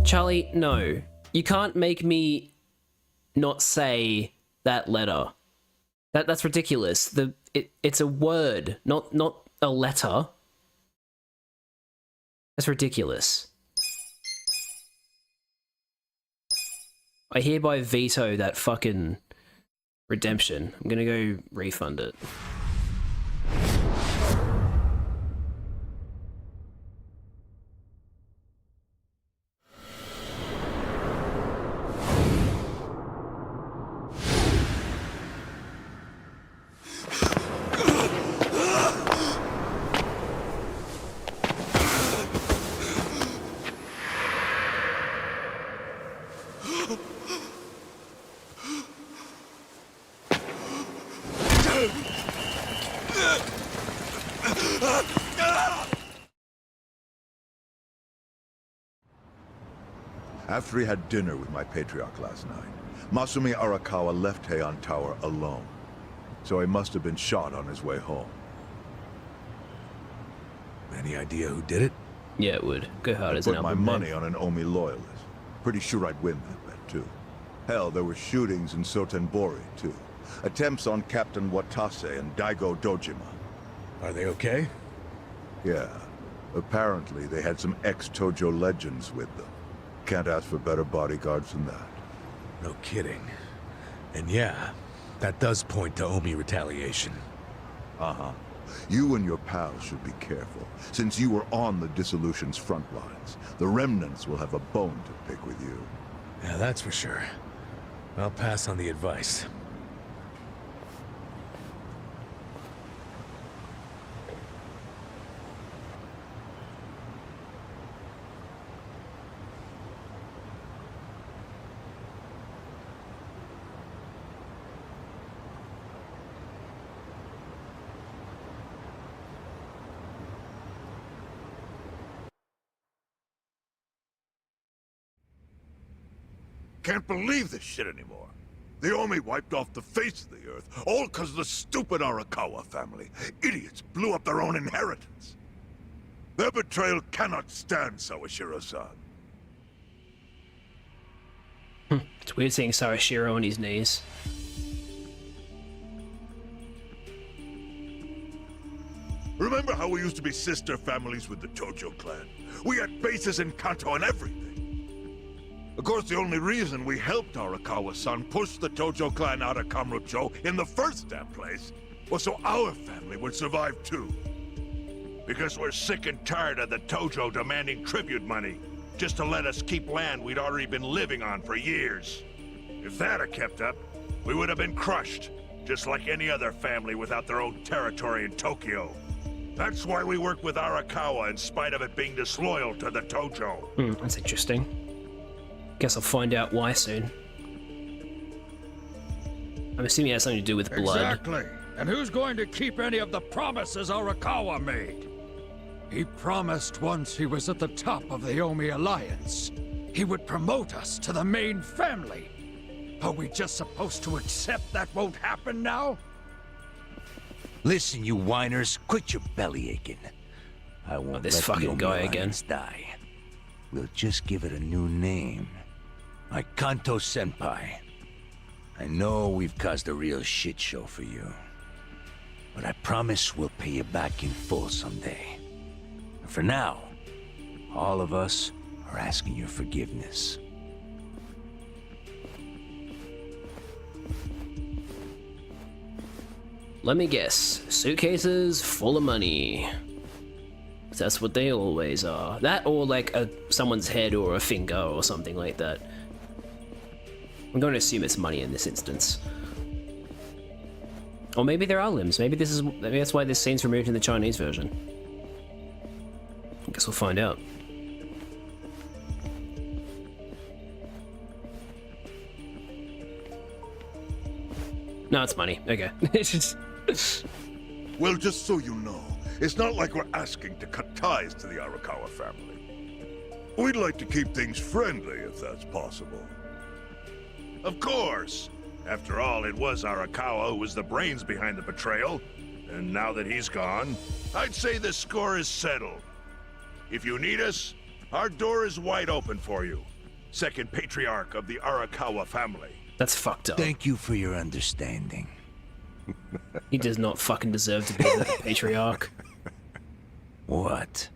Charlie, no. You can't make me not say that letter. That's ridiculous. It's a word, not a letter. That's ridiculous. I hereby veto that fucking redemption. I'm gonna go refund it. After he had dinner with my patriarch last night, Masumi Arakawa left Heian Tower alone. So he must have been shot on his way home. Any idea who did it? Yeah, it would. Go hard as an I put my album money name. on an Omi loyalist. Pretty sure I'd win that bet, too. Hell, there were shootings in Sotenbori, too. Attempts on Captain Watase and Daigo Dojima. Are they okay? Yeah. Apparently, they had some ex-Tojo legends with them. Can't ask for better bodyguards than that. No kidding. And yeah, that does point to Omi retaliation. Uh-huh. You and your pals should be careful, since you were on the dissolution's front lines. The remnants will have a bone to pick with you. Yeah, that's for sure. I'll pass on the advice. Can't believe this shit anymore. The Omi wiped off the face of the earth, all because of the stupid Arakawa family. Idiots blew up their own inheritance. Their betrayal cannot stand, Sawashiro-san. It's weird seeing Sawashiro on his knees. Remember how we used to be sister families with the Tojo clan? We had bases in Kanto and everything. Of course, the only reason we helped Arakawa-san push the Tojo clan out of Kamurocho in the first damn place was so our family would survive too. Because we're sick and tired of the Tojo demanding tribute money, just to let us keep land we'd already been living on for years. If that had kept up, we would have been crushed, just like any other family without their own territory in Tokyo. That's why we work with Arakawa in spite of it being disloyal to the Tojo. That's interesting. Guess I'll find out why soon. I'm assuming it has something to do with blood. Exactly. And who's going to keep any of the promises Arakawa made? He promised once he was at the top of the Omi Alliance, he would promote us to the main family. Are we just supposed to accept that won't happen now? Listen, you whiners, quit your belly aching. I won't this let fucking the Omi guy again. Alliance die. We'll just give it a new name. Like Kanto Senpai. I know we've caused a real shit show for you. But I promise we'll pay you back in full someday. And for now, all of us are asking your forgiveness. Let me guess. Suitcases full of money. That's what they always are. That or like someone's head or a finger or something like that. I'm going to assume it's money in this instance. Or maybe there are limbs. Maybe that's why this scene's removed in the Chinese version. I guess we'll find out. No, it's money. Okay. It's just... Well, just so you know, it's not like we're asking to cut ties to the Arakawa family. We'd like to keep things friendly, if that's possible. Of course! After all, it was Arakawa who was the brains behind the betrayal. And now that he's gone, I'd say the score is settled. If you need us, our door is wide open for you. second patriarch of the Arakawa family. That's fucked up. Thank you for your understanding. He does not fucking deserve to be the patriarch. What?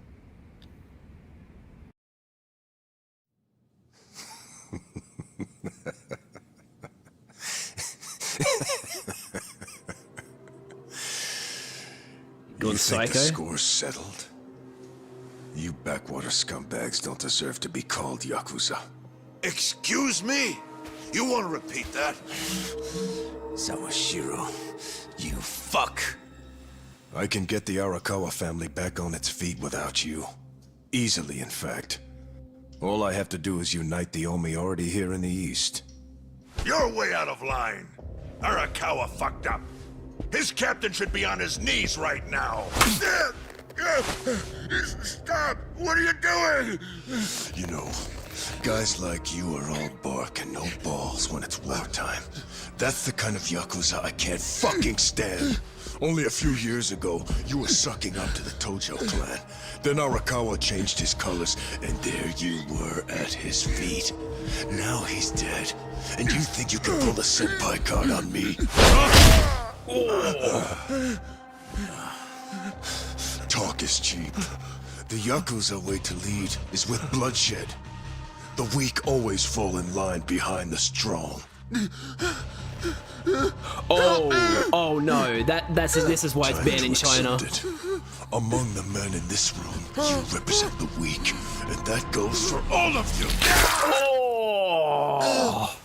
Going You think psycho? the score's settled? You backwater scumbags don't deserve to be called Yakuza. Excuse me? You want to repeat that? Sawashiro, you fuck! I can get the Arakawa family back on its feet without you. Easily, in fact. All I have to do is unite the Omi already here in the east. You're way out of line. Arakawa fucked up. His captain should be on his knees right now. Stop! What are you doing? You know, guys like you are all bark and no balls when it's wartime. That's the kind of Yakuza I can't fucking stand. Only a few years ago, you were sucking up to the Tojo clan. Then Arakawa changed his colors, and there you were at his feet. Now he's dead, and you think you can pull the senpai card on me? Talk is cheap. The Yakuza way to lead is with bloodshed. The weak always fall in line behind the strong. Oh no, this is why it's banned in China. Accept it. Among the men in this room, you represent the weak, and that goes for all of you. Oh.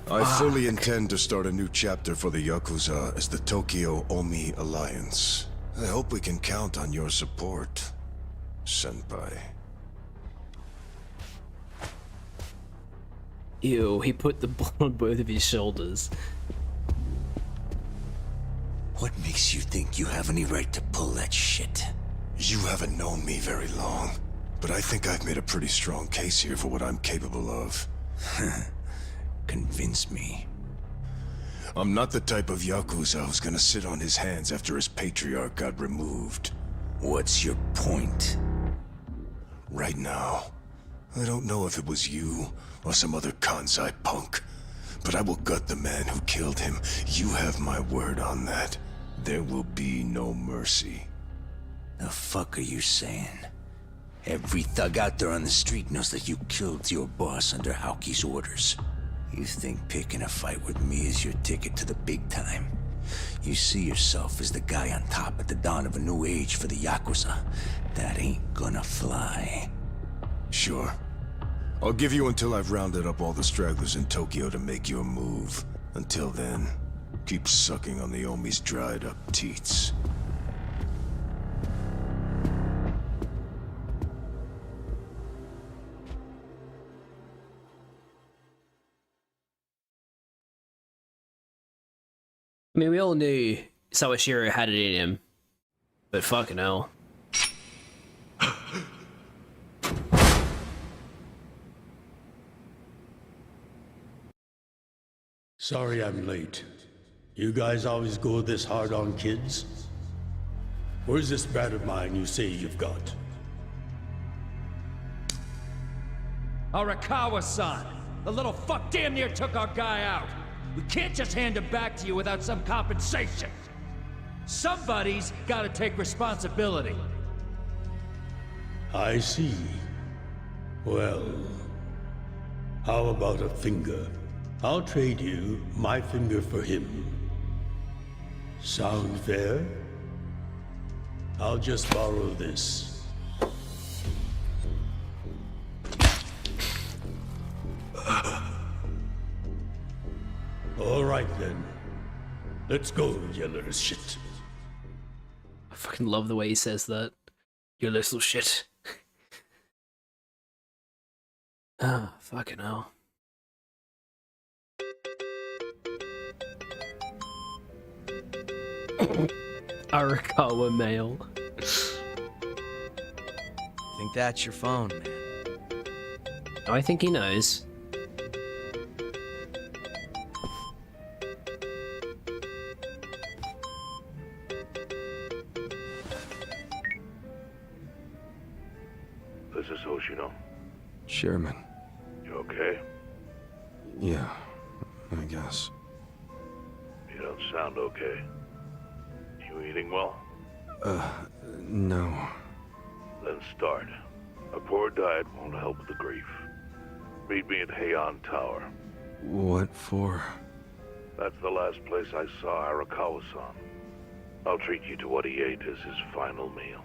I fully intend to start a new chapter for the Yakuza as the Tokyo Omi Alliance. I hope we can count on your support, Senpai. Ew, he put the ball on both of his shoulders. What makes you think you have any right to pull that shit? You haven't known me very long, but I think I've made a pretty strong case here for what I'm capable of. Convince me. I'm not the type of Yakuza who's gonna sit on his hands after his patriarch got removed. What's your point? Right now, I don't know if it was you or some other Kansai punk, but I will gut the man who killed him. You have my word on that. There will be no mercy. The fuck are you saying? Every thug out there on the street knows that you killed your boss under Aoki's orders. You think picking a fight with me is your ticket to the big time? You see yourself as the guy on top at the dawn of a new age for the Yakuza. That ain't gonna fly. Sure. I'll give you until I've rounded up all the stragglers in Tokyo to make your move. Until then, keep sucking on the Omi's dried up teats. I mean, we all knew Sawashiro had it in him, but fucking hell. Sorry I'm late. You guys always go this hard on kids? Where's this brat of mine you say you've got? Arakawa-san! The little fuck damn near took our guy out! We can't just hand him back to you without some compensation! Somebody's gotta take responsibility. I see. Well, how about a finger? I'll trade you my finger for him. Sound fair? I'll just borrow this. All right then. Let's go, you little shit. I fucking love the way he says that. You little shit. Ah, fucking hell. Arakawa mail. Think that's your phone, man. I think he knows. This is Hoshino. Chairman. You okay? Yeah, I guess. You don't sound okay. You eating well? No. Then start. A poor diet won't help with the grief. Meet me at Heian Tower. What for? That's the last place I saw Arakawa-san. I'll treat you to what he ate as his final meal.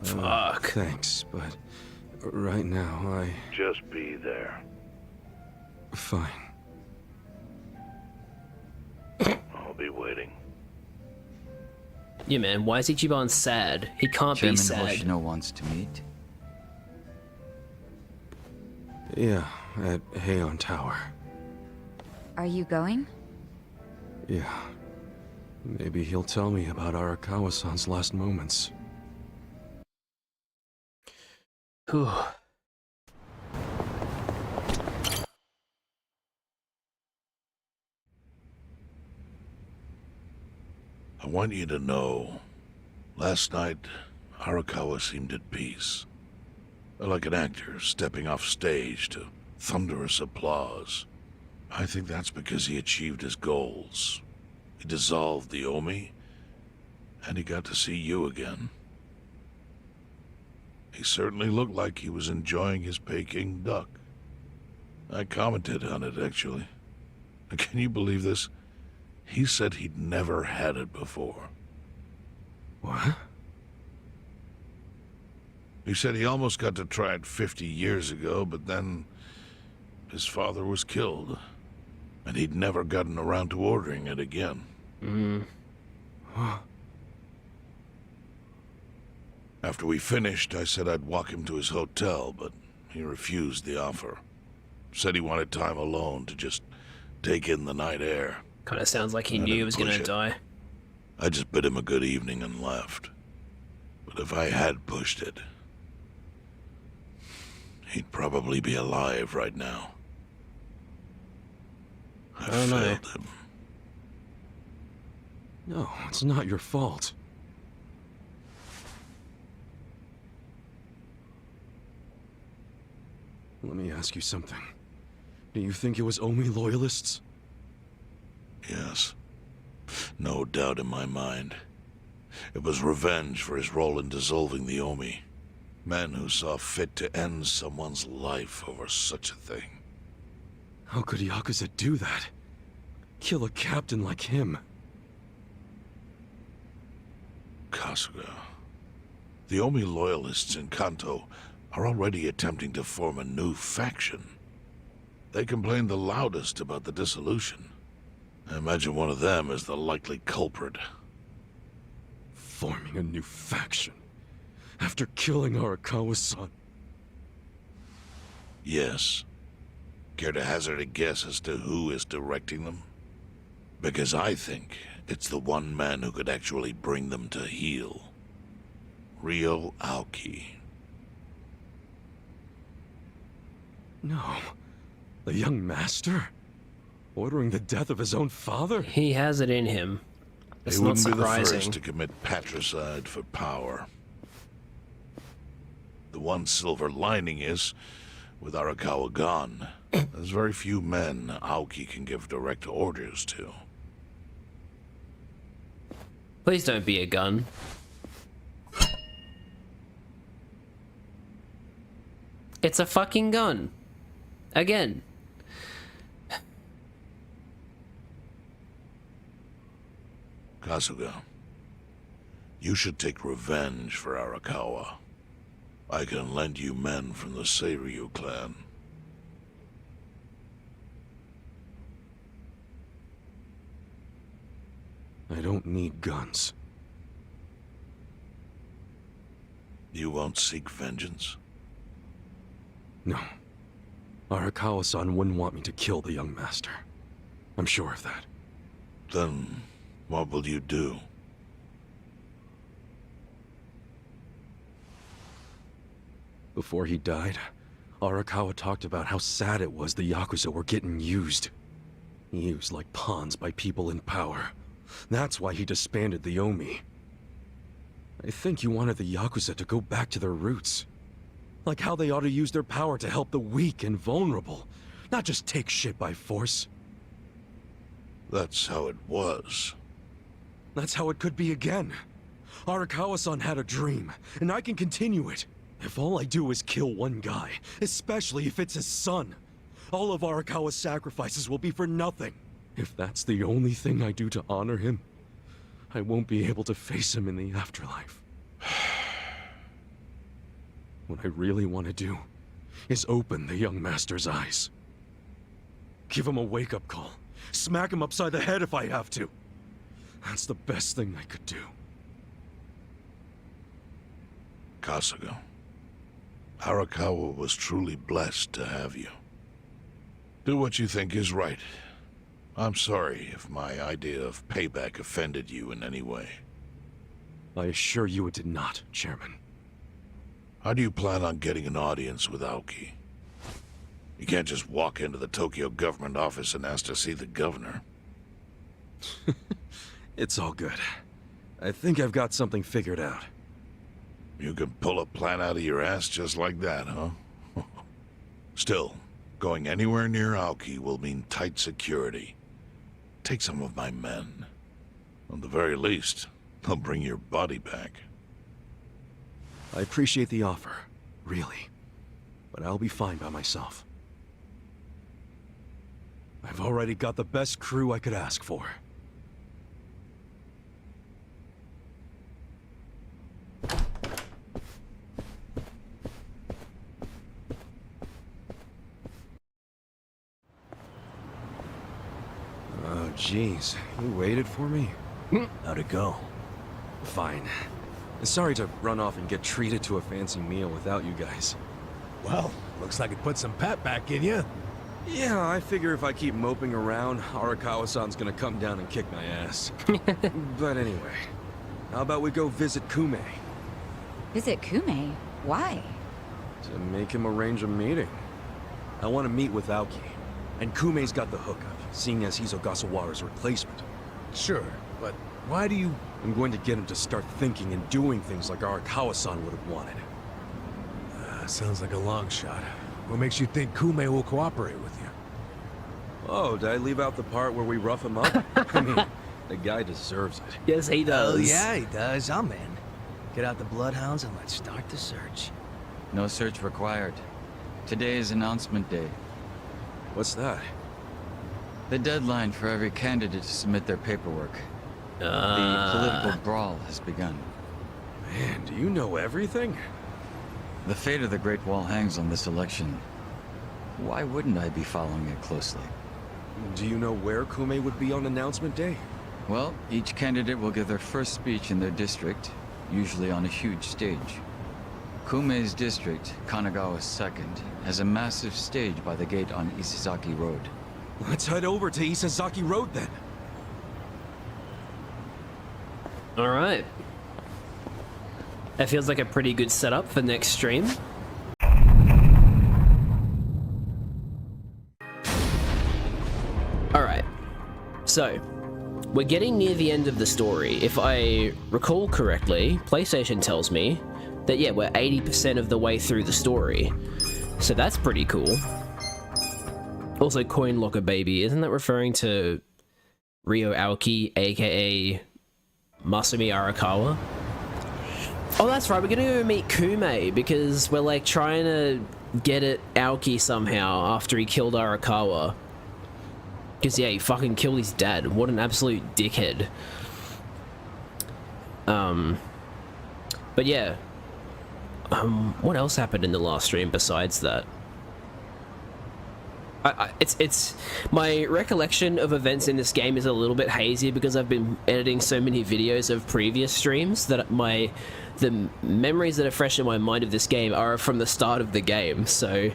Fuck. Thanks, but right now I... Just be there. Fine. I'll be waiting. Yeah, man, why is Ichiban sad? He can't be Chairman sad. Hoshino wants to meet. Yeah, at Heian Tower. Are you going? Yeah. Maybe he'll tell me about Arakawa-san's last moments. Whew. I want you to know, last night, Arakawa seemed at peace. Like an actor stepping off stage to thunderous applause. I think that's because he achieved his goals. He dissolved the Omi, and he got to see you again. He certainly looked like he was enjoying his Peking duck. I commented on it, actually. Can you believe this? He said he'd never had it before. What? He said he almost got to try it 50 years ago, but then his father was killed, and he'd never gotten around to ordering it again. After we finished, I said I'd walk him to his hotel, but he refused the offer. Said he wanted time alone to just take in the night air. Kind of sounds like he I knew he didn't was gonna push it. die. I just bid him a good evening and left. But if I had pushed it, he'd probably be alive right now. I don't know. failed him. No, it's not your fault. Let me ask you something. Do you think it was Omi loyalists? Yes. No doubt in my mind. It was revenge for his role in dissolving the Omi. Men who saw fit to end someone's life over such a thing. How could Yakuza do that? Kill a captain like him? Kasuga. The Omi loyalists in Kanto are already attempting to form a new faction. They complain the loudest about the dissolution. I imagine one of them is the likely culprit. Forming a new faction? After killing Arakawa-san? Yes. Care to hazard a guess as to who is directing them? Because I think it's the one man who could actually bring them to heel. Ryo Aoki. No. The young master? Ordering the death of his own father? He has it in him. It's He not wouldn't be the surprising. first to commit patricide for power. The one silver lining is, with Arakawa gone, there's very few men Aoki can give direct orders to. Please don't be a gun. It's a fucking gun. Again. Kasuga, you should take revenge for Arakawa. I can lend you men from the Seiryu Clan. I don't need guns. You won't seek vengeance? No. Arakawa-san wouldn't want me to kill the young master. I'm sure of that. Then, what will you do? Before he died, Arakawa talked about how sad it was the Yakuza were getting used. Used like pawns by people in power. That's why he disbanded the Omi. I think you wanted the Yakuza to go back to their roots. Like how they ought to use their power to help the weak and vulnerable, not just take shit by force. That's how it was. That's how it could be again. Arakawa-san had a dream, and I can continue it. If all I do is kill one guy, especially if it's his son, all of Arakawa's sacrifices will be for nothing. If that's the only thing I do to honor him, I won't be able to face him in the afterlife. What I really want to do is open the young master's eyes. Give him a wake-up call. Smack him upside the head if I have to. That's the best thing I could do. Kasuga, Arakawa was truly blessed to have you. Do what you think is right. I'm sorry if my idea of payback offended you in any way. I assure you it did not, Chairman. How do you plan on getting an audience with Aoki? You can't just walk into the Tokyo government office and ask to see the governor. It's all good. I think I've got something figured out. You can pull a plan out of your ass just like that, huh? Still, going anywhere near Aoki will mean tight security. Take some of my men. At the very least, they'll bring your body back. I appreciate the offer, really. But I'll be fine by myself. I've already got the best crew I could ask for. Oh, jeez. You waited for me? How'd it go? Fine. Sorry to run off and get treated to a fancy meal without you guys. Well, looks like it put some pep back in you. Yeah, I figure if I keep moping around, Arakawa-san's gonna come down and kick my ass. But anyway, how about we go visit Kume? Visit Kume? Why? To make him arrange a meeting. I want to meet with Aoki, and Kume's got the hookup, seeing as he's Ogasawara's replacement. Sure, but why do you... I'm going to get him to start thinking and doing things like Arakawa-san would have wanted. Sounds like a long shot. What makes you think Kume will cooperate with you? Oh, did I leave out the part where we rough him up? I mean, the guy deserves it. Yes, he does. Oh, yeah, he does. I'm in. Get out the bloodhounds and let's start the search. No search required. Today is announcement day. What's that? The deadline for every candidate to submit their paperwork. The political brawl has begun. Man, do you know everything? The fate of the Great Wall hangs on this election. Why wouldn't I be following it closely? Do you know where Kume would be on announcement day? Well, each candidate will give their first speech in their district, usually on a huge stage. Kume's district, Kanagawa's second, has a massive stage by the gate on Isizaki Road. Let's head over to Isizaki Road then. All right. That feels like a pretty good setup for next stream. Alright, so we're getting near the end of the story. If I recall correctly, PlayStation tells me that, yeah, we're 80% of the way through the story. So that's pretty cool. Also, Coin Locker Baby, isn't that referring to Ryo Aoki, aka Masumi Arakawa? Oh, that's right, we're gonna go meet Kume, because we're, like, trying to get at Aoki somehow after he killed Arakawa. Because, yeah, he fucking killed his dad. What an absolute dickhead. But yeah. What else happened in the last stream besides that? It's my recollection of events in this game is a little bit hazy because I've been editing so many videos of previous streams that the memories that are fresh in my mind of this game are from the start of the game. So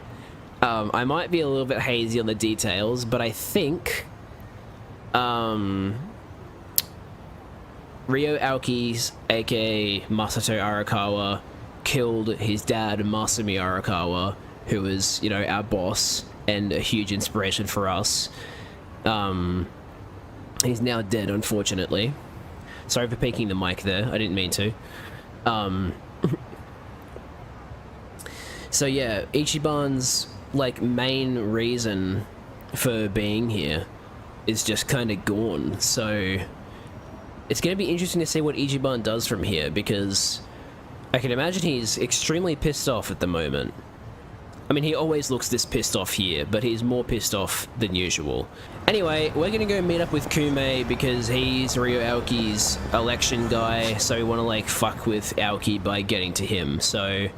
I might be a little bit hazy on the details, but I think Ryo Aoki's, aka Masato Arakawa, killed his dad Masumi Arakawa, who was, you know, our boss and a huge inspiration for us. He's now dead, unfortunately. Sorry for peeking the mic there, I didn't mean to. So yeah, Ichiban's like main reason for being here is just kind of gone. So it's going to be interesting to see what Ichiban does from here, because I can imagine he's extremely pissed off at the moment. I mean, he always looks this pissed off here, but he's more pissed off than usual. Anyway, we're gonna go meet up with Kume because he's Ryo Aoki's election guy, so we want to like fuck with Aoki by getting to him. So,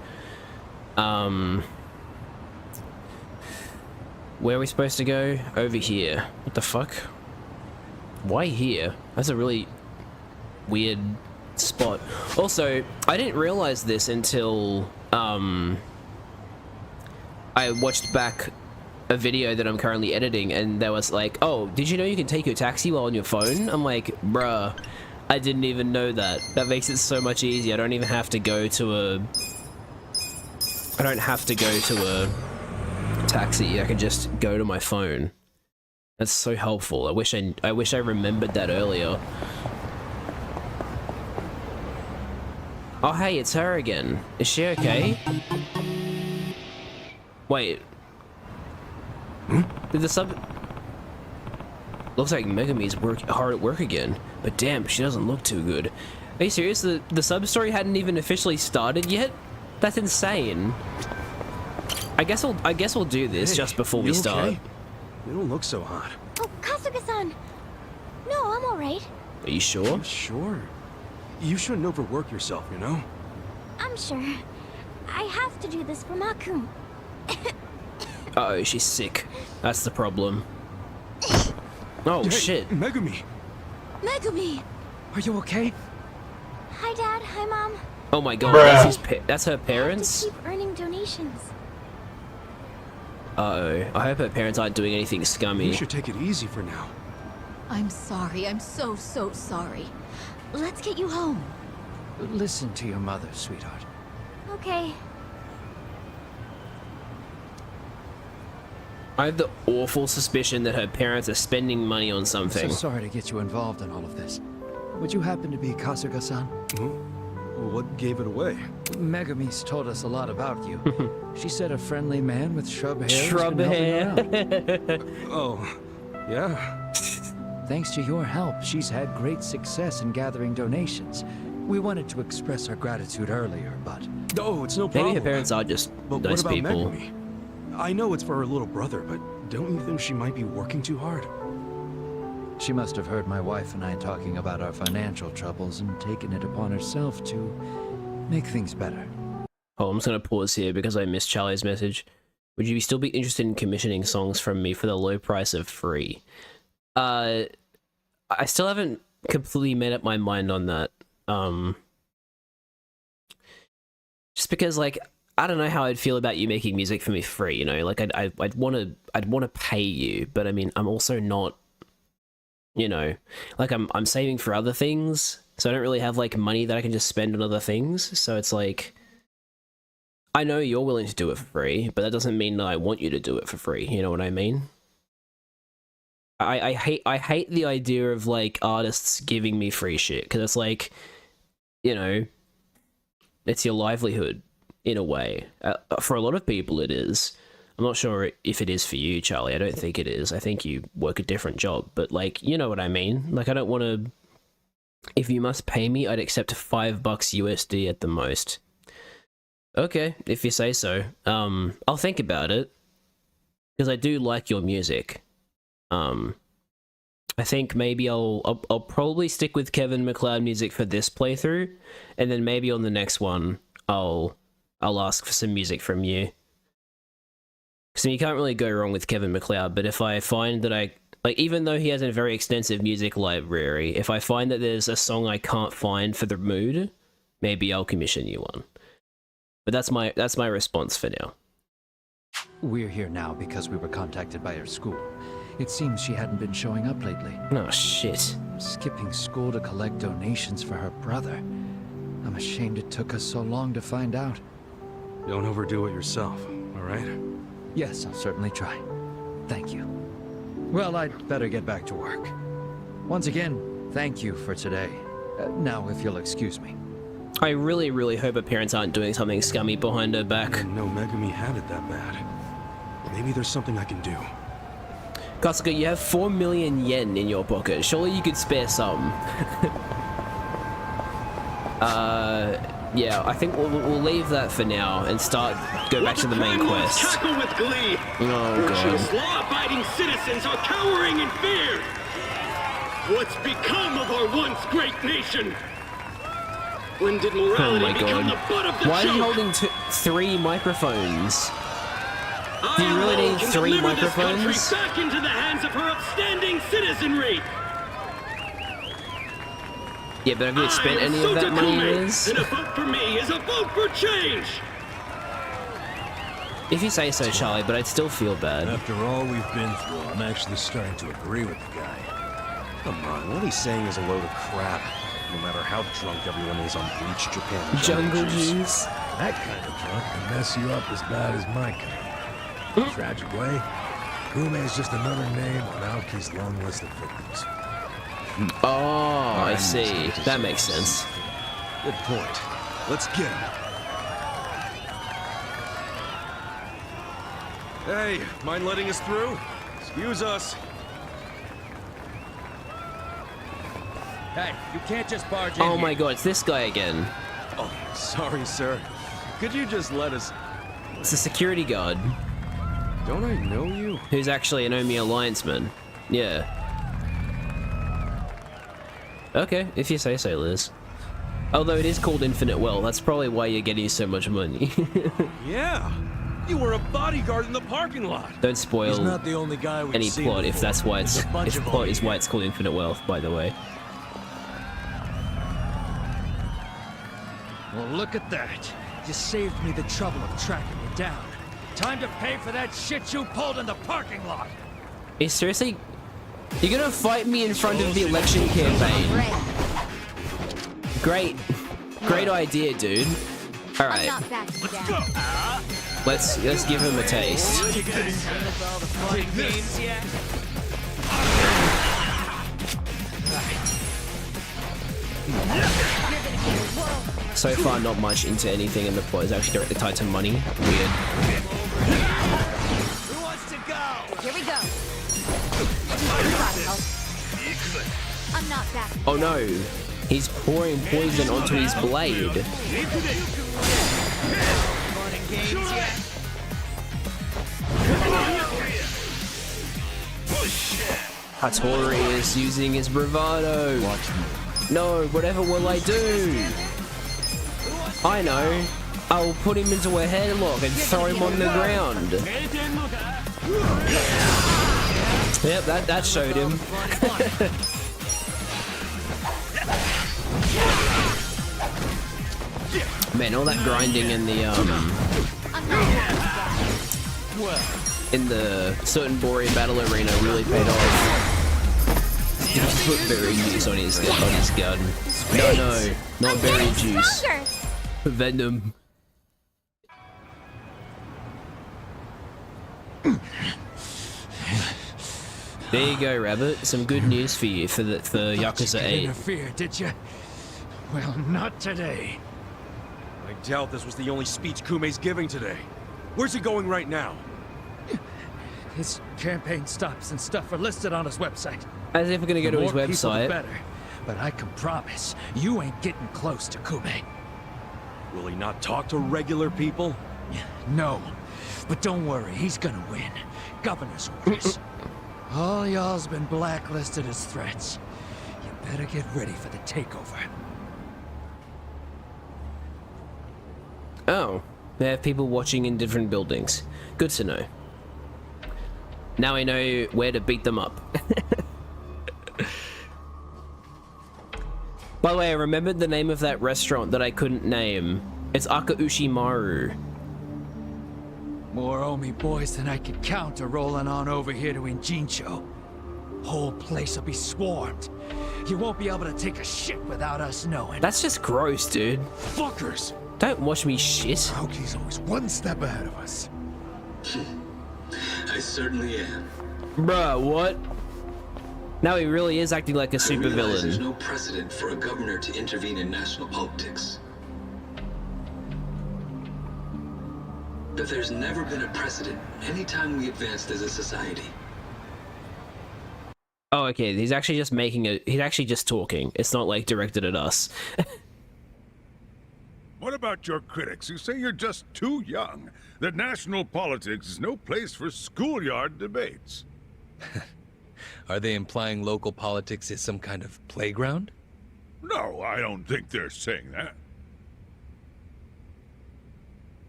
where are we supposed to go? Over here. What the fuck? Why here? That's a really weird spot. Also, I didn't realize this until, I watched back a video that I'm currently editing, and there was like, oh, did you know you can take your taxi while on your phone? I'm like, bruh, I didn't even know that. That makes it so much easier. I don't even have to go to a... I don't have to go to a taxi. I can just go to my phone. That's so helpful. I wish I remembered that earlier. Oh, hey, it's her again. Is she okay? Wait. Did the sub... Looks like Megumi's hard at work again. But damn, she doesn't look too good. Are you serious? The sub-story hadn't even officially started yet? That's insane. I guess we'll do this just before we start. Okay? You don't look so hot. Oh, Kasuga-san! No, I'm alright. Are you sure? Sure. You shouldn't overwork yourself, you know? I'm sure. I have to do this for Makun. Uh-oh, she's sick. That's the problem. Oh, hey, shit. Megumi! Megumi! Are you okay? Hi, Dad. Hi, Mom. Oh my god, that's her parents? I have to keep earning donations. Uh-oh. I hope her parents aren't doing anything scummy. You should take it easy for now. I'm sorry. I'm so sorry. Let's get you home. Listen to your mother, sweetheart. Okay. I have the awful suspicion that her parents are spending money on something. So sorry to get you involved in all of this. Would you happen to be Kasuga-san? What gave it away? Megumi's told us a lot about you. She said a friendly man with shrub hair. Shrub hair. Oh, yeah. Thanks to your help, she's had great success in gathering donations. We wanted to express our gratitude earlier, but... Oh, it's no problem. Maybe her parents are just nice what about people. Megumi? I know it's for her little brother, but don't you think she might be working too hard? She must have heard my wife and I talking about our financial troubles and taken it upon herself to make things better. Oh, I'm just gonna pause here because I missed Charlie's message. Would you still be interested in commissioning songs from me for the low price of free? I still haven't completely made up my mind on that. Just because, like, I don't know how I'd feel about you making music for me free, you know? Like, I'd want to pay you, but I mean, I'm also not, you know, like, I'm saving for other things, so I don't really have, like, money that I can just spend on other things, so it's like, I know you're willing to do it for free, but that doesn't mean that I want you to do it for free, you know what I mean? I hate the idea of, like, artists giving me free shit, because it's like, you know, it's your livelihood, in a way. For a lot of people it is. I'm not sure if it is for you, Charlie. I don't think it is. I think you work a different job, but, like, you know what I mean? Like, I don't want to... If you must pay me, I'd accept $5 USD at the most. Okay, if you say so. I'll think about it, because I do like your music. I think maybe I'll probably stick with Kevin MacLeod music for this playthrough, and then maybe on the next one I'll ask for some music from you. So you can't really go wrong with Kevin MacLeod, but if I find that like, even though he has a very extensive music library, if I find that there's a song I can't find for the mood, maybe I'll commission you one. But that's my response for now. We're here now because we were contacted by her school. It seems she hadn't been showing up lately. Oh, shit. Skipping school to collect donations for her brother. I'm ashamed it took us so long to find out. Don't overdo it yourself, all right? Yes, I'll certainly try. Thank you. Well, I'd better get back to work. Once again, thank you for today. Now, if you'll excuse me. I really, really hope her parents aren't doing something scummy behind her back. I didn't know Megumi had it that bad. Maybe there's something I can do. Kasuga, you have 4 million yen in your pocket. Surely you could spare some. Yeah, I think we'll leave that for now and go back to the main quest. Cackle with glee. Oh god. Law-abiding citizens are cowering in fear. What's become of our once great nation? When did morality become the butt of the Why are you joke? holding 3 microphones? Do you really need 3 microphones? This country back into the hands of her upstanding citizenry. Yeah, but have you spent any of that money, Liz? And a vote for me is a vote for change. If you say so, Charlie, but I'd still feel bad. After all we've been through, I'm actually starting to agree with the guy. Come on, what he's saying is a load of crap. No matter how drunk everyone is on Bleach Japan. Jungle juice. That kind of drunk can mess you up as bad as my kind. Tragic way, Kume is just another name on Aoki's long list of victims. Oh, I see. That makes sense. Good point. Let's get him. Hey, mind letting us through? Excuse us. Hey, you can't just barge in Oh here. my god, it's this guy again. Oh, sorry, sir. Could you just let us... It's a security guard. Don't I know you? Who's actually an Omi Allianceman. Yeah. Okay, if you say so, Liz. Although it is called Infinite Well, that's probably why you're getting so much money. Yeah. You were a bodyguard in the parking lot. Don't spoil He's not the only guy we've any seen plot if before. that's why it's There's a bunch of plot them is here. why it's called Infinite Wealth, by the way. Well, look at that. You saved me the trouble of tracking me down. Time to pay for that shit you pulled in the parking lot. Hey, seriously? You're gonna fight me in front of the election campaign? Great. Great idea, dude. Alright. Let's give him a taste. So far, not much into anything in the plot. It's actually directly tied to money. Weird. Who wants to go? Here we go. I'm not back. Oh no! He's pouring poison onto his blade. Hattori is using his bravado. No, whatever will I do? I know. I'll put him into a headlock and throw him on the ground. Yep, that showed him. Man, all that grinding in the certain Bori battle arena really paid off. He just put berry juice on his gun. No, not berry juice. Venom. There you go, Rabbit. Some good news for you for Yakuza 8. Interfere, did you? Well, not today. I doubt this was the only speech Kume's giving today. Where's he going right now? His campaign stops and stuff are listed on his website. As if we're gonna go to his The more people, the website. better. But I can promise, you ain't getting close to Kume. Will he not talk to regular people? No. But don't worry, he's gonna win. Governor's orders. All y'all's been blacklisted as threats. You better get ready for the takeover. Oh, they have people watching in different buildings. Good to know. Now I know where to beat them up. By the way, I remembered the name of that restaurant that I couldn't name. It's Akaushimaru. More Omi boys than I could count are rolling on over here to Ijincho. Whole place will be swarmed. You won't be able to take a shit without us knowing. That's just gross, dude. Fuckers! Don't watch me shit. Aoki's always one step ahead of us. I certainly am. Bruh, what? Now he really is acting like a I realize there's supervillain. no precedent for a governor to intervene in national politics. But there's never been a precedent anytime we advanced as a society. Oh, okay, he's actually just making a... He's actually just talking. It's not, like, directed at us. What about your critics who say you're just too young? That national politics is no place for schoolyard debates? Are they implying local politics is some kind of playground? No, I don't think they're saying that.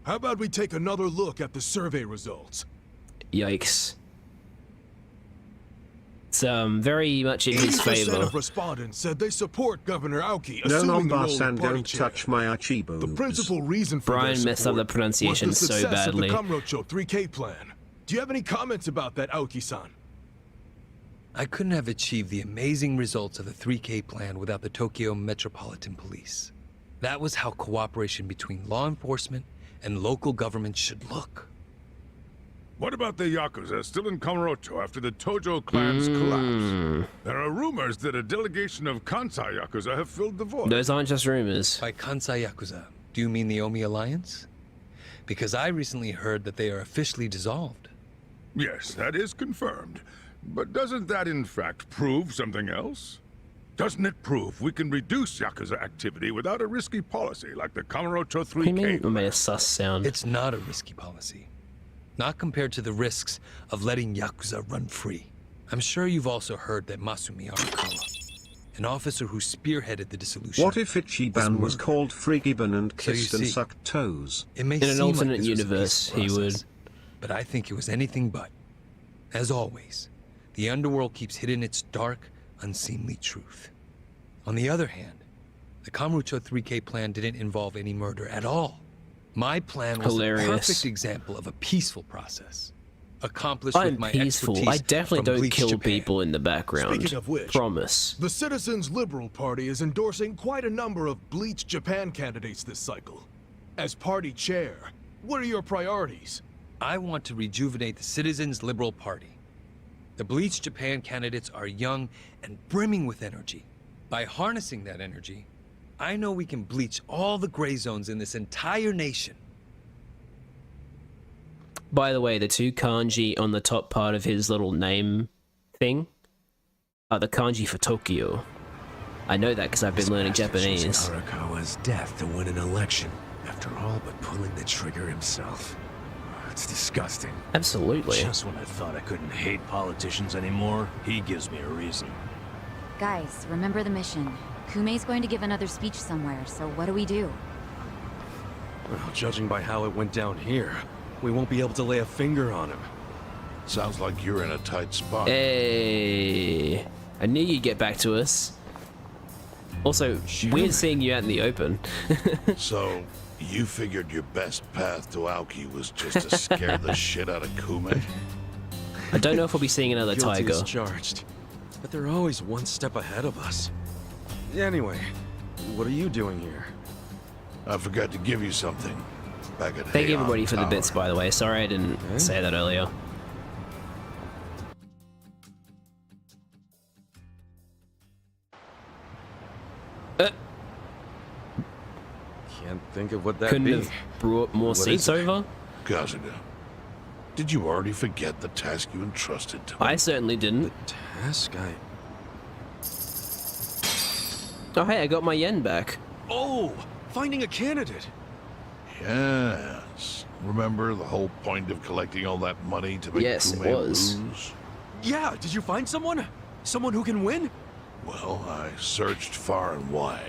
How about we take another look at the survey results? Yikes. It's very much in his 80% favor. of respondents said they support Governor Aoki No, assuming the role Mombasa, of party don't chair. touch my Ichiban. The principal reason for Brian their messed up the support pronunciation was the so success badly. of the Kamurocho 3K plan. Do you have any comments about that, Aoki-san? I couldn't have achieved the amazing results of the 3K plan without the Tokyo Metropolitan Police. That was how cooperation between law enforcement and local government should look. What about the Yakuza still in Kamurocho after the Tojo clan's collapse? There are rumors that a delegation of Kansai Yakuza have filled the void. Those aren't just rumors. By Kansai Yakuza, do you mean the Omi Alliance? Because I recently heard that they are officially dissolved. Yes, that is confirmed. But doesn't that in fact prove something else? Doesn't it prove we can reduce Yakuza activity without a risky policy like the Kamurocho 3K? What do you mean it made a sus sound? It's not a risky policy. Not compared to the risks of letting Yakuza run free. I'm sure you've also heard that Masumi Arakawa, an officer who spearheaded the dissolution... What if Ichiban was called Frigiban and So you kissed and see, sucked toes? It may In an seem alternate like this was a universe, peaceful he would. process, but I think it was anything but. As always, the underworld keeps hidden its dark, unseemly truth. On the other hand, the Kamurocho 3K plan didn't involve any murder at all. My plan was Hilarious. the perfect example of a peaceful process, accomplished I'm with my peaceful. expertise I definitely from don't Bleach kill Japan. people in the background. Speaking of which, Promise. the Citizens Liberal Party is endorsing quite a number of Bleach Japan candidates this cycle. As party chair, what are your priorities? I want to rejuvenate the Citizens Liberal Party. The Bleach Japan candidates are young and brimming with energy. By harnessing that energy, I know we can bleach all the gray zones in this entire nation. By the way, the two kanji on the top part of his little name thing are the kanji for Tokyo. I know that because I've been learning Japanese. Arakawa's death to win an election, after all but pulling the trigger himself. It's disgusting. Absolutely. Just when I thought I couldn't hate politicians anymore, he gives me a reason. Guys, remember the mission. Kume's going to give another speech somewhere, so what do we do? Well, judging by how it went down here, we won't be able to lay a finger on him. Sounds like you're in a tight spot. Hey, I knew you'd get back to us. Also, weird seeing you out in the open. So, you figured your best path to Aoki was just to scare the shit out of Kume? I don't know if we'll be seeing another Guilty tiger. as charged, but they're always one step ahead of us. Anyway, what are you doing here? I forgot to give you something. Back at Thank Heian everybody for the Tower. bits, by the way. Sorry I didn't say that earlier. Can't think of what that Couldn't be. have brought more What seats is it? over? Kasuga, did you already forget the task you entrusted to me? I certainly didn't. Task? Oh, hey, I got my yen back. Oh, finding a candidate. Yes. Remember the whole point of collecting all that money to make Yes, it Kume was. lose? Yeah, did you find someone? Someone who can win? Well, I searched far and wide.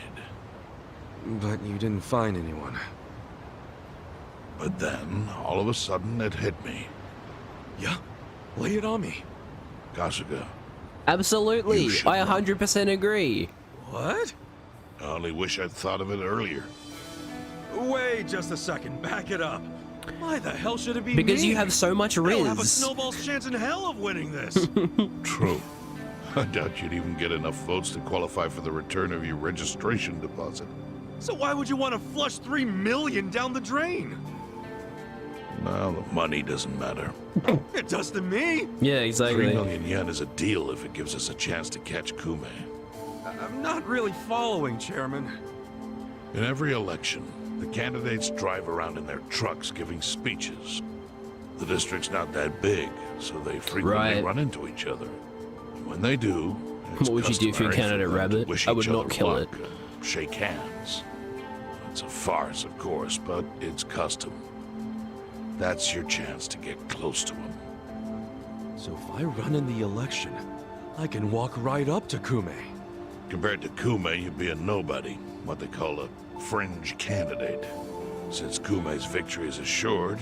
But you didn't find anyone. But then, all of a sudden, it hit me. Yeah? Lay it on me. Kasuga, Absolutely. You should I know. 100% agree. What? I only wish I'd thought of it earlier. Wait just a second, back it up. Why the hell should it be Because me? you have so much I don't have a riz. snowball's chance in hell of winning this. True. I doubt you'd even get enough votes to qualify for the return of your registration deposit. So why would you want to flush $3 million down the drain? Well, the money doesn't matter. It does to me. Yeah, 3 exactly. million yen is a deal if it gives us a chance to catch Kume. I'm not really following, Chairman. In every election, The candidates drive around in their trucks giving speeches. The district's not that big, so they frequently run into each other. When they do, what would you do if you encountered a rabbit? I would not kill it. Shake hands. It's a farce, of course, but it's custom. That's your chance to get close to him. So if I run in the election, I can walk right up to Kume. Compared to Kume, you'd be a nobody, what they call a fringe candidate. Since Kume's victory is assured,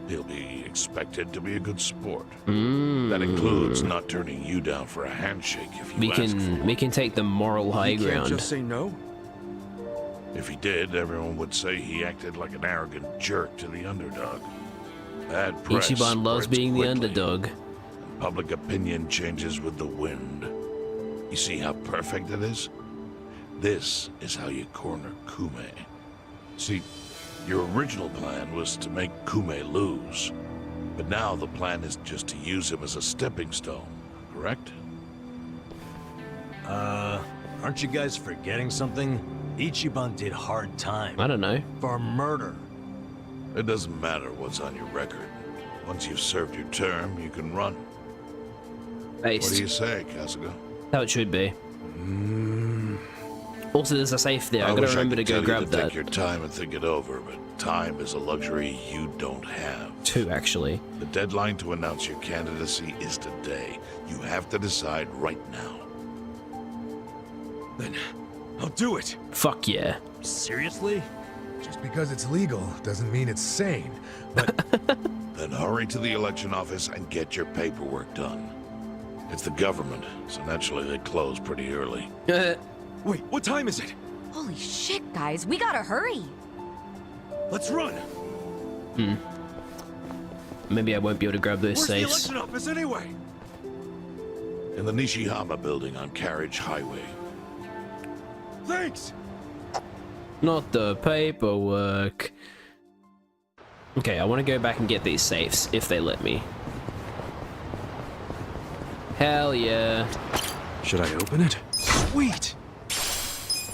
he'll be expected to be a good sport. That includes not turning you down for a handshake if you ask for it. We can take the moral high ground. Can't just say no? If he did, everyone would say he acted like an arrogant jerk to the underdog. Bad press Ichiban loves spreads being quickly, the underdog. and public opinion changes with the wind. You see how perfect it is? This is how you corner Kume. See, your original plan was to make Kume lose, but now the plan is just to use him as a stepping stone, correct? Aren't you guys forgetting something? Ichiban did hard time. I don't know. For murder. It doesn't matter what's on your record. Once you've served your term, you can run. Based. What do you say, Kasuga? How it should be. Also, there's a safe there. I gotta remember to go grab that. Take your time and think it over, but time is a luxury you don't have. 2, actually. The deadline to announce your candidacy is today. You have to decide right now. Then I'll do it. Fuck yeah. Seriously? Just because it's legal doesn't mean it's sane. But Then hurry to the election office and get your paperwork done. It's the government, so naturally they close pretty early. Wait, what time is it? Holy shit, guys, we gotta hurry. Let's run. Maybe I won't be able to grab those Where's safes. the election office anyway? In the Nishihama building on Carriage Highway. Thanks. Not the paperwork. Okay, I want to go back and get these safes, if they let me. Hell yeah. Should I open it? Sweet.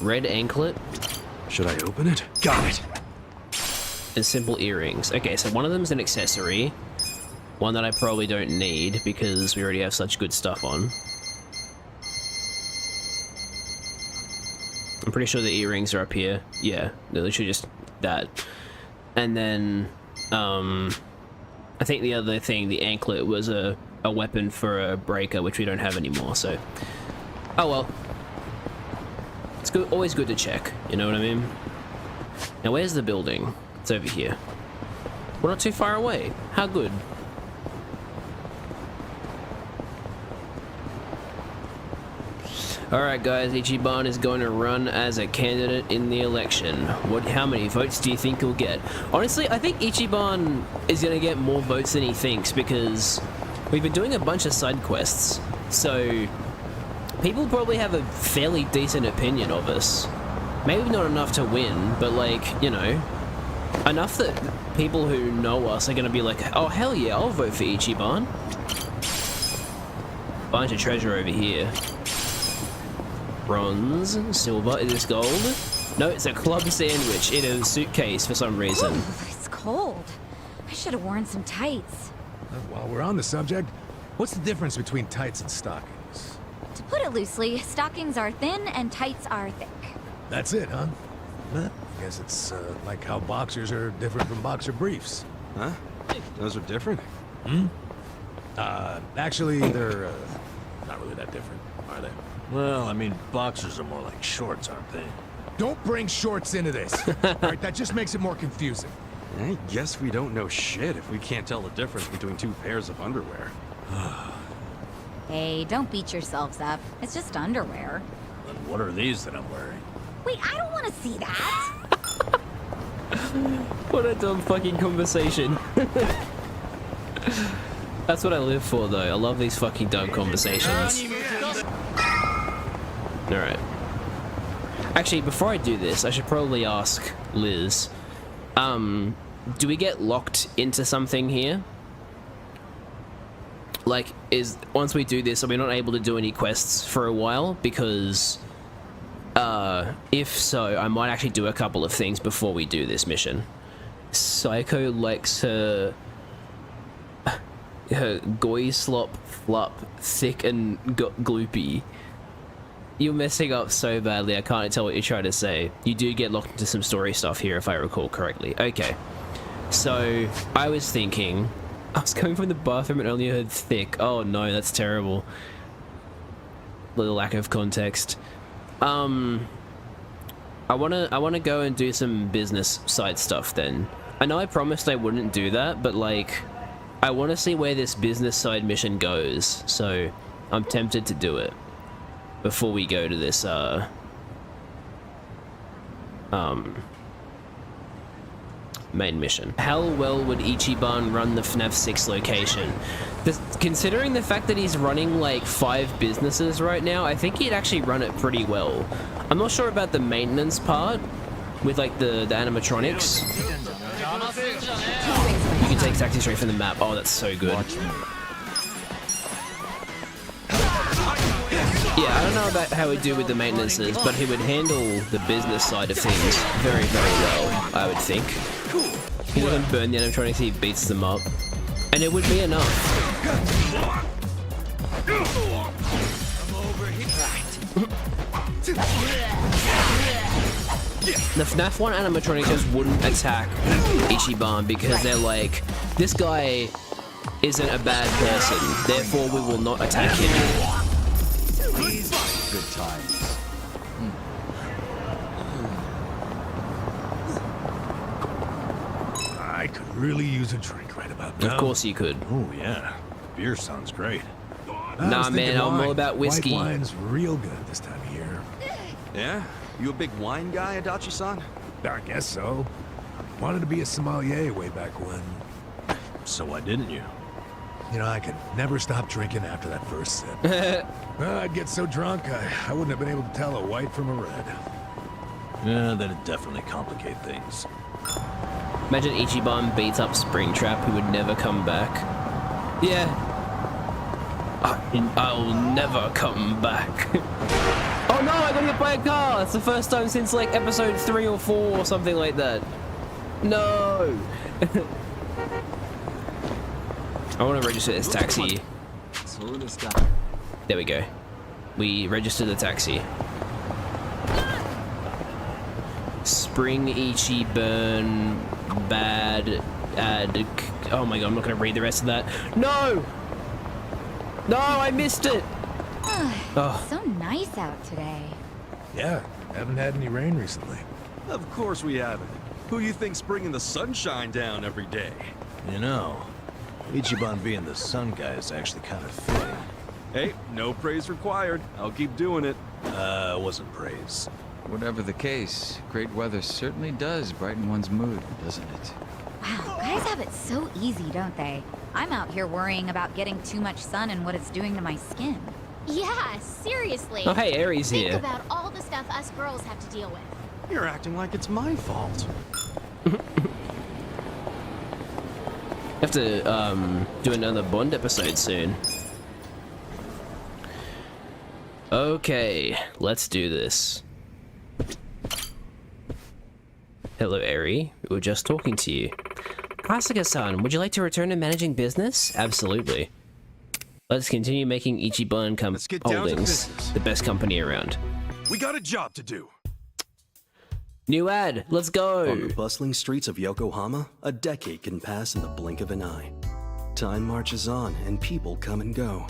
Red anklet. Should I open it? Got it. And simple earrings. Okay, so one of them's an accessory. One that I probably don't need because we already have such good stuff on. I'm pretty sure the earrings are up here. Yeah, they're literally just that. And then, I think the other thing, the anklet, was a weapon for a breaker, which we don't have anymore, so... Oh well. It's good, always good to check, you know what I mean? Now where's the building? It's over here. We're not too far away. How good. Alright guys, Ichiban is going to run as a candidate in the election. How many votes do you think he'll get? Honestly, I think Ichiban is going to get more votes than he thinks because we've been doing a bunch of side quests, so people probably have a fairly decent opinion of us. Maybe not enough to win, but like, you know, enough that people who know us are going to be like, oh hell yeah, I'll vote for Ichiban. Bunch of treasure over here. Bronze, silver, is this gold? No, it's a club sandwich in a suitcase for some reason. Ooh, it's cold. I should have worn some tights. while we're on the subject, what's the difference between tights and stockings? To put it loosely, stockings are thin and tights are thick. That's it, huh? I guess it's like how boxers are different from boxer briefs. Huh? Those are different? Actually, they're not really that different, are they? Well, I mean, boxers are more like shorts, aren't they? Don't bring shorts into this. All right, that just makes it more confusing. I guess we don't know shit if we can't tell the difference between 2 pairs of underwear. Hey, don't beat yourselves up. It's just underwear. Then what are these that I'm wearing? Wait, I don't want to see that. What a dumb fucking conversation. That's what I live for, though. I love these fucking dumb conversations. Alright. Actually, before I do this, I should probably ask Liz. Do we get locked into something here? Like, once we do this, are we not able to do any quests for a while? Because, If so, I might actually do a couple of things before we do this mission. Psycho likes her goy slop flup thick and gloopy. You're messing up so badly, I can't tell what you're trying to say. You do get locked into some story stuff here if I recall correctly. Okay. So, I was thinking... I was coming from the bathroom and only heard thick. Oh no, that's terrible. Little lack of context. I wanna go and do some business side stuff then. I know I promised I wouldn't do that, but like... I want to see where this business side mission goes, so I'm tempted to do it before we go to this main mission. How well would Ichiban run the FNAF 6 location? Considering the fact that he's running like 5 businesses right now, I think he'd actually run it pretty well. I'm not sure about the maintenance part with like the animatronics. You can take taxi straight from the map. Oh, that's so good. Yeah, I don't know about how he'd do with the maintenances, but he would handle the business side of things very, very well, I would think. He doesn't burn the animatronics, he beats them up. And it would be enough. The FNAF 1 animatronics just wouldn't attack Ichiban because they're like, this guy isn't a bad person, therefore we will not attack him. Good times. I could really use a drink right about now. Of course you could. Oh yeah, beer sounds great. Nah, man, I'm all about whiskey. White wine's real good this time of year. Yeah? You a big wine guy, Adachi-san? I guess so. Wanted to be a sommelier way back when. So why didn't you? You know, I could never stop drinking after that first sip. I'd get so drunk, I wouldn't have been able to tell a white from a red. Yeah, that'd definitely complicate things. Imagine Ichiban beats up Springtrap, who would never come back. Yeah. I'll never come back. Oh no, I got hit by a car! That's the first time since like episode 3 or 4 or something like that. No! I want to register this taxi. There we go. We register the taxi. Spring Ichiban bad ad. Oh my god, I'm not going to read the rest of that. No! No, I missed it! Oh. So nice out today. Yeah, haven't had any rain recently. Of course we haven't. Who you think's bringing the sunshine down every day? You know, Ichiban being the sun guy is actually kind of fitting. Hey, no praise required. I'll keep doing it. Wasn't praise. Whatever the case, great weather certainly does brighten one's mood, doesn't it? Wow, guys have it so easy, don't they? I'm out here worrying about getting too much sun and what it's doing to my skin. Yeah, seriously. Oh, hey, Aries Think here. about all the stuff us girls have to deal with. You're acting like it's my fault. Have to do another Bond episode soon. Okay, let's do this. Hello, Eri. We were just talking to you. Kasuga-san, would you like to return to managing business? Absolutely. Let's continue making Ichiban Holdings the best company around. We got a job to do. New ad, let's go! On the bustling streets of Yokohama, a decade can pass in the blink of an eye. Time marches on and people come and go.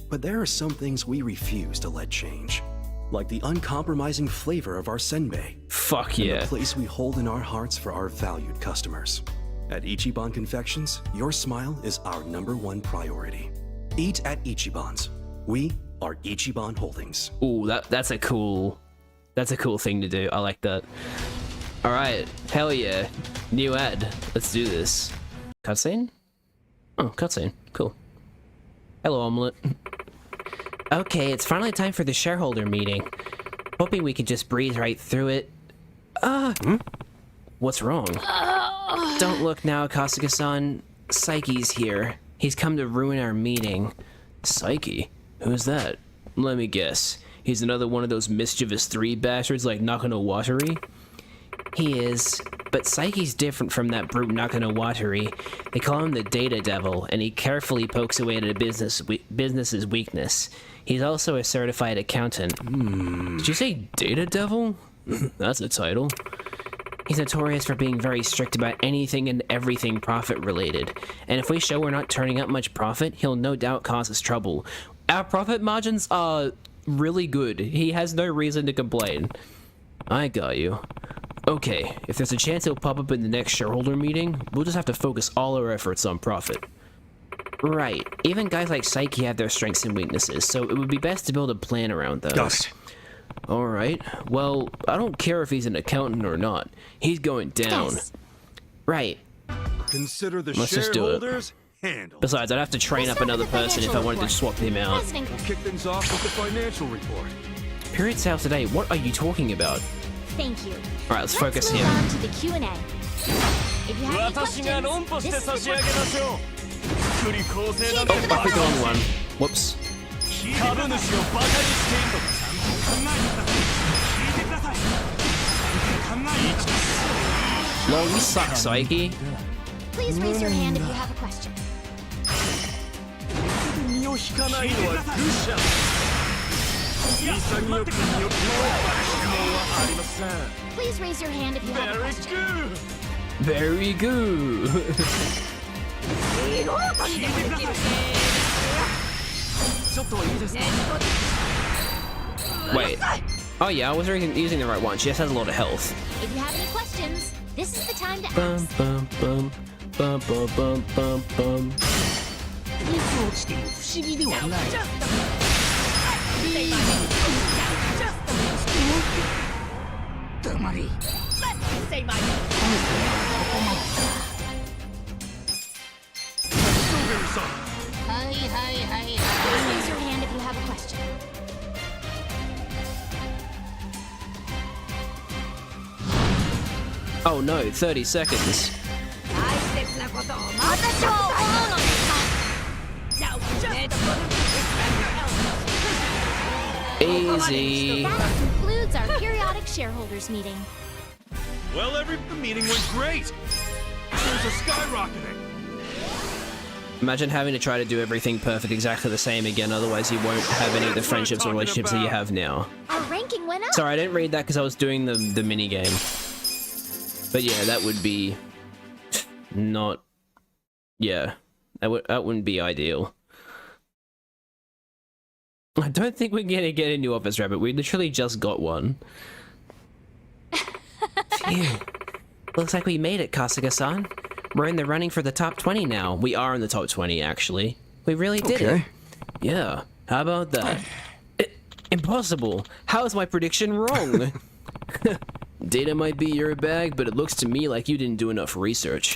But there are some things we refuse to let change. Like the uncompromising flavor of our senbei. Fuck yeah. And the place we hold in our hearts for our valued customers. At Ichiban Confections, your smile is our #1 priority. Eat at Ichiban's. We are Ichiban Holdings. Ooh, that's a cool thing to do. I like that. All right, hell yeah, new ad. Let's do this. Cutscene? Oh, cutscene. Cool. Hello, Omelette. Okay, it's finally time for the shareholder meeting. Hoping we could just breeze right through it. What's wrong? Don't look now, Kasuga-san. Psyche's here. He's come to ruin our meeting. Psyche? Who's that? Let me guess. He's another one of those mischievous 3 bastards like Nakano Watari. He is, but Saiki's different from that brute Nakano Watari. They call him the Data Devil, and he carefully pokes away at a business's weakness. He's also a certified accountant. Did you say Data Devil? That's a title. He's notorious for being very strict about anything and everything profit-related, and if we show we're not turning up much profit, he'll no doubt cause us trouble. Our profit margins are really good. He has no reason to complain. I got you. Okay, if there's a chance he'll pop up in the next shareholder meeting, we'll just have to focus all our efforts on profit. Right. Even guys like Saiki have their strengths and weaknesses, so it would be best to build a plan around those. Got it. Alright. Well, I don't care if he's an accountant or not. He's going down. Yes. Right. Consider the Let's just do it. shareholders handled. Besides, I'd have to train up another person if I wanted to swap him out. President, We'll kick things off with the financial report. Period sales today, what are you talking about? thank you. Alright, let's focus move here. on to the Q&A. If you have any questions, this is the time. Oh, I picked the wrong one. Whoops. Lol, you suck, Saiki. Please raise your hand if you have a question. Please raise your hand if you have a question. Very good. Wait. Oh yeah, I was using the right one. She just has a lot of health. If you have any questions, this is the time to Bum ask. bum bum bum bum bum bum bum. Please raise your hand if you have a question. Oh no, 30 seconds. Easy. That concludes our periodic shareholders meeting. Well, the meeting went great. Shares are skyrocketing. Imagine having to try to do everything perfect exactly the same again, otherwise you won't have any of the friendships or relationships that you have now. Our ranking went up. Sorry, I didn't read that because I was doing the mini game. But yeah, that would be not. Yeah, that wouldn't be ideal. I don't think we're gonna get a new office rabbit. We literally just got one. Phew. Looks like we made it, Kasuga-san. We're in the running for the top 20 now. We are in the top 20, actually. We really did it. Yeah. How about that? Impossible. How is my prediction wrong? Data might be your bag, but it looks to me like you didn't do enough research.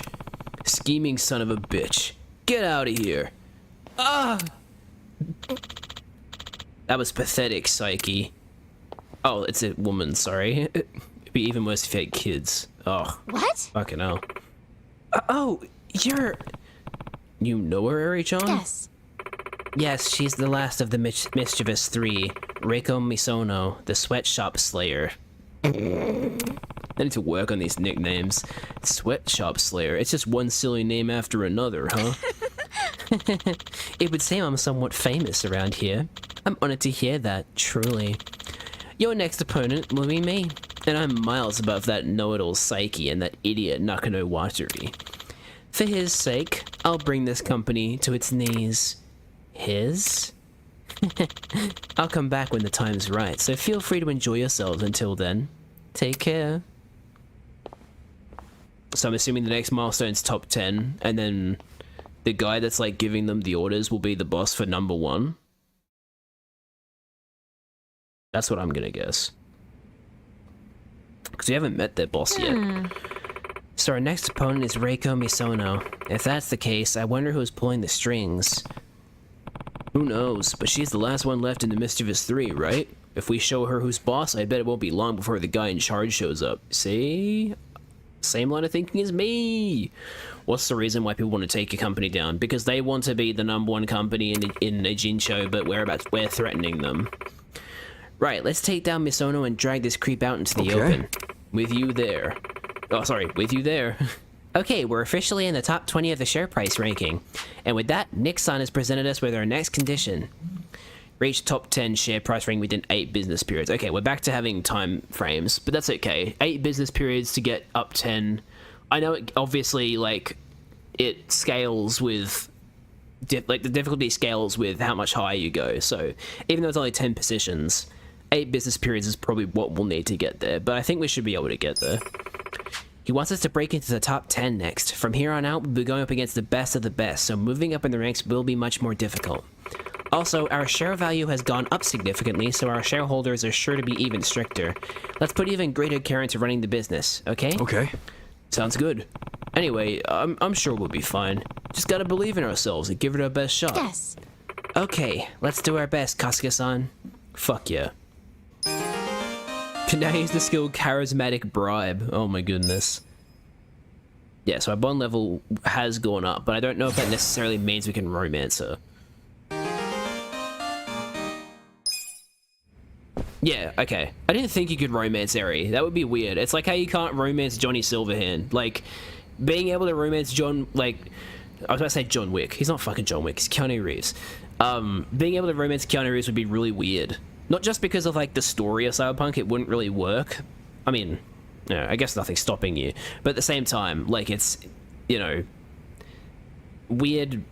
Scheming son of a bitch. Get out of here. Ah! That was pathetic, Saiki. Oh, it's a woman, sorry. It'd be even worse if you had kids. Oh. What? Fucking hell. Oh, you know her, Eri-chan? Yes. Yes, she's the last of the mischievous 3. Reiko Misono, the sweatshop slayer. I need to work on these nicknames. Sweatshop slayer. It's just one silly name after another, huh? It would seem I'm somewhat famous around here. I'm honored to hear that, truly. Your next opponent will be me, and I'm miles above that know-it-all Saiki and that idiot Nakano Watari. For his sake, I'll bring this company to its knees. His? I'll come back when the time's right, so feel free to enjoy yourselves until then. Take care. So I'm assuming the next milestone's top 10, and then the guy that's like giving them the orders will be the boss for number 1. That's what I'm gonna guess. Because we haven't met their boss yet. So our next opponent is Reiko Misono. If that's the case, I wonder who's pulling the strings. Who knows, but she's the last one left in the Mischievous 3, right? If we show her who's boss, I bet it won't be long before the guy in charge shows up. See? Same line of thinking as me! What's the reason why people want to take a company down? Because they want to be the #1 company in Ijincho, but we're threatening them. Right, let's take down Misono and drag this creep out into the open. With you there. Oh, sorry, with you there. Okay, we're officially in the top 20 of the share price ranking. And with that, Nick-san has presented us with our next condition. Reach top 10 share price ranking within 8 business periods. Okay, we're back to having time frames, but that's okay. 8 business periods to get up 10. I know it obviously, like, it scales with... the difficulty scales with how much higher you go. So even though it's only 10 positions, 8 business periods is probably what we'll need to get there. But I think we should be able to get there. He wants us to break into the top 10 next. From here on out, we'll be going up against the best of the best, so moving up in the ranks will be much more difficult. Also, our share value has gone up significantly, so our shareholders are sure to be even stricter. Let's put even greater care into running the business, okay? Okay. Sounds good. Anyway, I'm sure we'll be fine. Just gotta believe in ourselves and give it our best shot. Yes. Okay, let's do our best, Kasuga-san. Fuck yeah. Can now use the skill Charismatic Bribe. Oh my goodness. Yeah, so our bond level has gone up, but I don't know if that necessarily means we can romance her. Yeah, okay. I didn't think you could romance Eri. That would be weird. It's like how you can't romance Johnny Silverhand. Like, being able to romance John, like... I was about to say John Wick. He's not fucking John Wick. He's Keanu Reeves. Being able to romance Keanu Reeves would be really weird. Not just because of, like, the story of Cyberpunk, it wouldn't really work. I mean, you know, I guess nothing's stopping you. But at the same time, like, it's, you know, weird...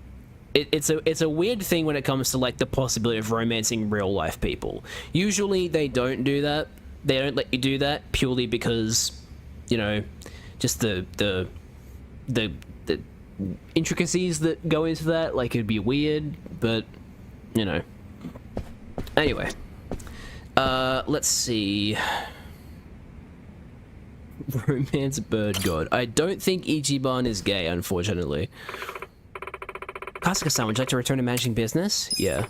It's a weird thing when it comes to, like, the possibility of romancing real-life people. Usually, they don't do that. They don't let you do that purely because, you know, just the intricacies that go into that. Like, it'd be weird, but, you know. Anyway. Let's see. Romance bird god. I don't think Ichiban is gay, unfortunately. Kasuga-san, would you like to return to managing business? Yeah.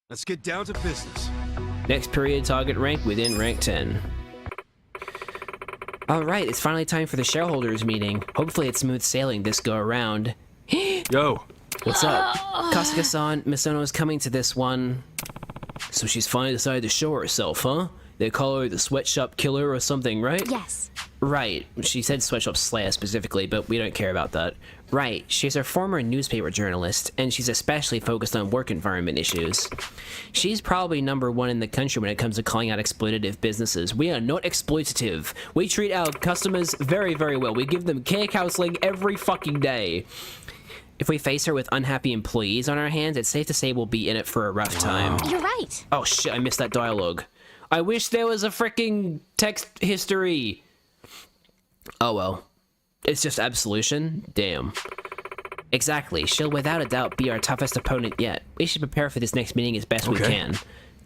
Let's get down to business. Next period target rank within rank 10. Alright, it's finally time for the shareholders meeting. Hopefully it's smooth sailing this go around. Yo. What's up? Kasuga-san, Misono is coming to this one. So she's finally decided to show herself, huh? They call her the sweatshop killer or something, right? Yes. Right. She said sweatshop slayer specifically, but we don't care about that. Right. She's a former newspaper journalist, and she's especially focused on work environment issues. She's probably #1 in the country when it comes to calling out exploitative businesses. We are not exploitative. We treat our customers very, very well. We give them care counseling every fucking day. If we face her with unhappy employees on our hands, it's safe to say we'll be in it for a rough time. You're right. Oh shit, I missed that dialogue. I wish there was a freaking text history. Oh well. It's just absolution? Damn. Exactly. She'll without a doubt be our toughest opponent yet. We should prepare for this next meeting as best we can.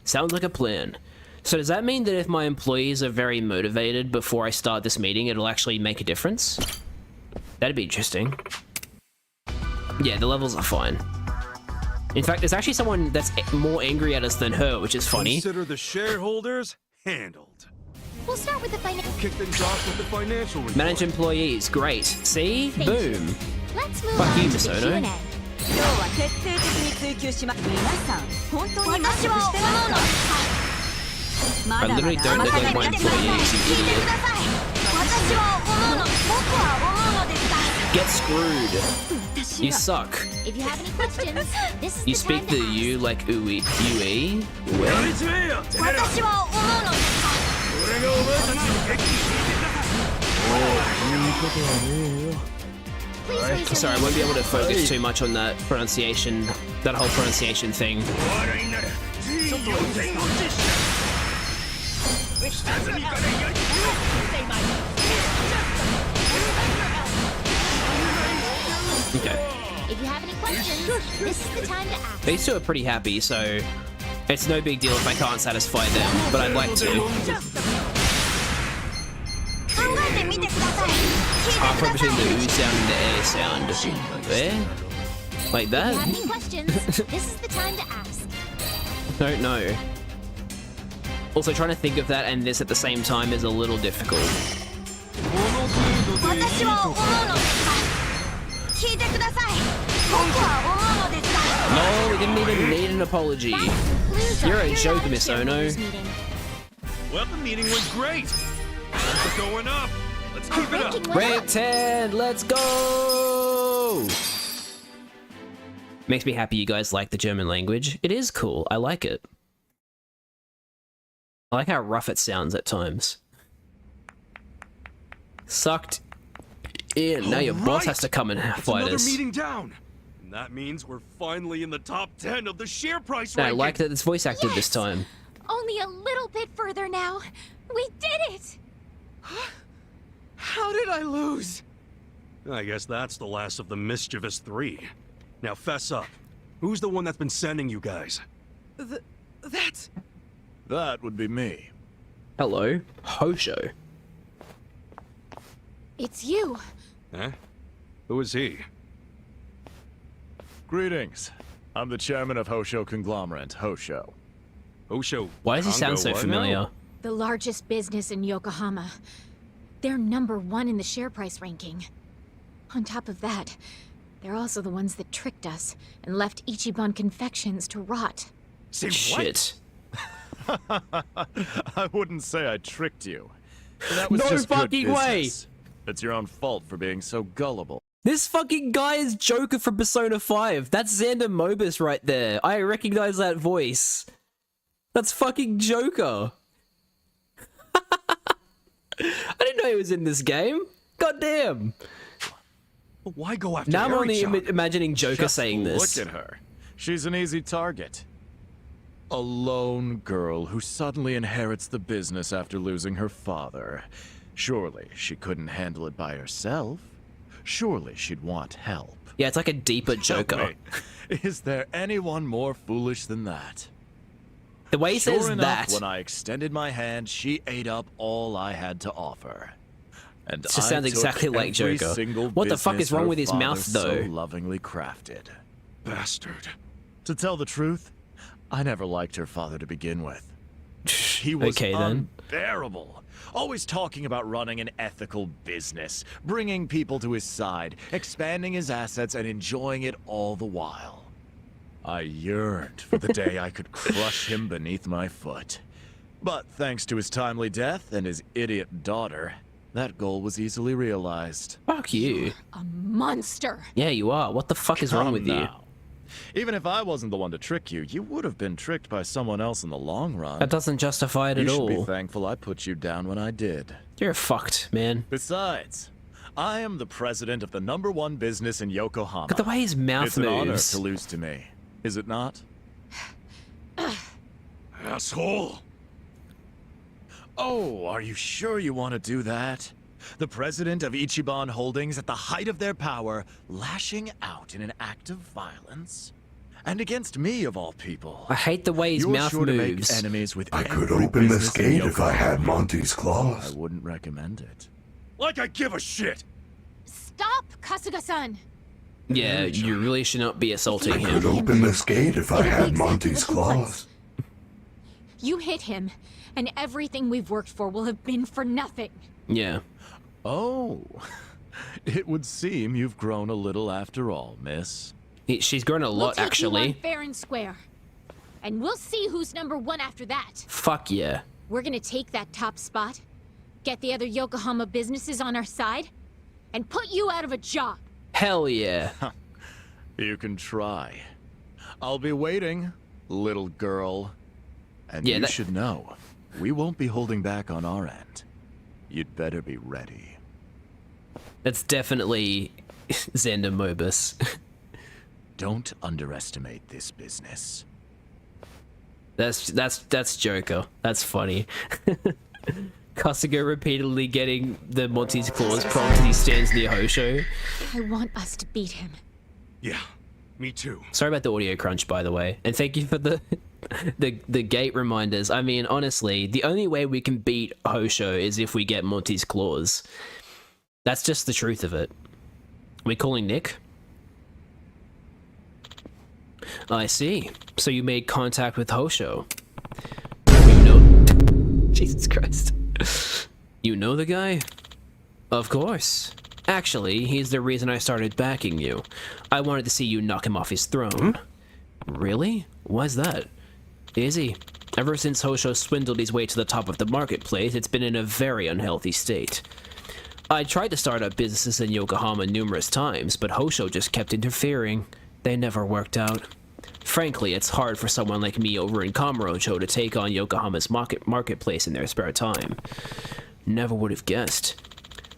Sounds like a plan. So does that mean that if my employees are very motivated before I start this meeting, it'll actually make a difference? That'd be interesting. Yeah, the levels are fine. In fact, there's actually someone that's more angry at us than her, which is funny. Consider the shareholders handled. We'll start with the financial. Kick things off with the financial report. Manage employees, great. See? Thank Boom. you. Let's move Fuck on you, to the Misono. Q&A. I literally don't look like my employees, you idiot. Get screwed. You suck. If you have any questions, this is You the speak time the to ask. you like ooey. UE? Sorry, I won't be able to focus too much on that pronunciation, that whole pronunciation thing. Okay. If you have any questions, this is the time to ask. These two are pretty happy, so it's no big deal if I can't satisfy them, but I'd like to. Halfway between the ooh sound and the air sound. There? Like If you have that? any questions, this is the time to ask. Don't know. Also, trying to think of that and this at the same time is a little difficult. No, we didn't even need an apology. clues You're are a here joke, at Miss Ono. shareholders meeting. Well, the meeting went great. We're going up. Let's keep it up. Rank 10, let's go! Makes me happy you guys like the German language. It is cool. I like it. I like how rough it sounds at times. Sucked in. Now your boss has to come and fight Another us. meeting down. And that means we're finally in the top 10 of the share price I ranking. like that it's voice acted this time. Only a little bit further now. We did it! How did I lose? I guess that's the last of the mischievous three. Now fess up. Who's the one that's been sending you guys? That's... That would be me. Hello, Hosho. It's you. Huh? Who is he? Greetings. I'm the chairman of Hosho Conglomerate, Hosho. Hosho. Why does he sound so familiar? The largest business in Yokohama. They're #1 in the share price ranking. On top of that, they're also the ones that tricked us and left Ichiban confections to rot. Say Shit. I wouldn't say I tricked you. That was No just good fucking way. business. It's your own fault for being so gullible. This fucking guy is Joker from Persona 5. That's Xander Mobus right there. I recognize that voice. That's fucking Joker. I didn't know he was in this game. God damn. Why go after Now I'm only Eri-chan? imagining Joker Just saying this. Look at her. She's an easy target. A lone girl who suddenly inherits the business after losing her father. Surely she couldn't handle it by herself. Surely she'd want help. Yeah, it's like a deeper Joker. Wait, is there anyone more foolish than that? The way he says Sure enough, that. when I extended my hand, she ate up all I had to offer. And Just I sounds took exactly like every Joker. single What the fuck business is wrong her with his father mouth, though? So lovingly crafted. Bastard. To tell the truth, I never liked her father to begin with. He was Okay, then. unbearable. Always talking about running an ethical business, bringing people to his side, expanding his assets, and enjoying it all the while. I yearned for the day I could crush him beneath my foot. But thanks to his timely death and his idiot daughter, that goal was easily realized. Fuck you. A monster. Yeah, you are. What the fuck is wrong Come with you? now. Even if I wasn't the one to trick you, you would have been tricked by someone else in the long run. That doesn't justify it You at should be all. thankful I put you down when I did. You're fucked, man. Besides, I am the president of the #1 business in Yokohama. Look at the way his mouth it's an honor moves. to lose to me, is it not? Asshole. Oh, are you sure you want to do that? The president of Ichiban Holdings at the height of their power, lashing out in an act of violence? And against me, of all people. I hate the way his You're mouth sure to moves. make enemies with I could every open this business in gate if I had Yokohama. Monty's claws. I wouldn't recommend it. Like I give a shit. Stop, Kasuga-san. Yeah, you really should not be assaulting I him. could open this gate if I It'll be had exactly Monty's what he wants. claws. You hit him, and everything we've worked for will have been for nothing. Yeah. Oh, it would seem you've grown a little after all, miss. She's grown a We'll lot, take actually. you on fair and square. And we'll see who's #1 after that. Fuck yeah. We're gonna take that top spot, get the other Yokohama businesses on our side, and put you out of a job. Hell yeah. You can try. I'll be waiting, little girl. And Yeah, you that- should know, we won't be holding back on our end. You'd better be ready. That's definitely Xander Mobus. Don't underestimate this business. That's Joker. That's funny. Kasuga repeatedly getting the Monty's claws prompt as he stands near Hosho. I want us to beat him. Yeah, me too. Sorry about the audio crunch, by the way, and thank you for the the gate reminders. I mean, honestly, the only way we can beat Hosho is if we get Monty's claws. That's just the truth of it. Are we calling Nick? I see. So you made contact with Hosho. You know... Jesus Christ. You know the guy? Of course. Actually, he's the reason I started backing you. I wanted to see you knock him off his throne. Really? Why's that? Is he? Ever since Hosho swindled his way to the top of the marketplace, it's been in a very unhealthy state. I tried to start up businesses in Yokohama numerous times, but Hosho just kept interfering. They never worked out. Frankly, it's hard for someone like me over in Kamurocho to take on Yokohama's marketplace in their spare time. Never would have guessed.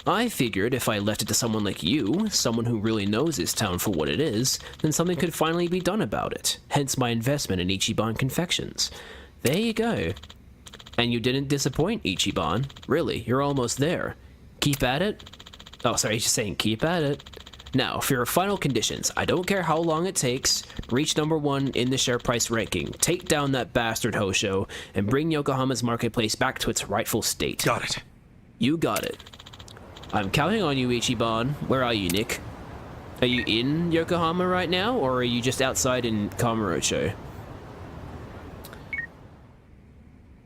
I figured if I left it to someone like you, someone who really knows this town for what it is, then something could finally be done about it. Hence my investment in Ichiban Confections. There you go. And you didn't disappoint, Ichiban. Really, you're almost there. Keep at it? Oh, sorry, just saying keep at it. Now, for your final conditions, I don't care how long it takes, reach number 1 in the share price ranking, take down that bastard Hosho, and bring Yokohama's marketplace back to its rightful state. Got it. You got it. I'm counting on you, Ichiban. Where are you, Nick? Are you in Yokohama right now, or are you just outside in Kamurocho?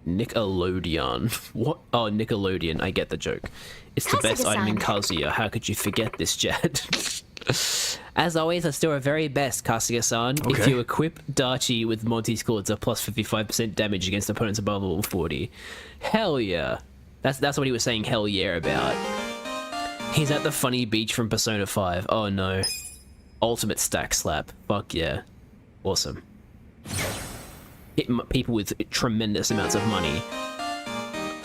Nickelodeon. What? Oh, Nickelodeon. I get the joke. It's the best item in Kazuya. How could you forget this, Jad? As always, let's do our very best, Kasuga-san. Okay. If you equip Dachi with Monty's Chords, a plus 55% damage against opponents above level 40. Hell yeah. That's what he was saying hell yeah about. He's at the funny beach from Persona 5. Oh no. Ultimate stack slap. Fuck yeah. Awesome. Hit people with tremendous amounts of money.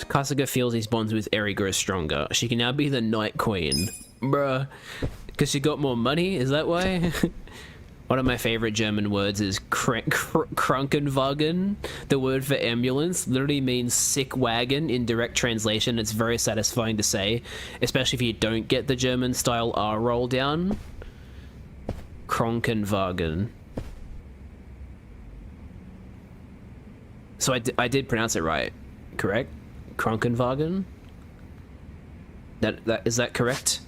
Kasuga feels his bonds with Eri grow stronger. She can now be the Night Queen. Bruh. Because she got more money? Is that why? One of my favorite German words is Krankenwagen. The word for ambulance literally means sick wagon in direct translation. It's very satisfying to say, especially if you don't get the German style R roll down. Krankenwagen. So I did pronounce it right, correct? Krankenwagen? Is that correct?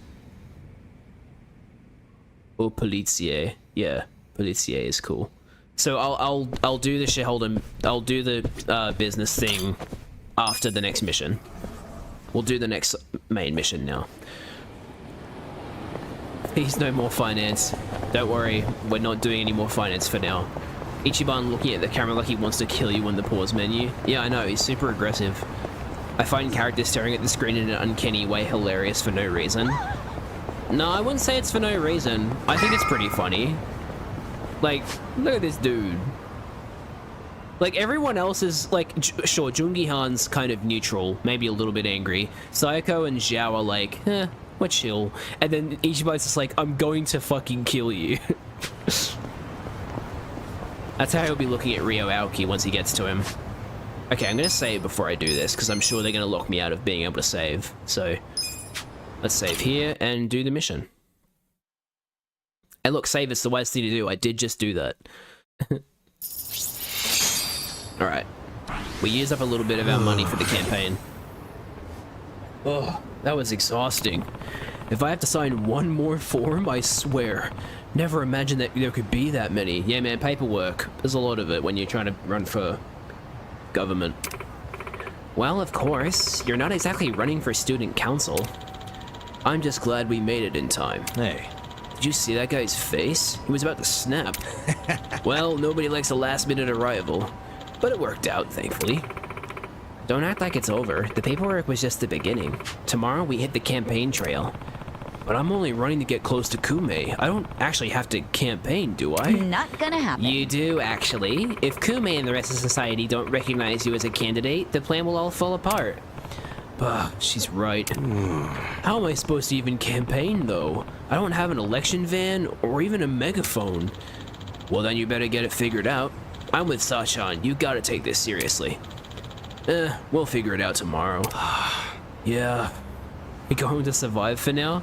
Or Polizier. Yeah, Polizier is cool. So I'll do the shareholder. I'll do the business thing after the next mission. We'll do the next main mission now. Please, no more finance. Don't worry, we're not doing any more finance for now. Ichiban looking at the camera like he wants to kill you on the pause menu. Yeah, I know, he's super aggressive. I find characters staring at the screen in an uncanny way hilarious for no reason. No, I wouldn't say it's for no reason. I think it's pretty funny. Like, look at this dude. Like, everyone else is, like, sure, Joon-gi Han's kind of neutral, maybe a little bit angry. Sayako and Zhao are like, we're chill. And then Ichiban's just like, I'm going to fucking kill you. That's how he'll be looking at Ryo Aoki once he gets to him. Okay, I'm gonna save before I do this, because I'm sure they're gonna lock me out of being able to save. So, let's save here and do the mission. And look, save is the wise thing to do. I did just do that. Alright. We used up a little bit of our money for the campaign. Oh, that was exhausting. If I have to sign one more form, I swear. Never imagined that there could be that many. Yeah, man, paperwork. There's a lot of it when you're trying to run for government. Well, of course, you're not exactly running for student council. I'm just glad we made it in time. Hey, did you see that guy's face? He was about to snap. Well, nobody likes a last-minute arrival, but it worked out, thankfully. Don't act like it's over. The paperwork was just the beginning. Tomorrow we hit the campaign trail. But I'm only running to get close to Kume. I don't actually have to campaign, do I? Not gonna happen. You do, actually. If Kume and the rest of society don't recognize you as a candidate, the plan will all fall apart. Bah, she's right. How am I supposed to even campaign, though? I don't have an election van or even a megaphone. Well, then you better get it figured out. I'm with Sachan. You gotta take this seriously. We'll figure it out tomorrow. Yeah. We going to survive for now?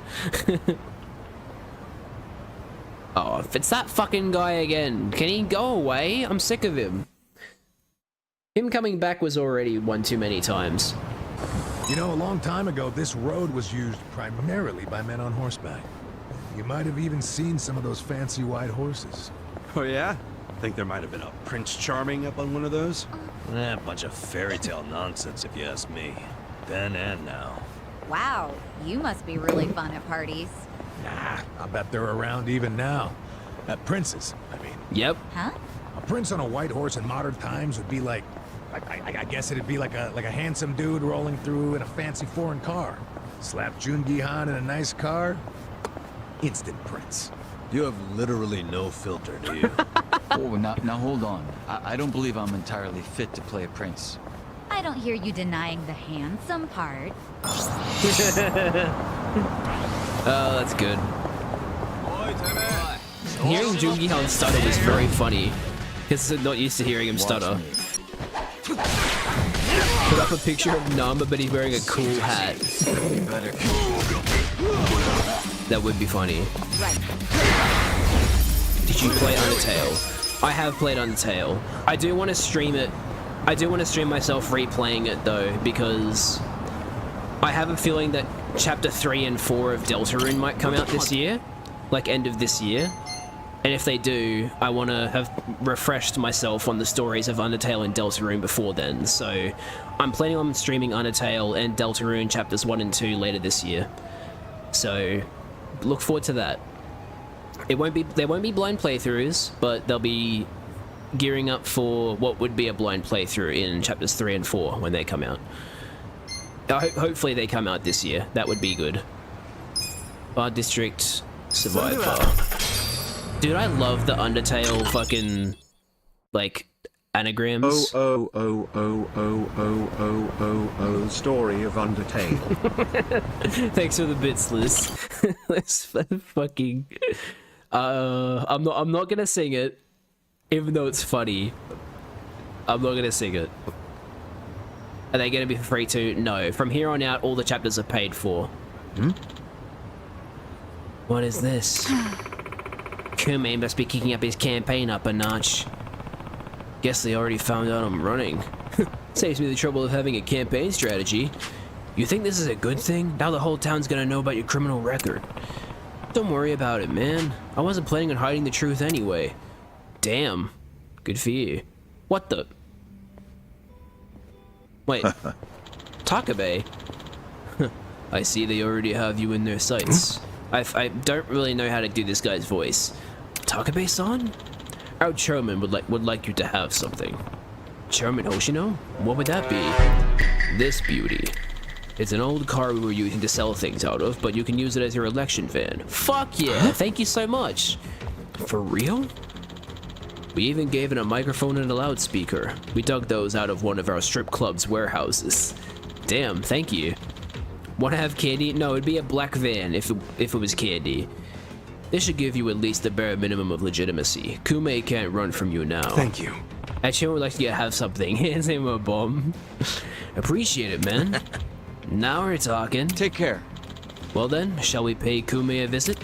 Oh, if it's that fucking guy again, can he go away? I'm sick of him. Him coming back was already one too many times. You know, a long time ago, this road was used primarily by men on horseback. You might have even seen some of those fancy white horses. Oh yeah? Think there might have been a Prince Charming up on one of those? A bunch of fairy tale nonsense, if you ask me. Then and now. Wow, you must be really fun at parties. Nah, I bet they're around even now. At Prince's, I mean. Yep. Huh? A prince on a white horse in modern times would be like, I guess it'd be like a handsome dude rolling through in a fancy foreign car. Slap joon-gi Han in a nice car, instant prince. You have literally no filter, do you? Oh, now hold on. I don't believe I'm entirely fit to play a prince. I don't hear you denying the handsome part. Oh, that's good. Hearing joon-gi Han stutter was very funny, because I'm not used to hearing him stutter. Put up a picture of Nama, but he's wearing a cool hat. That would be funny. Right. Did you play Undertale? I have played Undertale. I do want to stream it. I do want to stream myself replaying it though, because I have a feeling that Chapter 3 and 4 of Deltarune might come out this year, like end of this year. And if they do, I want to have refreshed myself on the stories of Undertale and Deltarune before then. So I'm planning on streaming Undertale and Deltarune Chapters 1 and 2 later this year. So look forward to that. There won't be blind playthroughs, but they'll be gearing up for what would be a blind playthrough in Chapters 3 and 4 when they come out. Hopefully they come out this year. That would be good. Bar District Survivor. Dude, I love the Undertale fucking, like, anagrams. Oh, story of Undertale. Thanks for the bits, Liz. That's fucking... I'm not gonna sing it, even though it's funny. I'm not gonna sing it. Are they gonna be for free too? No. From here on out, all the chapters are paid for. Hmm? What is this? Kume must be kicking up his campaign up a notch. Guess they already found out I'm running. Saves me the trouble of having a campaign strategy. You think this is a good thing? Now the whole town's gonna know about your criminal record. Don't worry about it, man. I wasn't planning on hiding the truth anyway. Damn. Good for you. What the? Wait. Takabe? I see they already have you in their sights. I don't really know how to do this guy's voice. Takabe-san? Our chairman would like you to have something. Chairman Hoshino? What would that be? This beauty. It's an old car we were using to sell things out of, but you can use it as your election van. Fuck yeah! Thank you so much! For real? We even gave it a microphone and a loudspeaker. We dug those out of one of our strip club's warehouses. Damn, thank you. Want to have candy? No, it'd be a black van if it was candy. This should give you at least the bare minimum of legitimacy. Kume can't run from you now. Thank you. Actually, I would like to have something. Hands him a bomb. Appreciate it, man. Now we're talking. Take care. Well then, shall we pay Kume a visit?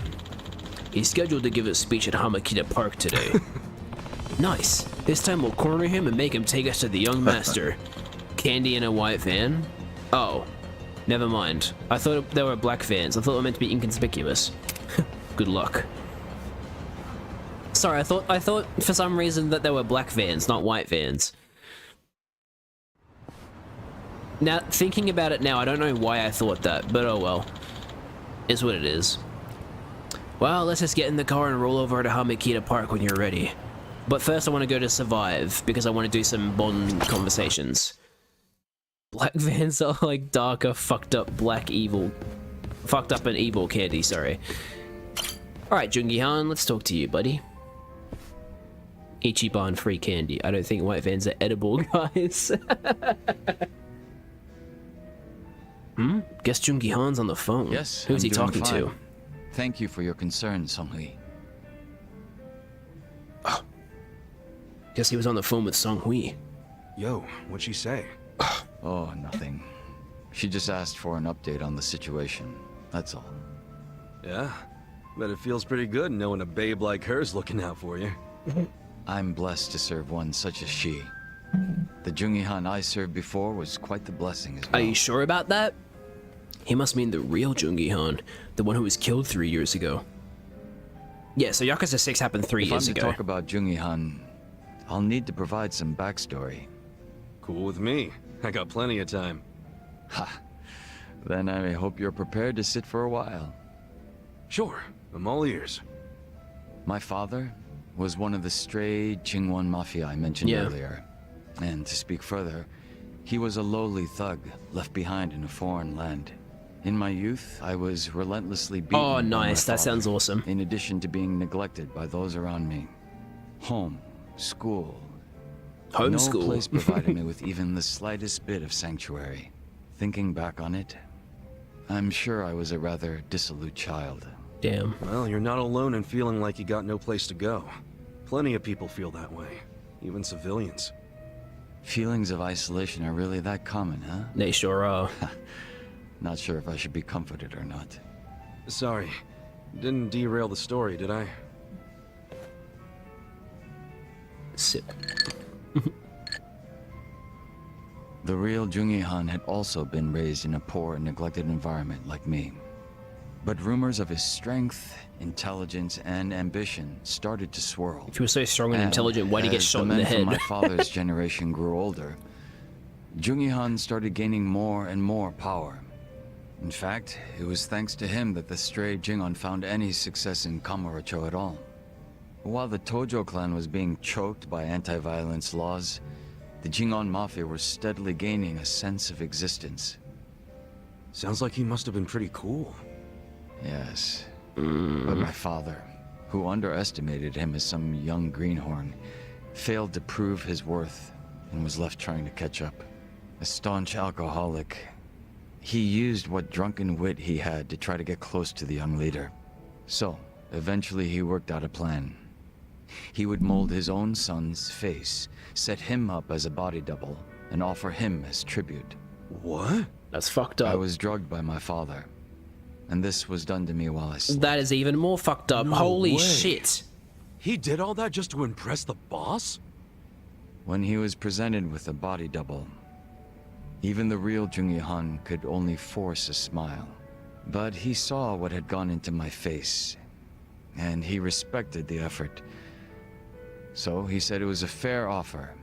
He's scheduled to give a speech at Hamakita Park today. Nice. This time we'll corner him and make him take us to the young master. Candy in a white van? Oh. Never mind. I thought there were black vans. I thought they were meant to be inconspicuous. Good luck. Sorry, I thought for some reason that there were black vans, not white vans. Now, thinking about it now, I don't know why I thought that, but oh well. Is what it is. Well, let's just get in the car and roll over to Hamakita Park when you're ready. But first I want to go to Survive, because I want to do some Bond conversations. Black vans are like darker, fucked up, black evil. Fucked up and evil candy, sorry. Alright, joon-gi Han, let's talk to you, buddy. Ichiban free candy. I don't think white vans are edible, guys. Hmm? Guess joon-gi Han's on the phone. Yes, who's he I'm doing talking fine. to? Thank you for your concern, Seong-hui. Oh. Guess he was on the phone with Seong-hui. Yo, what'd she say? Oh, nothing. She just asked for an update on the situation. That's all. Yeah, but it feels pretty good knowing a babe like her's looking out for you. I'm blessed to serve one such as she. The joon-gi Han I served before was quite the blessing as well. Are you sure about that? He must mean the real joon-gi Han, the one who was killed 3 years ago. Yeah, so Yakuza 6 happened 3 years ago. If I'm to talk about joon-gi Han, I'll need to provide some backstory. Cool with me. I got plenty of time. Ha. Then I hope you're prepared to sit for a while. Sure, I'm all ears. My father was one of the stray Jingwon Mafia I mentioned Yeah. earlier. And to speak further, he was a lowly thug left behind in a foreign land. In my youth, I was relentlessly beaten. Oh, by my nice. That father, sounds awesome. In addition to being neglected by those around me. Home, school. Homeschool. No place provided me with even the slightest bit of sanctuary. Thinking back on it, I'm sure I was a rather dissolute child. Damn. Well, you're not alone in feeling like you got no place to go. Plenty of people feel that way, even civilians. Feelings of isolation are really that common, huh? They sure are. Not sure if I should be comforted or not. Sorry, didn't derail the story, did I? Sip. The real Joon-gi Han had also been raised in a poor and neglected environment like me. But rumors of his strength, intelligence, and ambition started to swirl. If you were so strong and intelligent, why'd he get shot in the men head? from my father's generation grew older, Joon-gi Han started gaining more and more power. In fact, it was thanks to him that the stray Jingon found any success in Kamurocho at all. While the Tojo clan was being choked by anti-violence laws, the Jingon Mafia were steadily gaining a sense of existence. Sounds like he must have been pretty cool. Yes, but my father, who underestimated him as some young greenhorn, failed to prove his worth and was left trying to catch up. A staunch alcoholic, he used what drunken wit he had to try to get close to the young leader. So, eventually he worked out a plan. He would mold his own son's face, set him up as a body double, and offer him as tribute. What? That's fucked up. I was drugged by my father, and this was done to me while I slept. That is even more fucked up. No Holy way. shit. He did all that just to impress the boss? When he was presented with a body double, even the real Joon-gi Han could only force a smile. But he saw what had gone into my face, and he respected the effort. So he said it was a fair offer,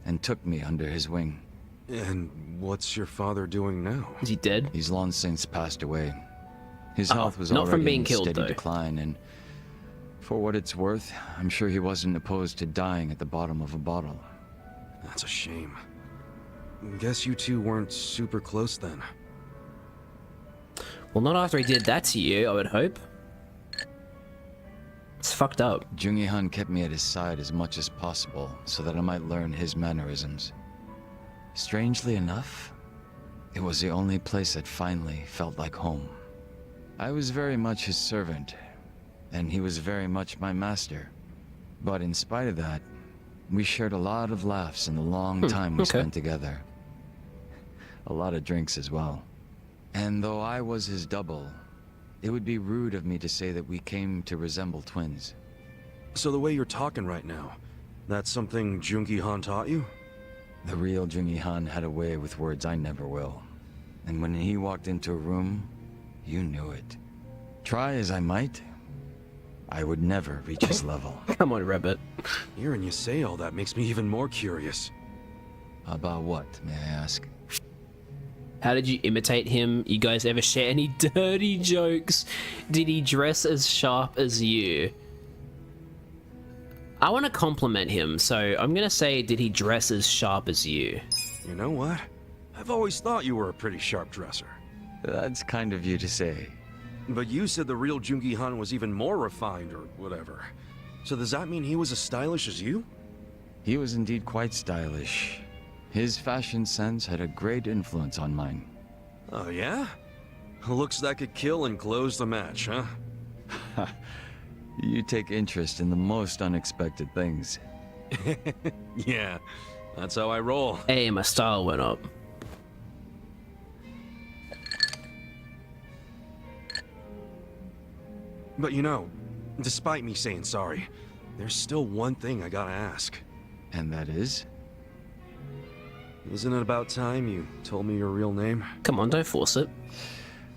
and took me under his wing. And what's your father doing now? Is he dead? He's long since passed away. His Uh-oh. health was Not already from being in killed, steady though. decline, and for what it's worth, I'm sure he wasn't opposed to dying at the bottom of a bottle. That's a shame. Guess you two weren't super close then. Well, not after he did that to you, I would hope. It's fucked up. Joon-gi Han kept me at his side as much as possible so that I might learn his mannerisms. Strangely enough, it was the only place that finally felt like home. I was very much his servant, and he was very much my master. But in spite of that, we shared a lot of laughs in the long time we spent together. A lot of drinks as well. And though I was his double, it would be rude of me to say that we came to resemble twins. So the way you're talking right now, that's something Joon-gi Han taught you? The real Joon-gi Han had a way with words I never will. And when he walked into a room, you knew it. Try as I might, I would never reach his level. Come on, Rabbit. Hearing you say all that makes me even more curious. About what, may I ask? How did you imitate him? You guys ever share any dirty jokes? Did he dress as sharp as you? I want to compliment him, so I'm gonna say, did he dress as sharp as you? You know what? I've always thought you were a pretty sharp dresser. That's kind of you to say. But you said the real Joon-gi Han was even more refined or whatever. So does that mean he was as stylish as you? He was indeed quite stylish. His fashion sense had a great influence on mine. Oh yeah? Looks that could kill and close the match, huh? You take interest in the most unexpected things. Yeah, that's how I roll. Hey, my style went up. But you know, despite me saying sorry, there's still one thing I gotta ask. And that is? Isn't it about time you told me your real name? Come on, don't force it.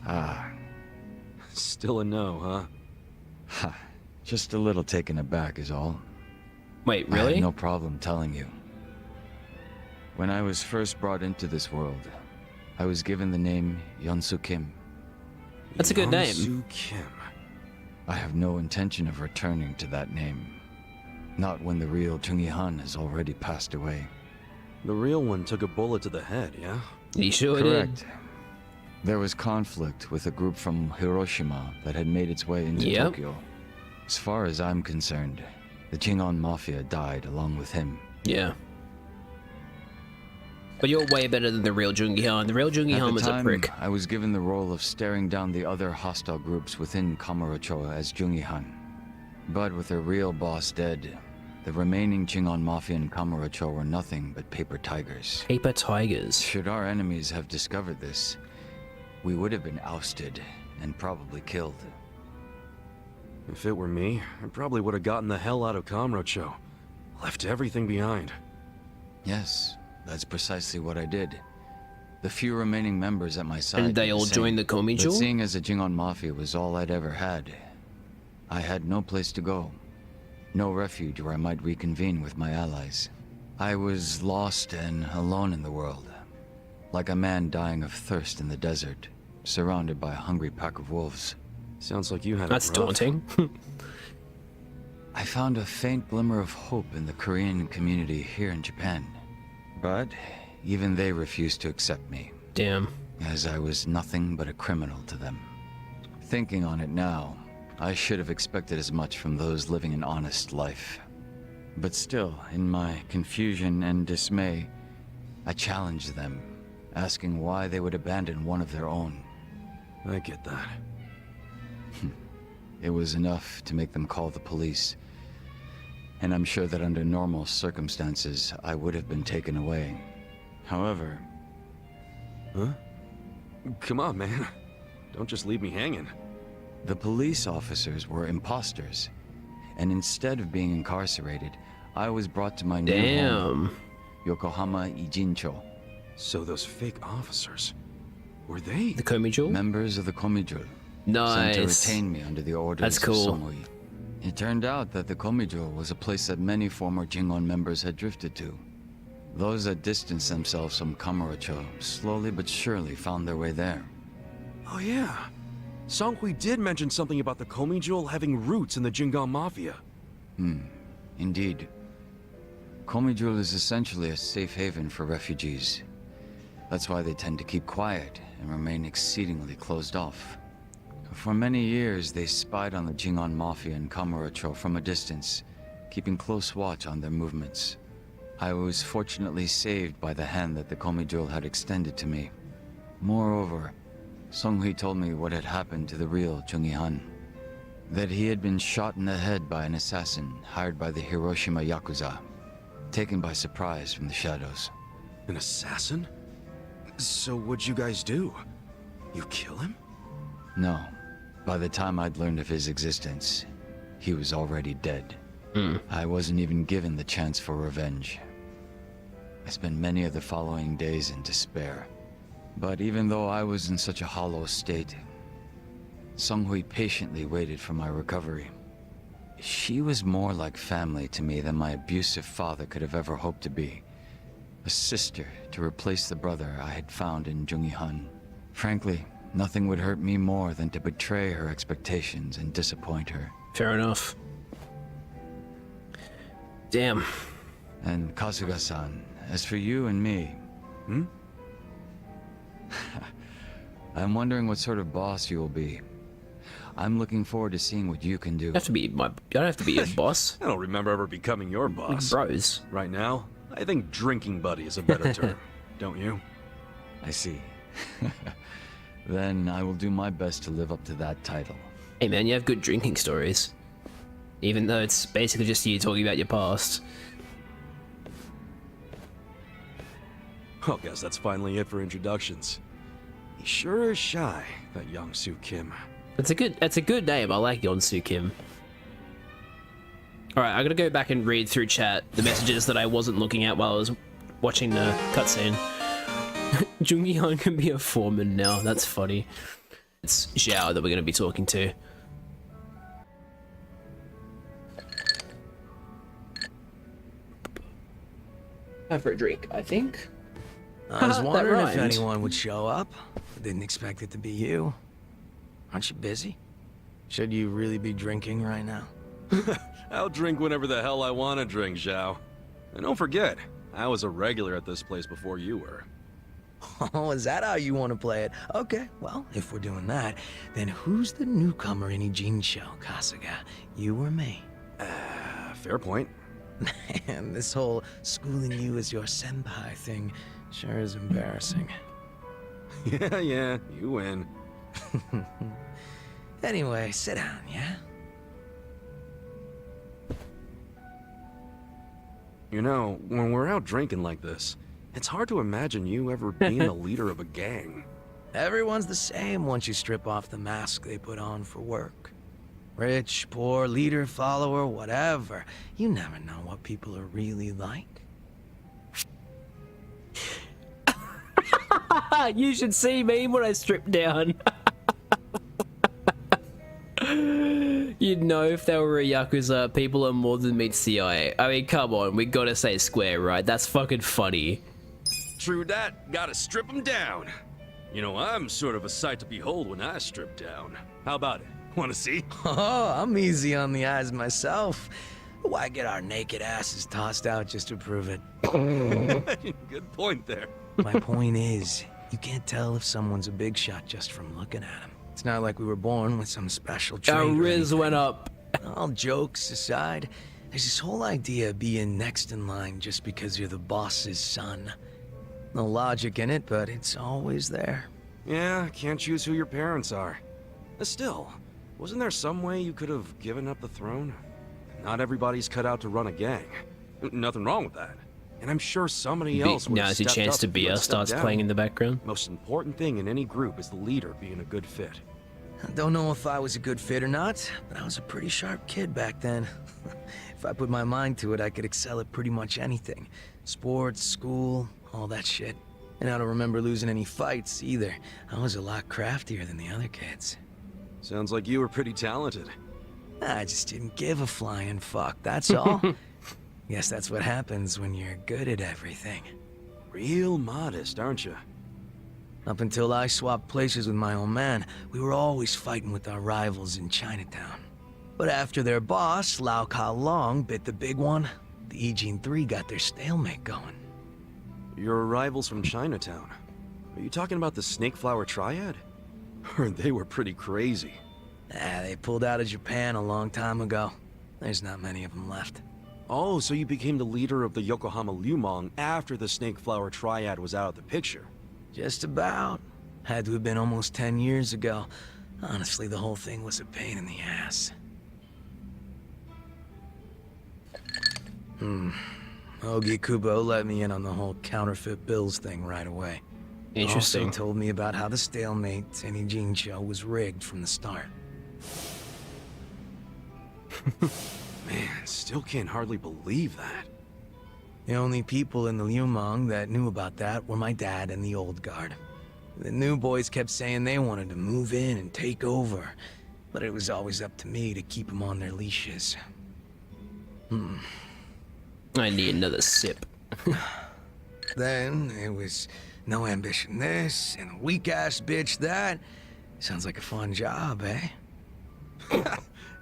Ah. Still a no, huh? Ha. Just a little taken aback is all. Wait, I really? have no problem telling you. When I was first brought into this world, I was given the name Yeonsu Kim. That's a good name. Yeonsu Kim. I have no intention of returning to that name. Not when the real Joon-gi Han has already passed away. The real one took a bullet to the head, yeah? He sure Correct. did. There was conflict with a group from Hiroshima that had made its way into Tokyo. As far as I'm concerned, the Jingon Mafia died along with him. Yeah. But you're way better than the real Joon-gi Han. The real Joon-gi Han was a prick. I was given the role of staring down the other hostile groups within Kamurocho as Joon-gi Han. But with their real boss dead, the remaining Jingon Mafia in Kamurocho were nothing but paper tigers. Paper tigers. Should our enemies have discovered this, we would have been ousted and probably killed. If it were me, I probably would have gotten the hell out of Kamurocho. Left everything behind. Yes, that's precisely what I did. The few remaining members at my side. And they all joined the Komijo? But seeing as the Jingon Mafia was all I'd ever had, I had no place to go. No refuge where I might reconvene with my allies. I was lost and alone in the world. Like a man dying of thirst in the desert, surrounded by a hungry pack of wolves. Sounds like you had That's daunting. I found a faint glimmer of hope in the Korean community here in Japan. But even they refused to accept me. Damn. As I was nothing but a criminal to them. Thinking on it now, I should have expected as much from those living an honest life. But still, in my confusion and dismay, I challenged them, asking why they would abandon one of their own. I get that. It was enough to make them call the police. And I'm sure that under normal circumstances, I would have been taken away. However... Huh? Come on, man. Don't just leave me hanging. The police officers were imposters, and instead of being incarcerated, I was brought to my new home, Yokohama Ijincho. So those fake officers, were they? The Komijo? Members of the Komijo. Nice. Sent to retain me under the orders That's cool. of seong-hui. It turned out that the Komijo was a place that many former Jingon members had drifted to. Those that distanced themselves from Kamurocho slowly but surely found their way there. Oh yeah. Seong-hui did mention something about the Komijo having roots in the Jingon Mafia. Indeed. Komijo is essentially a safe haven for refugees. That's why they tend to keep quiet and remain exceedingly closed off. For many years, they spied on the Jingon Mafia in Kamurocho from a distance, keeping close watch on their movements. I was fortunately saved by the hand that the Komijo had extended to me. Moreover, Seong-hui told me what had happened to the real Joon-gi Han. That he had been shot in the head by an assassin hired by the Hiroshima Yakuza, taken by surprise from the shadows. An assassin? So what'd you guys do? You kill him? No. By the time I'd learned of his existence, he was already dead. I wasn't even given the chance for revenge. I spent many of the following days in despair. But even though I was in such a hollow state, Seong-hui patiently waited for my recovery. She was more like family to me than my abusive father could have ever hoped to be. A sister to replace the brother I had found in Joon-gi Han. Frankly, nothing would hurt me more than to betray her expectations and disappoint her. Fair enough. Damn. And Kasuga-san, as for you and me... I'm wondering what sort of boss you will be. I'm looking forward to seeing what you can do. You don't have to be your boss. I don't remember ever becoming your boss. Bros. Right now, I think drinking buddy is a better term. Don't you? I see. Then I will do my best to live up to that title. Hey man, you have good drinking stories. Even though it's basically just you talking about your past. Well, guess that's finally it for introductions. He sure is shy, that Young-soo Kim. That's a good name. I like Young-soo Kim. Alright, I'm gonna go back and read through chat the messages that I wasn't looking at while I was watching the cutscene. Joon-gi Han can be a foreman now. That's funny. It's Xiao that we're gonna be talking to. Time for a drink, I think. I was wondering if rhymed. anyone would show up. I didn't expect it to be you. Aren't you busy? Should you really be drinking right now? I'll drink whenever the hell I want to drink, Zhao. And don't forget, I was a regular at this place before you were. Oh, is that how you want to play it? Okay, well, if we're doing that, then who's the newcomer in Ijincho, Kasuga? You or me? Fair point. Man, this whole schooling you as your senpai thing sure is embarrassing. Yeah, you win. Anyway, sit down, yeah? You know, when we're out drinking like this, it's hard to imagine you ever being the leader of a gang. Everyone's the same once you strip off the mask they put on for work. Rich, poor, leader, follower, whatever. You never know what people are really like. You should see me when I strip down. You'd know if they were a Yakuza, people are more than meets the eye. I mean, come on, we gotta say square, right? That's fucking funny. True that, gotta strip them down. You know, I'm sort of a sight to behold when I strip down. How about it? Wanna see? Oh, I'm easy on the eyes myself. Why get our naked asses tossed out just to prove it? Good point there. My point is, you can't tell if someone's a big shot just from looking at him. It's not like we were born with some special trait. Our or Riz anything. went up. All jokes aside, there's this whole idea of being next in line just because you're the boss's son. No logic in it, but it's always there. Yeah, can't choose who your parents are. Still, wasn't there some way you could have given up the throne? Not everybody's cut out to run a gang. Nothing wrong with that. And I'm sure somebody else would have Now's your stepped chance up to if be you had us stepped starts down. playing in the background. Most important thing in any group is the leader being a good fit. I don't know if I was a good fit or not, but I was a pretty sharp kid back then. If I put my mind to it, I could excel at pretty much anything. Sports, school, all that shit. And I don't remember losing any fights, either. I was a lot craftier than the other kids. Sounds like you were pretty talented. I just didn't give a flying fuck, that's all. Guess that's what happens when you're good at everything. Real modest, aren't you? Up until I swapped places with my old man, we were always fighting with our rivals in Chinatown. But after their boss, Lau Ka Long, bit the big one, the Ijin got their stalemate going. Your rivals from Chinatown. Are you talking about the Snake Flower Triad? Heard they were pretty crazy. They pulled out of Japan a long time ago. There's not many of them left. Oh, so you became the leader of the Yokohama Liumang after the Snake Flower Triad was out of the picture. Just about. Had to have been almost 10 years ago. Honestly, the whole thing was a pain in the ass. Ogi Kubo let me in on the whole counterfeit bills thing right away. Interesting. Also told me about how the stalemate in Ijincho was rigged from the start. Man, still can't hardly believe that. The only people in the Liumang that knew about that were my dad and the old guard. The new boys kept saying they wanted to move in and take over, but it was always up to me to keep them on their leashes. I need another sip. Then it was no ambition this and a weak-ass bitch that. Sounds like a fun job, eh?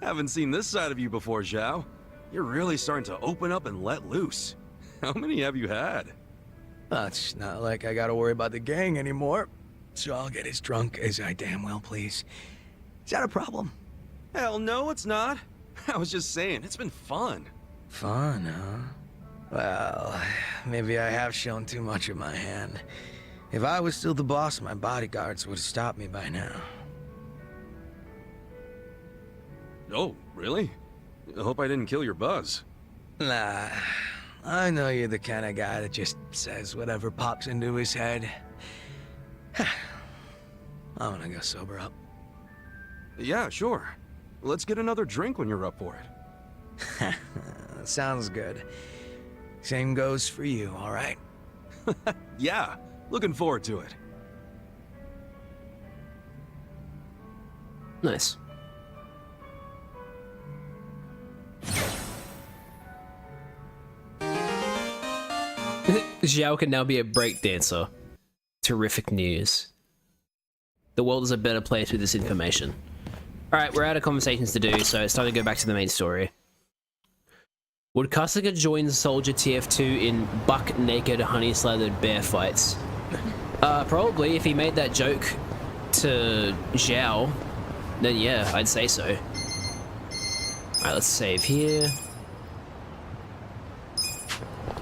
Haven't seen this side of you before, Zhao. You're really starting to open up and let loose. How many have you had? It's not like I gotta worry about the gang anymore, so I'll get as drunk as I damn well please. Is that a problem? Hell no, it's not. I was just saying, it's been fun. Fun, huh? Well, maybe I have shown too much of my hand. If I was still the boss, my bodyguards would have stopped me by now. Oh, really? I hope I didn't kill your buzz. Nah, I know you're the kind of guy that just says whatever pops into his head. I'm gonna go sober up. Yeah, sure. Let's get another drink when you're up for it. Sounds good. Same goes for you, all right? Yeah, looking forward to it. Nice. Xiao can now be a breakdancer. Terrific news. The world is a better place with this information. Alright, we're out of conversations to do, so it's time to go back to the main story. Would Kasuga join Soldier TF2 in buck-naked, honey-slathered bear fights? Probably, if he made that joke to Zhao, then yeah, I'd say so. Alright, let's save here.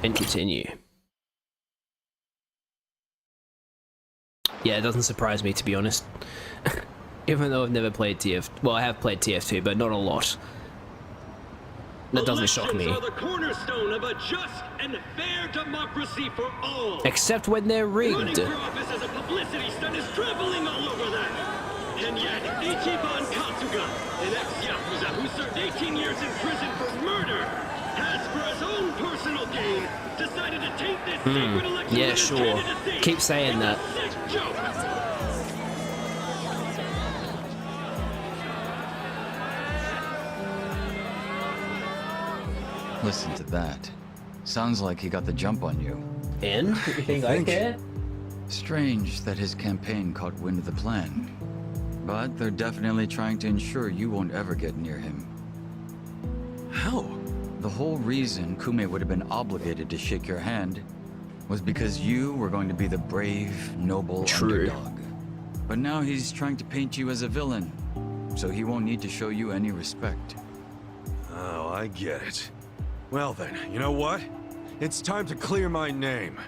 And continue. Yeah, it doesn't surprise me, to be honest. Even though I've never played TF... Well, I have played TF2, but not a lot. That doesn't shock me. Are the cornerstone of a just and fair democracy for all. Except when they're rigged. Running for office as a publicity stunt is traveling all over that. And yet, Ichiban Kasuga, an ex-Yakuza who served 18 years in prison for murder, has, for his own personal gain, decided to take this sacred election. Yeah, sure. Keep saying that. Listen to that. Sounds like he got the jump on you. And? You think I care? Strange that his campaign caught wind of the plan. But they're definitely trying to ensure you won't ever get near him. How? The whole reason Kume would have been obligated to shake your hand was because you were going to be the brave, noble underdog. But now he's trying to paint you as a villain, so he won't need to show you any respect. Oh, I get it. Well then, you know what? It's time to clear my name.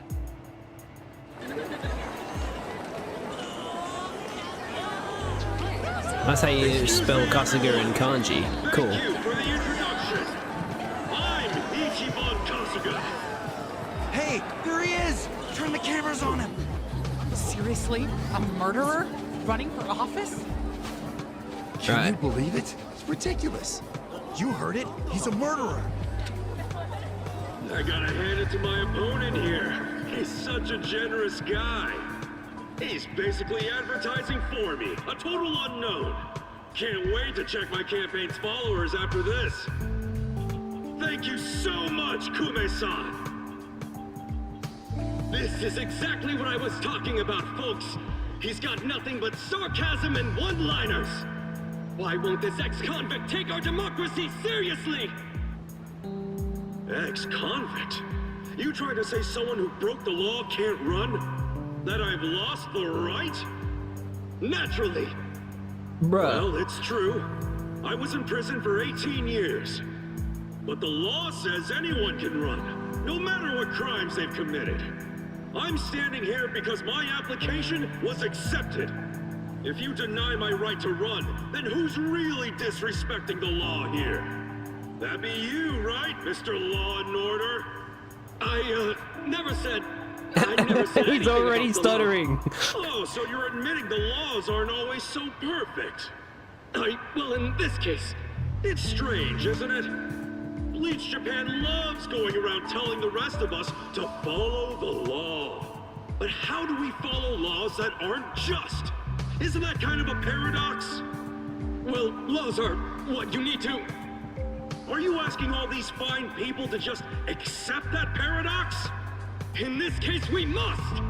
That's how you spell Kasuga in kanji. Cool. Thank you for the introduction. I'm Ichiban Kasuga. Hey, there he is! Turn the cameras on him! Seriously? A murderer? Running for office? Can you believe it? It's ridiculous. You heard it. He's a murderer. I gotta hand it to my opponent here. He's such a generous guy. He's basically advertising for me, a total unknown. Can't wait to check my campaign's followers after this. Thank you so much, Kume-san. This is exactly what I was talking about, folks. He's got nothing but sarcasm and one-liners. Why won't this ex-convict take our democracy seriously? Ex-convict? You trying to say someone who broke the law can't run? That I've lost the right? Naturally. Bruh. Well, it's true. I was in prison for 18 years. But the law says anyone can run, no matter what crimes they've committed. I'm standing here because my application was accepted. If you deny my right to run, then who's really disrespecting the law here? That'd be you, right, Mr. Law and Order? I never said He's already stuttering. Oh, so you're admitting the laws aren't always so perfect. Well, in this case, it's strange, isn't it? Bleach Japan loves going around telling the rest of us to follow the law. But how do we follow laws that aren't just? Isn't that kind of a paradox? Well, laws are what you need to... Are you asking all these fine people to just accept that paradox? In this case, we must!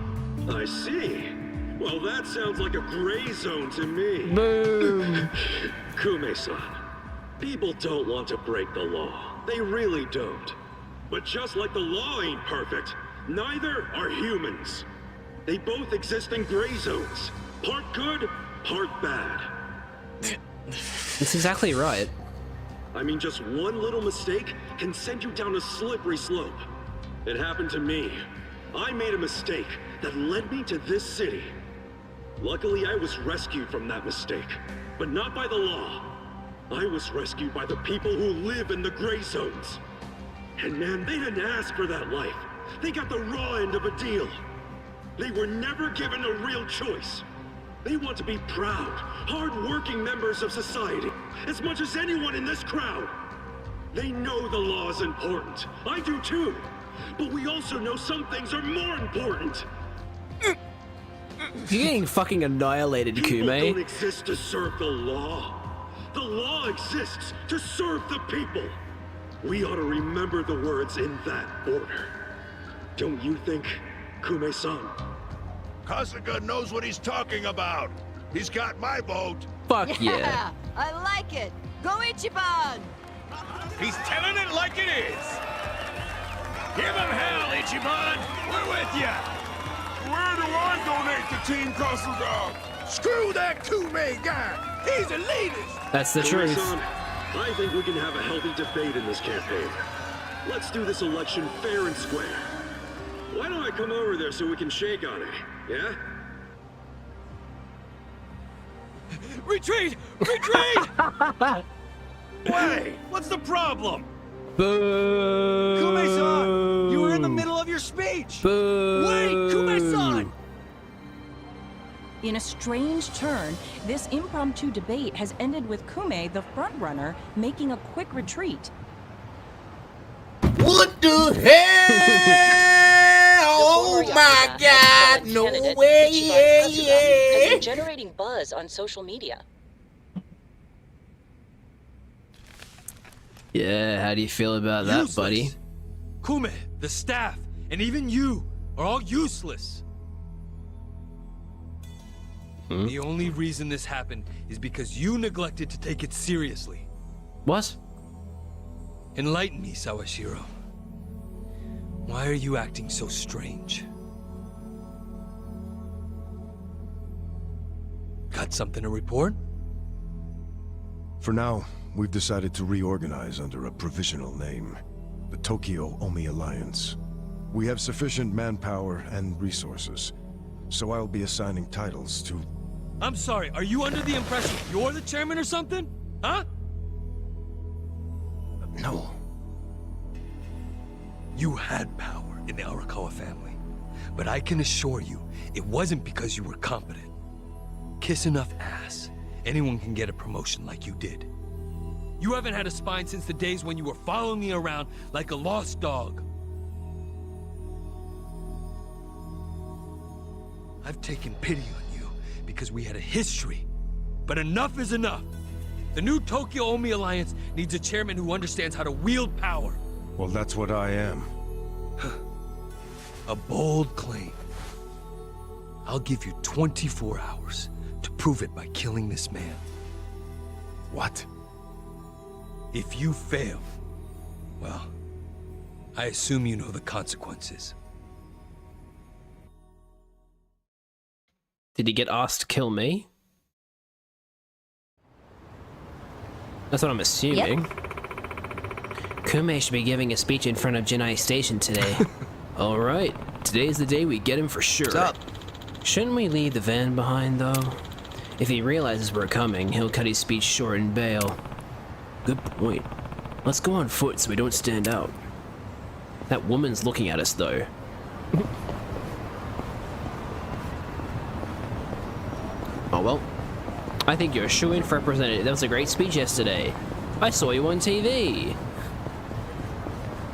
I see. Well, that sounds like a gray zone to me. Boom! Kume-san, people don't want to break the law. They really don't. But just like the law ain't perfect, neither are humans. They both exist in gray zones. Part good, part bad. That's exactly right. I mean, just one little mistake can send you down a slippery slope. It happened to me. I made a mistake that led me to this city. Luckily, I was rescued from that mistake, but not by the law. I was rescued by the people who live in the gray zones. And man, they didn't ask for that life. They got the raw end of a deal. They were never given a real choice. They want to be proud, hard-working members of society, as much as anyone in this crowd. They know the law is important. I do too. But we also know some things are more important. You're getting fucking annihilated, People Kume. don't exist to serve the law. The law exists to serve the people. We ought to remember the words in that order. Don't you think, Kume-san? Kasuga knows what he's talking about. He's got my vote. Fuck yeah. I like it. Go Ichiban! He's telling it like it is. Give him hell, Ichiban! We're with ya! Where do I donate to Team Kasuga? Screw that Kume guy! He's a elitist! That's the truth. Son, I think we can have a healthy debate in this campaign. Let's do this election fair and square. Why don't I come over there so we can shake on it, yeah? Retreat! Retreat! Wait, what's the problem? Boo! Kume-san, you were in the middle of your speech! Boo! Wait, Kume-san! In a strange turn, this impromptu debate has ended with Kume, the frontrunner, making a quick retreat. What the hell? Oh my God! No way! Has been generating buzz on social media. Yeah, how do you feel about that, buddy? Kume, the staff, and even you are all useless. The only reason this happened is because you neglected to take it seriously. What? Enlighten me, Sawashiro. Why are you acting so strange? Got something to report? For now, we've decided to reorganize under a provisional name, the Tokyo Omi Alliance. We have sufficient manpower and resources, so I'll be assigning titles to... I'm sorry, are you under the impression you're the chairman or something? Huh? No. You had power in the Arakawa family, but I can assure you, it wasn't because you were competent. Kiss enough ass, anyone can get a promotion like you did. You haven't had a spine since the days when you were following me around like a lost dog. I've taken pity on you because we had a history, but enough is enough. The new Tokyo Omi Alliance needs a chairman who understands how to wield power. Well, that's what I am. A bold claim. I'll give you 24 hours to prove it by killing this man. What? If you fail, well, I assume you know the consequences. Did he get asked to kill me? That's what I'm assuming. Yep. Kume should be giving a speech in front of Jinai Station today. Alright, today's the day we get him for sure. What's up? Shouldn't we leave the van behind, though? If he realizes we're coming, he'll cut his speech short and bail. Good point. Let's go on foot so we don't stand out. That woman's looking at us, though. Oh well. I think you're a shoo-in for representative. That was a great speech yesterday. I saw you on TV.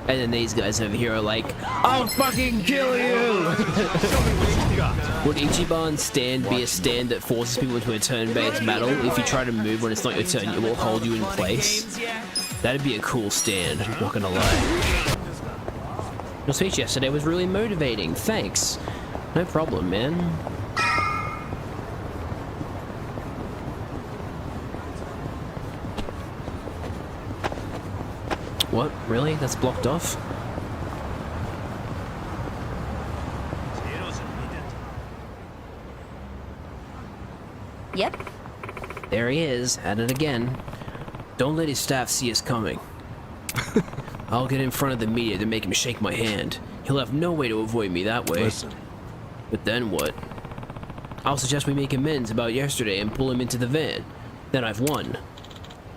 And then these guys over here are like, I'll fucking kill you! Would Ichiban's stand be a stand that forces people into a turn-based battle? If you try to move when it's not your turn, it will hold you in place. That'd be a cool stand, not gonna lie. Your speech yesterday was really motivating, thanks. No problem, man. What? Really? That's blocked off? Yep. There he is, at it again. Don't let his staff see us coming. I'll get in front of the media to make him shake my hand. He'll have no way to avoid me that way. Listen. But then what? I'll suggest we make amends about yesterday and pull him into the van. Then I've won.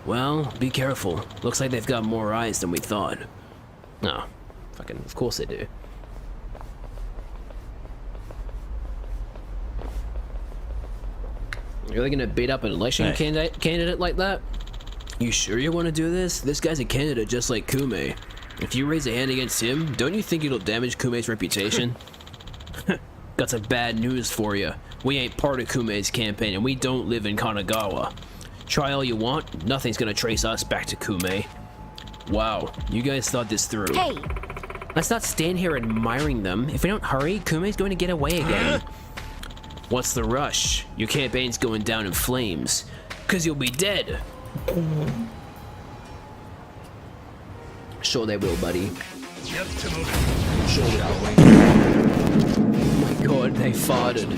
Well, be careful. Looks like they've got more eyes than we thought. No. Fucking, of course they do. You're really gonna beat up an election candidate like that? You sure you want to do this? This guy's a candidate just like Kume. If you raise a hand against him, don't you think it'll damage Kume's reputation? Got some bad news for you. We ain't part of Kume's campaign and we don't live in Kanagawa. Try all you want, nothing's gonna trace us back to Kume. Wow, you guys thought this through. Hey! Let's not stand here admiring them. If we don't hurry, Kume's going to get away again. What's the rush? Your campaign's going down in flames. 'Cause you'll be dead. Sure they will, buddy. Oh my god, they farted.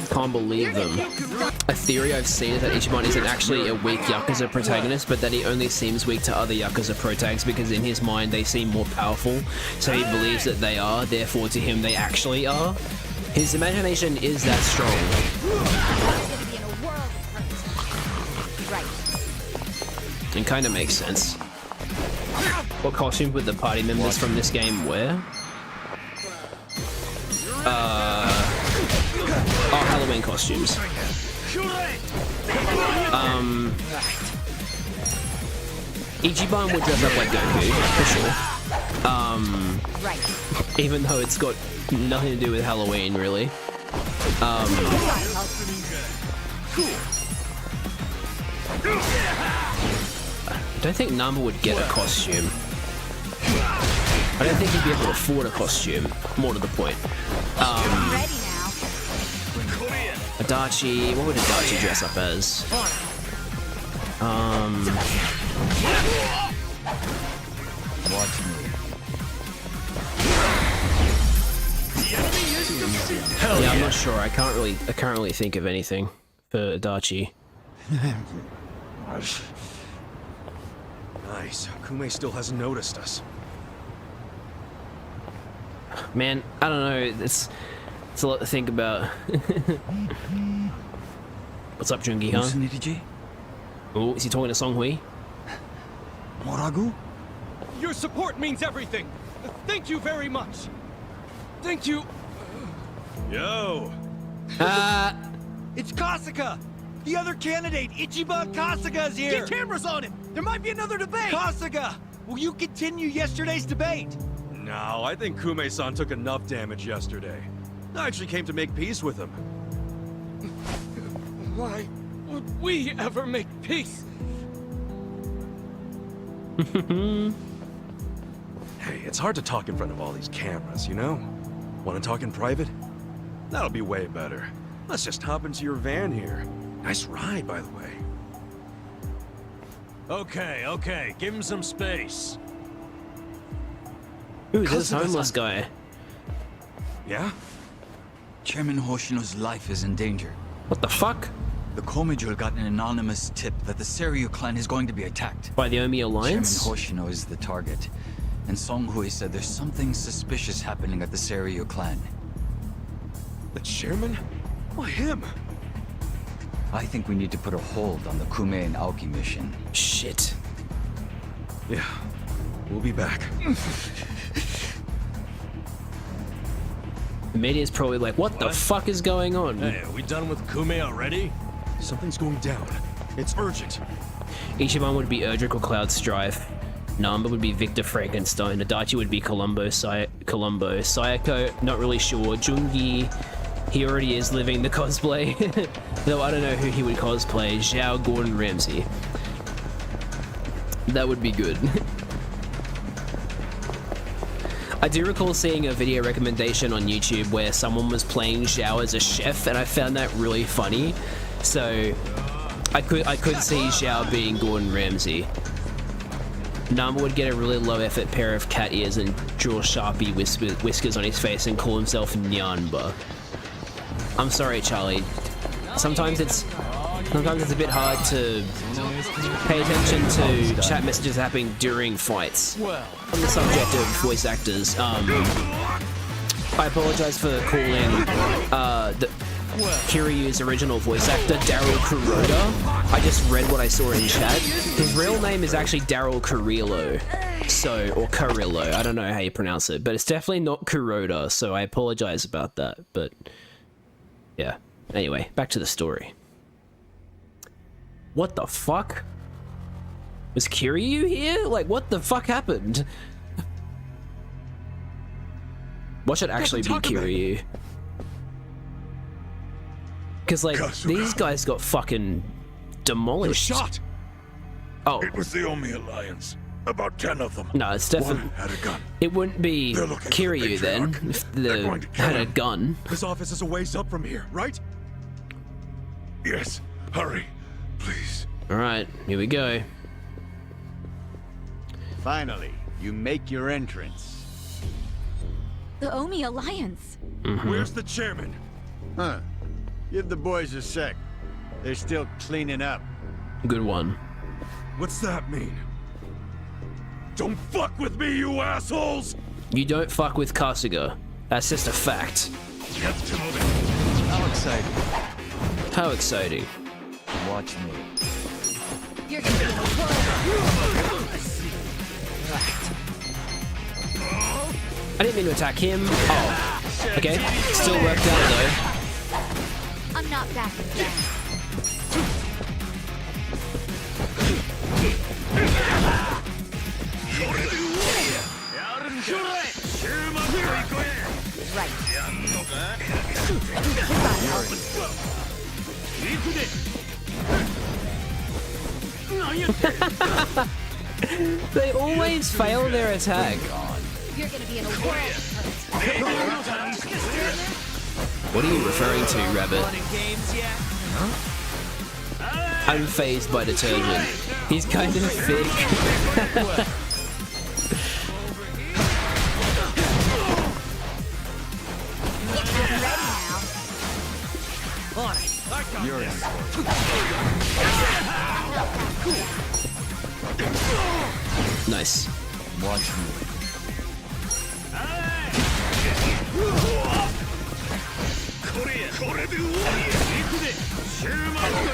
Can't believe them. A theory I've seen is that Ichiban isn't actually a weak Yakuza protagonist, but that he only seems weak to other Yakuza protags because in his mind they seem more powerful, so he believes that they are, therefore to him they actually are. His imagination is that strong. It kind of makes sense. What costume would the party members from this game wear? Oh, Halloween costumes. Ichiban would dress up like Goku, for sure. Even though it's got nothing to do with Halloween, really. I don't think Namba would get a costume. I don't think he'd be able to afford a costume, more to the point. Adachi, what would Adachi dress up as? Watch me. Yeah, I'm not sure. I can't really think of anything for Adachi. Nice. Kume still hasn't noticed us. Man, I don't know. It's a lot to think about. What's up, joon-gi, huh? Oh, is he talking to seong-hui? Moragu? Your support means everything. Thank you very much. Thank you. Yo. It's Kasuga! The other candidate, Ichiban Kasuga, is here! Get cameras on him! There might be another debate! Kasuga! Will you continue yesterday's debate? No, I think Kume-san took enough damage yesterday. I actually came to make peace with him. Why would we ever make peace? Hey, it's hard to talk in front of all these cameras, you know? Want to talk in private? That'll be way better. Let's just hop into your van here. Nice ride, by the way. Okay, give him some space. Who's this homeless guy? Yeah? Chairman Hoshino's life is in danger. What the fuck? The Komijul got an anonymous tip that the Seiryu Clan is going to be attacked. By the Omi Alliance? Chairman Hoshino is the target. And seong-hui said there's something suspicious happening at the Seiryu Clan. The chairman? Why him? I think we need to put a hold on the Kume and Aoki mission. Shit. Yeah, we'll be back. The media's probably like, what the fuck is going on? Hey, are we done with Kume already? Something's going down. It's urgent. Ichiban would be Erdrick or Cloud Strife. Namba would be Victor Frankenstein. Adachi would be Columbo. Sayako, not really sure. Joon-gi, he already is living the cosplay. Though I don't know who he would cosplay. Zhao, Gordon Ramsay. That would be good. I do recall seeing a video recommendation on YouTube where someone was playing Zhao as a chef, and I found that really funny. So I could see Zhao being Gordon Ramsay. Namba would get a really low-effort pair of cat ears and draw Sharpie whiskers on his face and call himself Nyanba. I'm sorry, Charlie. Sometimes it's a bit hard to pay attention to chat messages happening during fights. On the subject of voice actors, I apologize for calling Kiryu's original voice actor Daryl Kuroda. I just read what I saw in chat. His real name is actually Daryl Kurillo. Or Kurillo, I don't know how you pronounce it, but it's definitely not Kuroda, so I apologize about that, but yeah. Anyway, back to the story. What the fuck? Was Kiryu here? Like, what the fuck happened? What should actually be Kiryu? Because, like, these guys got fucking demolished. Shot. Oh. It was the Omi Alliance. About 10 of them. No, it's definitely... One had a gun. It wouldn't be Kiryu then, if they had a gun. His office is a ways up from here, right? Yes. Hurry, please. Alright, here we go. Finally, you make your entrance. The Omi Alliance. Where's the chairman? Huh. Give the boys a sec. They're still cleaning up. Good one. What's that mean? Don't fuck with me, you assholes! You don't fuck with Kasuga. That's just a fact. How exciting. How exciting. Watch me. You're gonna be I didn't mean to attack him. Oh. Okay. Still worked out though. I'm not backing down. Right. They always fail their attack. You're gonna be in a world of hurt. What are you referring to, Rabbit? I'm phased by detergent. He's kind of thick. You're in. Nice. Watch me.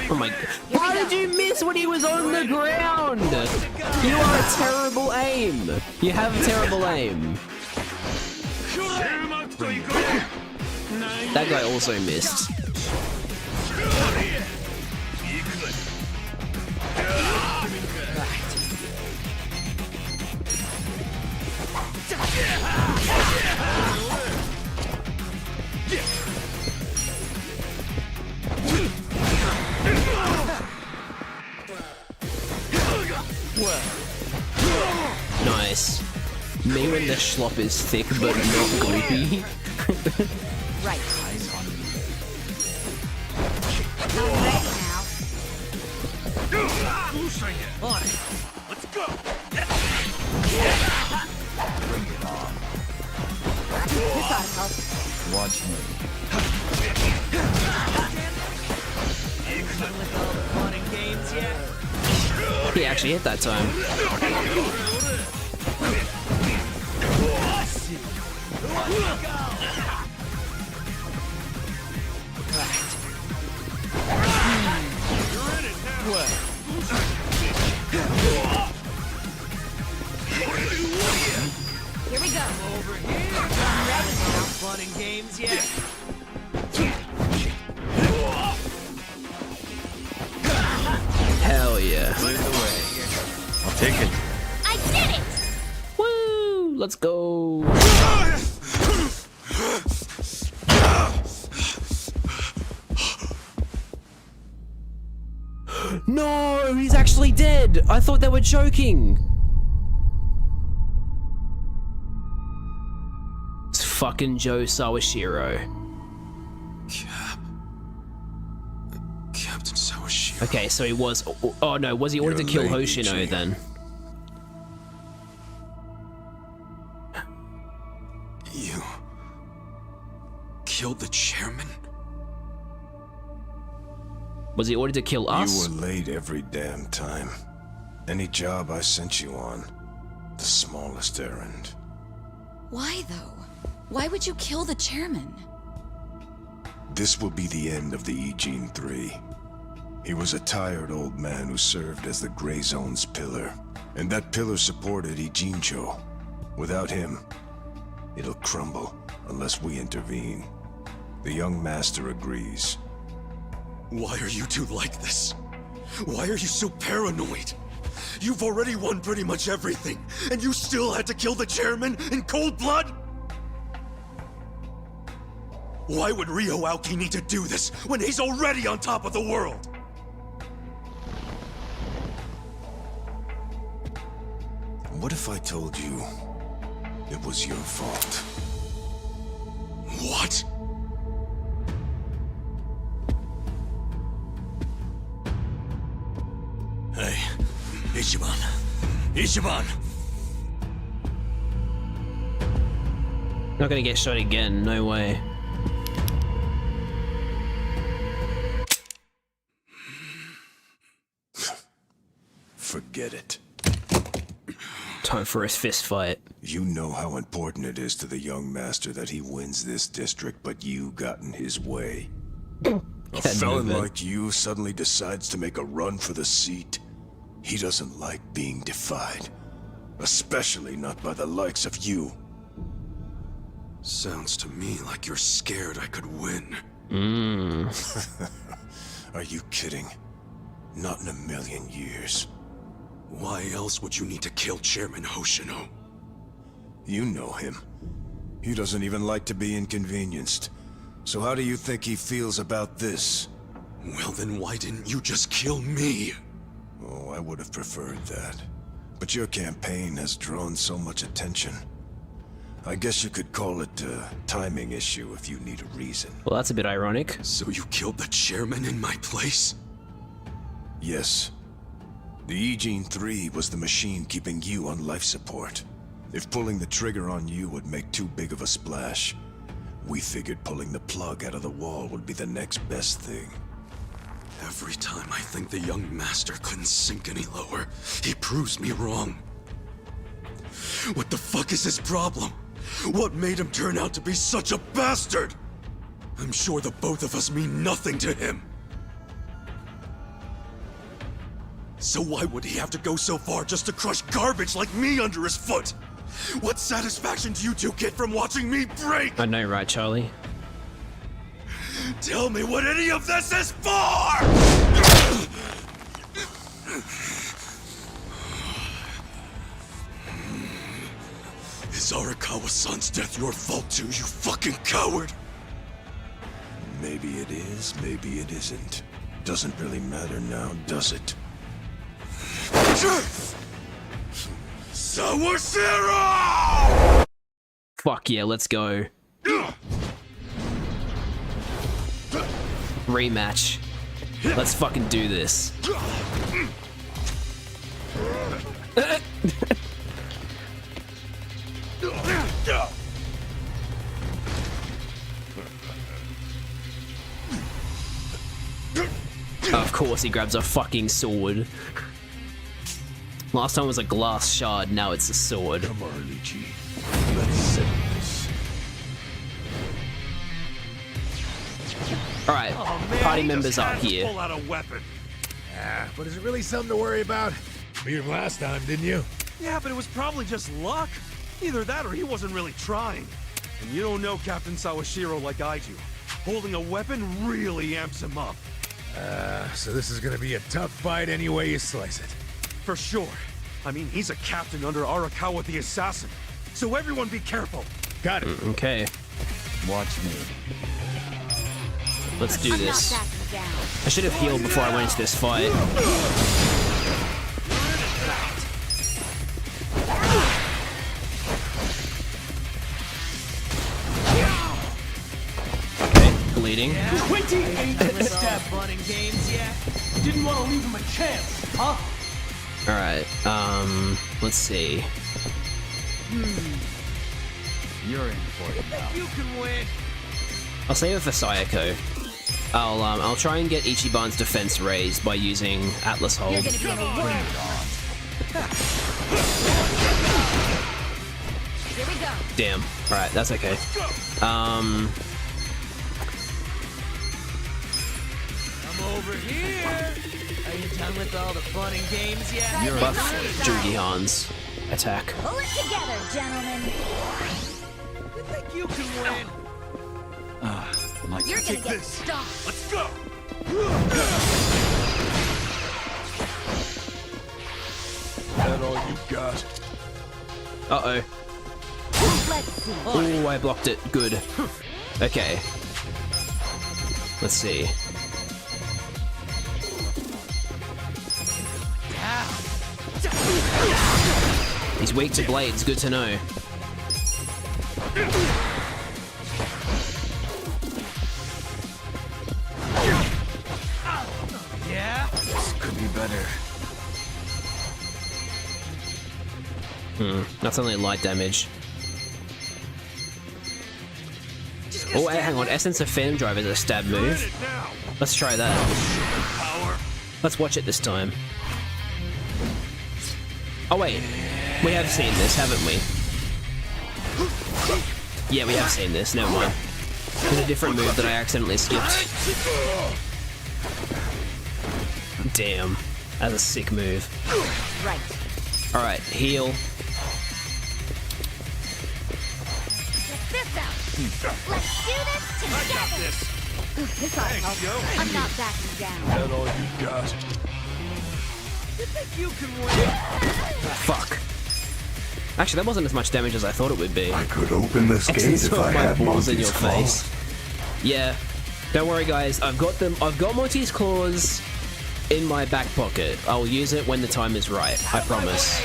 Oh my god. Why did you miss when he was on the ground? You are a terrible aim. You have terrible aim. That guy also missed. Nice. Me when the schlop is thick but not gloopy. Right. I'm ready now. On it. Let's go. Bring it on. This ought to help. Watch me. Done with all the fun and games yet? He actually hit that time. Here we go. Over here. I'm ready now. Fun and games yet? Hell yeah. Clear the way. I'll take it. I did it! Woo! Let's go. No, he's actually dead. I thought they were joking. It's fucking Joe Sawashiro. Captain Sawashiro. Okay, so he was. Oh no, was he ordered to kill Hoshino then? You killed the chairman? Was he ordered to kill us? You were late every damn time. Any job I sent you on, the smallest errand. Why, though? Why would you kill the chairman? This will be the end of the Ijin 3. He was a tired old man who served as the Gray Zone's pillar. And that pillar supported Ijincho. Without him, it'll crumble unless we intervene. The young master agrees. Why are you two like this? Why are you so paranoid? You've already won pretty much everything, and you still had to kill the chairman in cold blood? Why would Ryo Aoki need to do this when he's already on top of the world? What if I told you it was your fault? What? Hey, Ichiban. Ichiban! Not gonna get shot again, no way. Forget it. Time for a fist fight. You know how important it is to the young master that he wins this district, but you got in his way. A felon like you suddenly decides to make a run for the seat. He doesn't like being defied. Especially not by the likes of you. Sounds to me like you're scared I could win. Are you kidding? Not in a million years. Why else would you need to kill Chairman Hoshino? You know him. He doesn't even like to be inconvenienced. So how do you think he feels about this? Well then why didn't you just kill me? Oh, I would have preferred that. But your campaign has drawn so much attention. I guess you could call it a timing issue if you need a reason. Well, that's a bit ironic. So you killed the chairman in my place? Yes. The Ijin 3 was the machine keeping you on life support. If pulling the trigger on you would make too big of a splash, we figured pulling the plug out of the wall would be the next best thing. Every time I think the young master couldn't sink any lower, he proves me wrong. What the fuck is his problem? What made him turn out to be such a bastard? I'm sure the both of us mean nothing to him. So why would he have to go so far just to crush garbage like me under his foot? What satisfaction do you two get from watching me break? I know, right, Charlie? Tell me what any of this is for! Is Arakawa-san's death your fault too, you fucking coward? Maybe it is, maybe it isn't. Doesn't really matter now, does it? Sawashiro! Fuck yeah, let's go. Rematch. Let's fucking do this. Of course he grabs a fucking sword. Last time was a glass shard, now it's a sword. Come on, Ichi. Let's set this. Alright, party members are here. Pull out a weapon. But is it really something to worry about? Beat him last time, didn't you? Yeah, but it was probably just luck. Either that or he wasn't really trying. And you don't know Captain Sawashiro like I do. Holding a weapon really amps him up. So this is gonna be a tough fight any way you slice it. For sure. I mean, he's a captain under Arakawa the Assassin. So everyone be careful. Got it. Okay. Watch me. Let's do this. I should have healed before I went into this fight. Okay, bleeding. 28 stab fun and games, yeah? Didn't want to leave him a chance, huh? Alright, let's see. You're in for it now. You can win. I'll save it for Sayako. I'll try and get Ichiban's defense raised by using Atlas Hold. You're gonna be Here we go. Damn. Alright, that's okay. I'm over here. Are you done with all the fun and games yet? Buff Joon-gi Han's attack. Pull it together, gentlemen. You think you can win? You're gonna get stopped. Let's go! That all you got? Uh-oh. Let's see. Oh, I blocked it. Good. Okay. Let's see. He's weak to blades. Good to know. Yeah? This could be better. That's only light damage. Oh, hey, hang on. Essence of Phantom Drive is a stab move. Let's try that. Let's watch it this time. Oh, wait. We have seen this, haven't we? Yeah, we have seen this. Never mind. There's a different move that I accidentally skipped. Damn. That's a sick move. Right. Alright, heal. Check this out. Let's do this together. I got this. This ought to help. I'm not backing down. That all you got? You think you can win? Fuck. Actually, that wasn't as much damage as I thought it would be. I could open this gate if I had balls in your Monty's claws. face. Yeah. Don't worry, guys. I've got them. I've got Monty's claws in my back pocket. I'll use it when the time is right. I promise.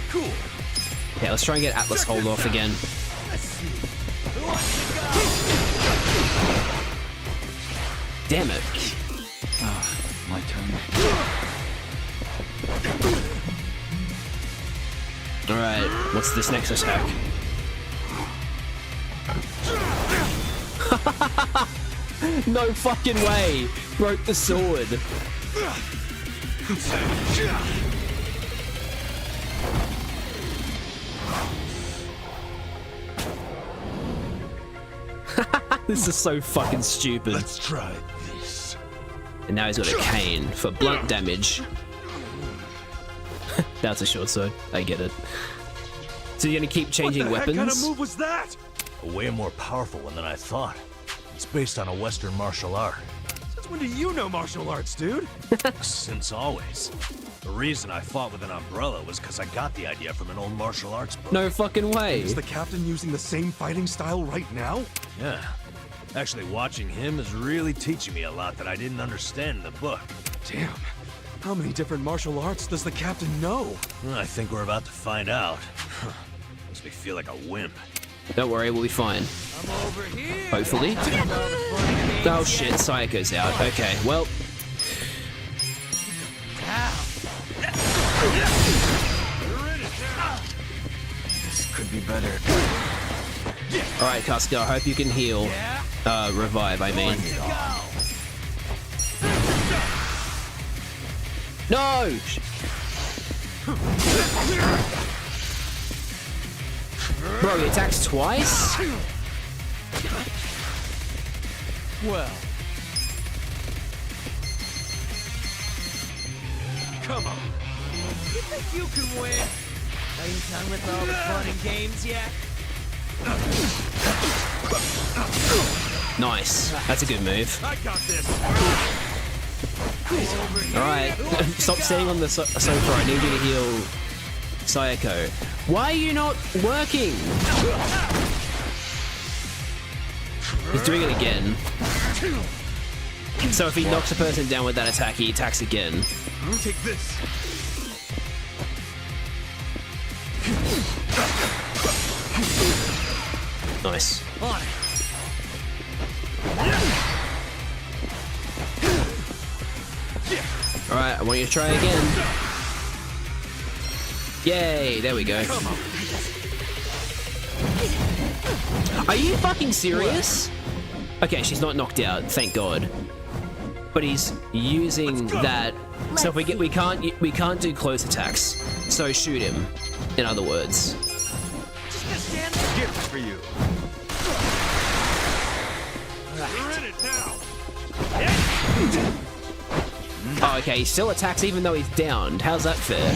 Cool. Yeah, let's try and get Atlas hold off again. Damn it. My turn. Alright, what's this next attack? No fucking way! Broke the sword. This is so fucking stupid. Let's try this. And now he's got a cane for blunt damage. That's a short sword. I get it. So you're gonna keep changing weapons? What kind of move was that? A way more powerful one than I thought. It's based on a Western martial art. Since when do you know martial arts, dude? Since always. The reason I fought with an umbrella was because I got the idea from an old martial arts book. No fucking way. Is the captain using the same fighting style right now? Yeah. Actually, watching him is really teaching me a lot that I didn't understand in the book. Damn. How many different martial arts does the captain know? I think we're about to find out. Makes me feel like a wimp. Don't worry, we'll be fine. I'm over here. Hopefully. Oh shit, Sayako's out. Okay, well. This could be better. Alright, Kasuga, I hope you can heal. Revive, I mean. No! Bro, he attacks twice? Well. Come on. You think you can win? Are you done with all the fun and games yet? Nice. That's a good move. I got this. Alright, stop staying on the sofa. I need you to heal Sayako. Why are you not working? He's doing it again. So if he knocks a person down with that attack, he attacks again. Take this. Nice. On it. Alright, I want you to try again. Yay, there we go. Are you fucking serious? Okay, she's not knocked out, thank God. But he's using that. So if we can't do close attacks. So shoot him. In other words. Just gonna stand there. Gift for you. You're in it now. Oh, okay, he still attacks even though he's downed. How's that fair?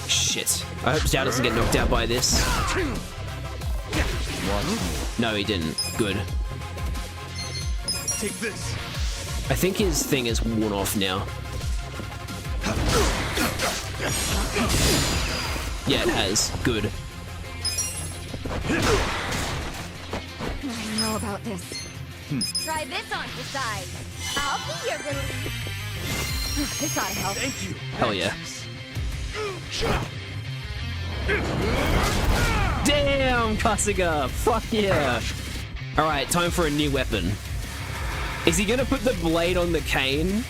Shit. I hope Zhao doesn't get knocked out by this. What? No, he didn't. Good. Take this. I think his thing is worn off now. Yeah, it has. Good. I don't know about this. Try this on for size. I'll be your relief. This ought to help. Thank you. Hell yeah. Damn, Kasuga! Fuck yeah! Alright, time for a new weapon. Is he gonna put the blade on the cane?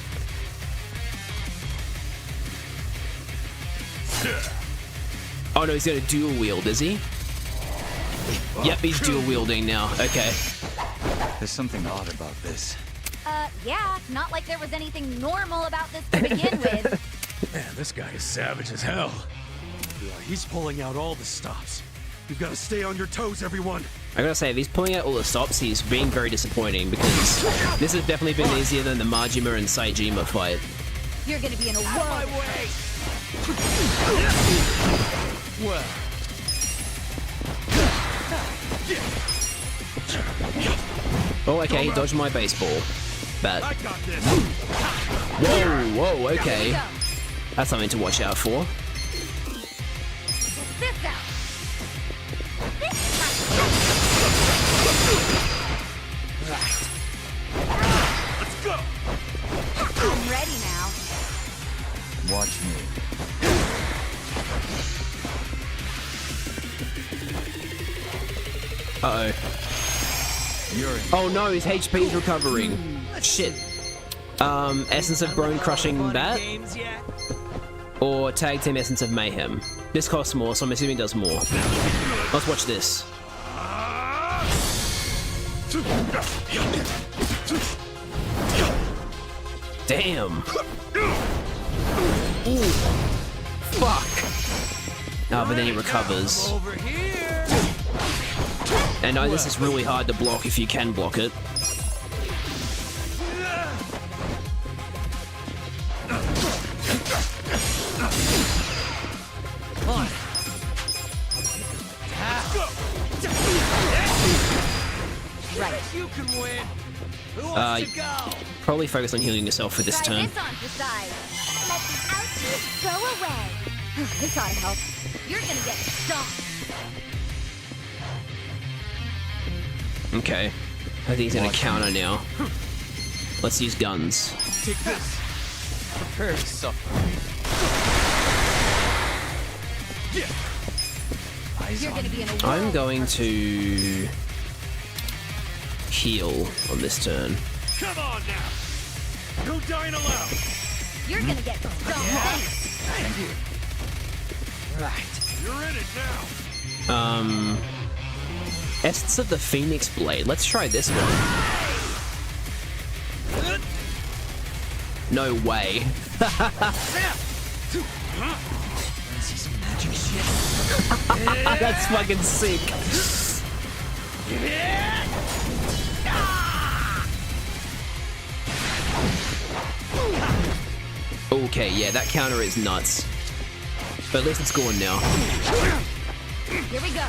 Oh no, he's gonna dual wield, is he? Yep, he's dual wielding now. Okay. There's something odd about this. Yeah, not like there was anything normal about this to begin with. Man, this guy is savage as hell. Yeah, he's pulling out all the stops. You've got to stay on your toes, everyone. I gotta say, if he's pulling out all the stops, he's being very disappointing because this has definitely been easier than the Majima and Saejima fight. You're gonna be in a world of hurt. Well. Oh, okay, he dodged my baseball. Bat. Whoa, whoa, okay. That's something to watch out for. This out. Let's go. I'm ready now. Watch me. Uh-oh. Oh no, his HP's recovering. Shit. Essence of Bone Crushing Bat? Or Tag Team Essence of Mayhem. This costs more, so I'm assuming it does more. Let's watch this. Damn. Ooh. Fuck. Oh, but then he recovers. And I know this is really hard to block if you can block it. Right. You can win. Who wants to go? Probably focus on healing yourself for this turn. This on for size. Let the ouchies go away. This ought to help. You're gonna get stomped. Okay. I think he's gonna counter now. Let's use guns. Take this. Prepare to suffer. You're gonna be in a world I'm going to heal on this turn. Come on now. Go dying aloud. You're gonna get stomped. Thank you. Right. You're in it now. Essence of the Phoenix Blade. Let's try this one. No way. See some magic shit. That's fucking sick. Okay, yeah, that counter is nuts. But at least it's gone now. Here we go.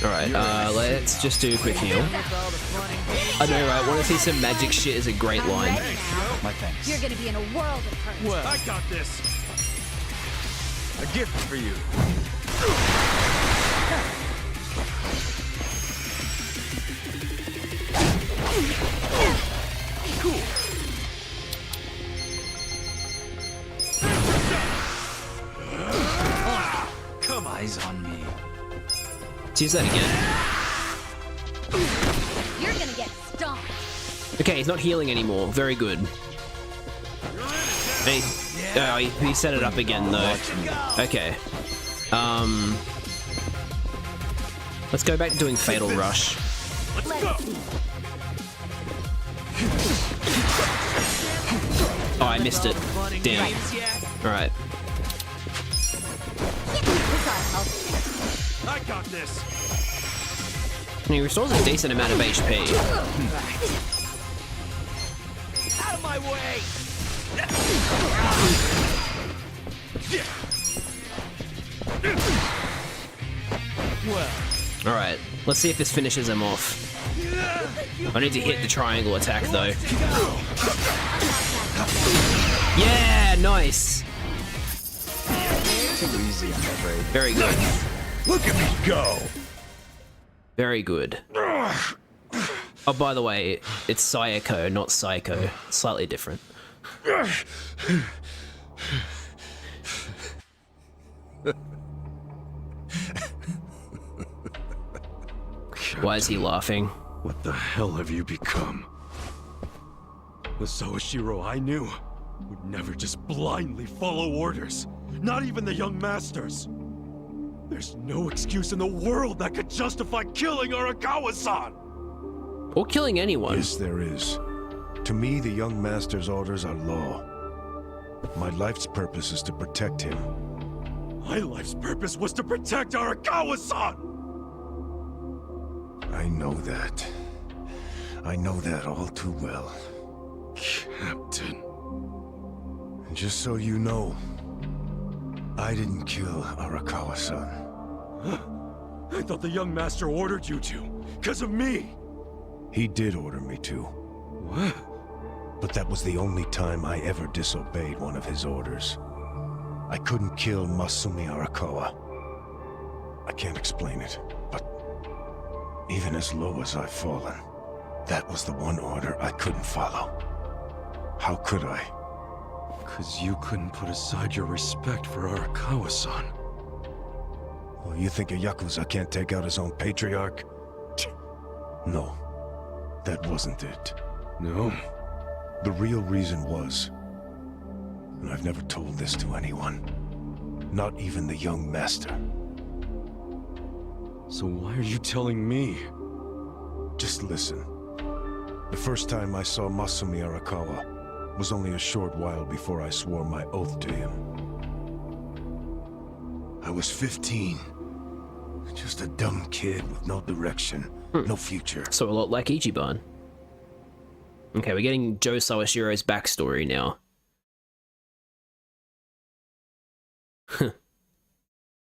Alright, let's just do a quick heal. I know, right? Want to see some magic shit is a great line. My thanks. You're gonna be in a world of hurt. Well, I got this. A gift for you. Cool. Come eyes on me. Let's use that again. You're gonna get stomped. Okay, he's not healing anymore. Very good. He set it up again though. Okay. Let's go back to doing Fatal Rush. Let's go. Oh, I missed it. Damn. Alright. I got this. He restores a decent amount of HP. Out of my way. Well. Alright, let's see if this finishes him off. I need to hit the triangle attack though. Yeah, nice. Too easy, I'm afraid. Very good. Look at me go! Very good. Oh, by the way, it's Sayako, not Psycho. Slightly different. Why is he laughing? What the hell have you become? The Sawashiro I knew would never just blindly follow orders. Not even the young masters. There's no excuse in the world that could justify killing Arakawa-san! Or killing anyone. Yes, there is. To me, the young master's orders are law. My life's purpose is to protect him. My life's purpose was to protect Arakawa-san! I know that. I know that all too well. Captain. And just so you know, I didn't kill Arakawa-san. I thought the young master ordered you to, because of me! He did order me to. What? But that was the only time I ever disobeyed one of his orders. I couldn't kill Masumi Arakawa. I can't explain it, but even as low as I've fallen, that was the one order I couldn't follow. How could I? Because you couldn't put aside your respect for Arakawa-san. Well, you think a Yakuza can't take out his own patriarch? No, that wasn't it. No? The real reason was, and I've never told this to anyone, not even the young master. So why are you telling me? Just listen. The first time I saw Masumi Arakawa was only a short while before I swore my oath to him. I was 15. Just a dumb kid with no direction, no future. So a lot like Ichiban. Okay, we're getting Joe Sawashiro's backstory now.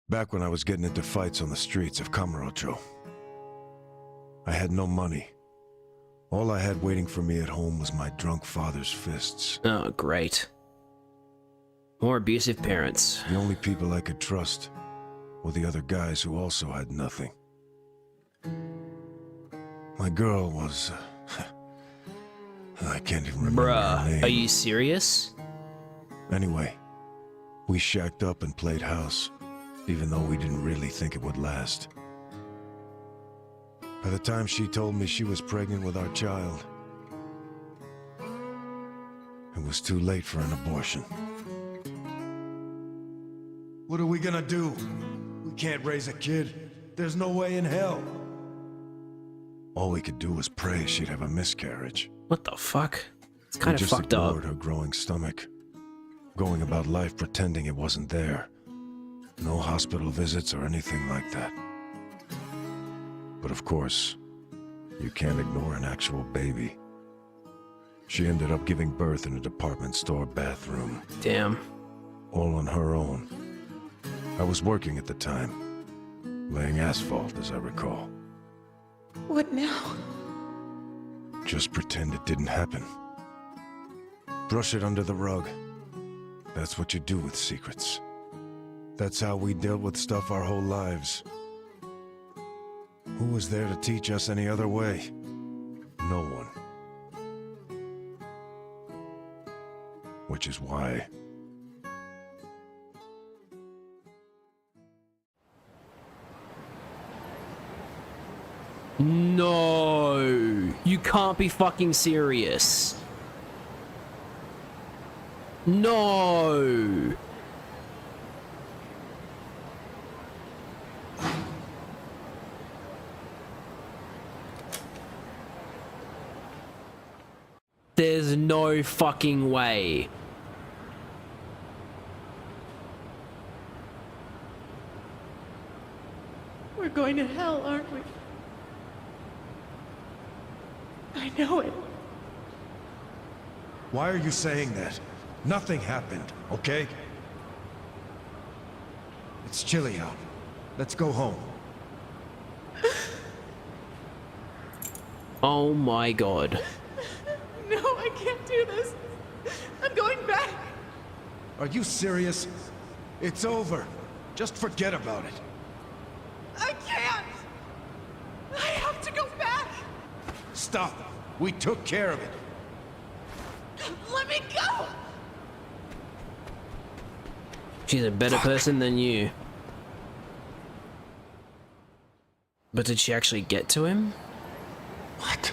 Back when I was getting into fights on the streets of Kamurocho, I had no money. All I had waiting for me at home was my drunk father's fists. Oh, great. More abusive parents. The only people I could trust were the other guys who also had nothing. My girl was... I can't even remember her name. Bruh, are you serious? Anyway, we shacked up and played house, even though we didn't really think it would last. By the time she told me she was pregnant with our child, it was too late for an abortion. What are we gonna do? We can't raise a kid. There's no way in hell. All we could do was pray she'd have a miscarriage. What the fuck? It's kind of fucked up. We just up. ignored her growing stomach, going about life pretending it wasn't there. No hospital visits or anything like that. But of course, you can't ignore an actual baby. She ended up giving birth in a department store bathroom. Damn. All on her own. I was working at the time, laying asphalt, as I recall. What now? Just pretend it didn't happen. Brush it under the rug. That's what you do with secrets. That's how we dealt with stuff our whole lives. Who was there to teach us any other way? No one. Which is why... No, you can't be fucking serious. No. There's no fucking way. We're going to hell, aren't we? I know it. Why are you saying that? Nothing happened, okay? It's chilly out. Let's go home. Oh my god. No, I can't do this. I'm going back. Are you serious? It's over. Just forget about it. I can't. I have to go back. Stop. We took care of it. Let me go. She's a better person than you. But did she actually get to him? What?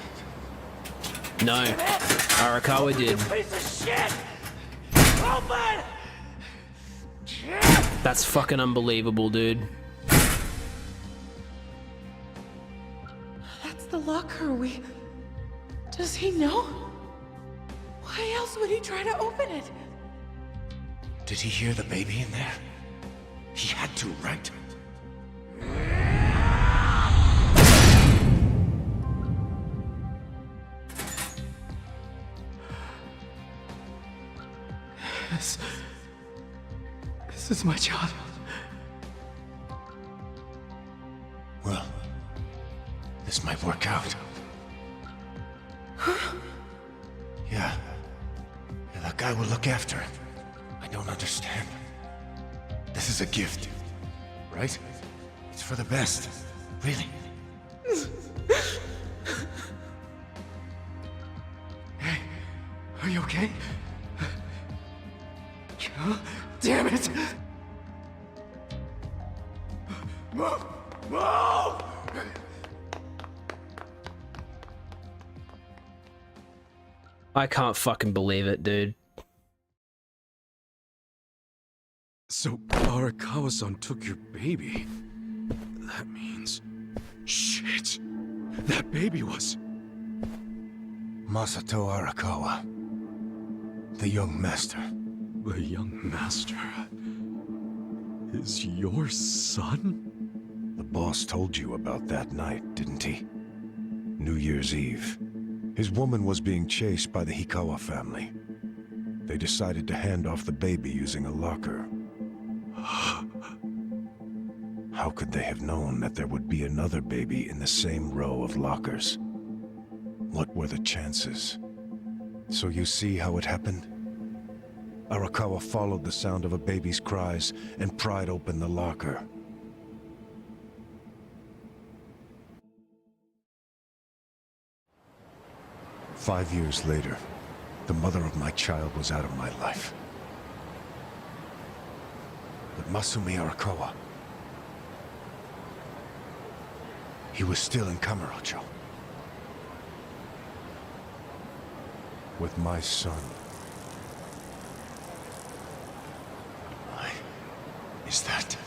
No. Arakawa did. Piece of shit! Open! That's fucking unbelievable, dude. It's the locker. Does he know? Why else would he try to open it? Did he hear the baby in there? He had to, right? This is my child. Well, this might work out. Yeah, that guy will look after him. I don't understand. This is a gift, right? It's for the best, really. Hey, are you okay? Damn it! Move! Move! I can't fucking believe it, dude. So, Arakawa-san took your baby. That means... Shit! That baby was... Masato Arakawa. The young master. The young master... is your son? The boss told you about that night, didn't he? New Year's Eve. His woman was being chased by the Hikawa family. They decided to hand off the baby using a locker. How could they have known that there would be another baby in the same row of lockers? What were the chances? So you see how it happened? Arakawa followed the sound of a baby's cries and pried open the locker. "5 years later, the mother of my child was out of my life. But Masumi Arakawa, he was still in Kamurocho. With my son. Why is that?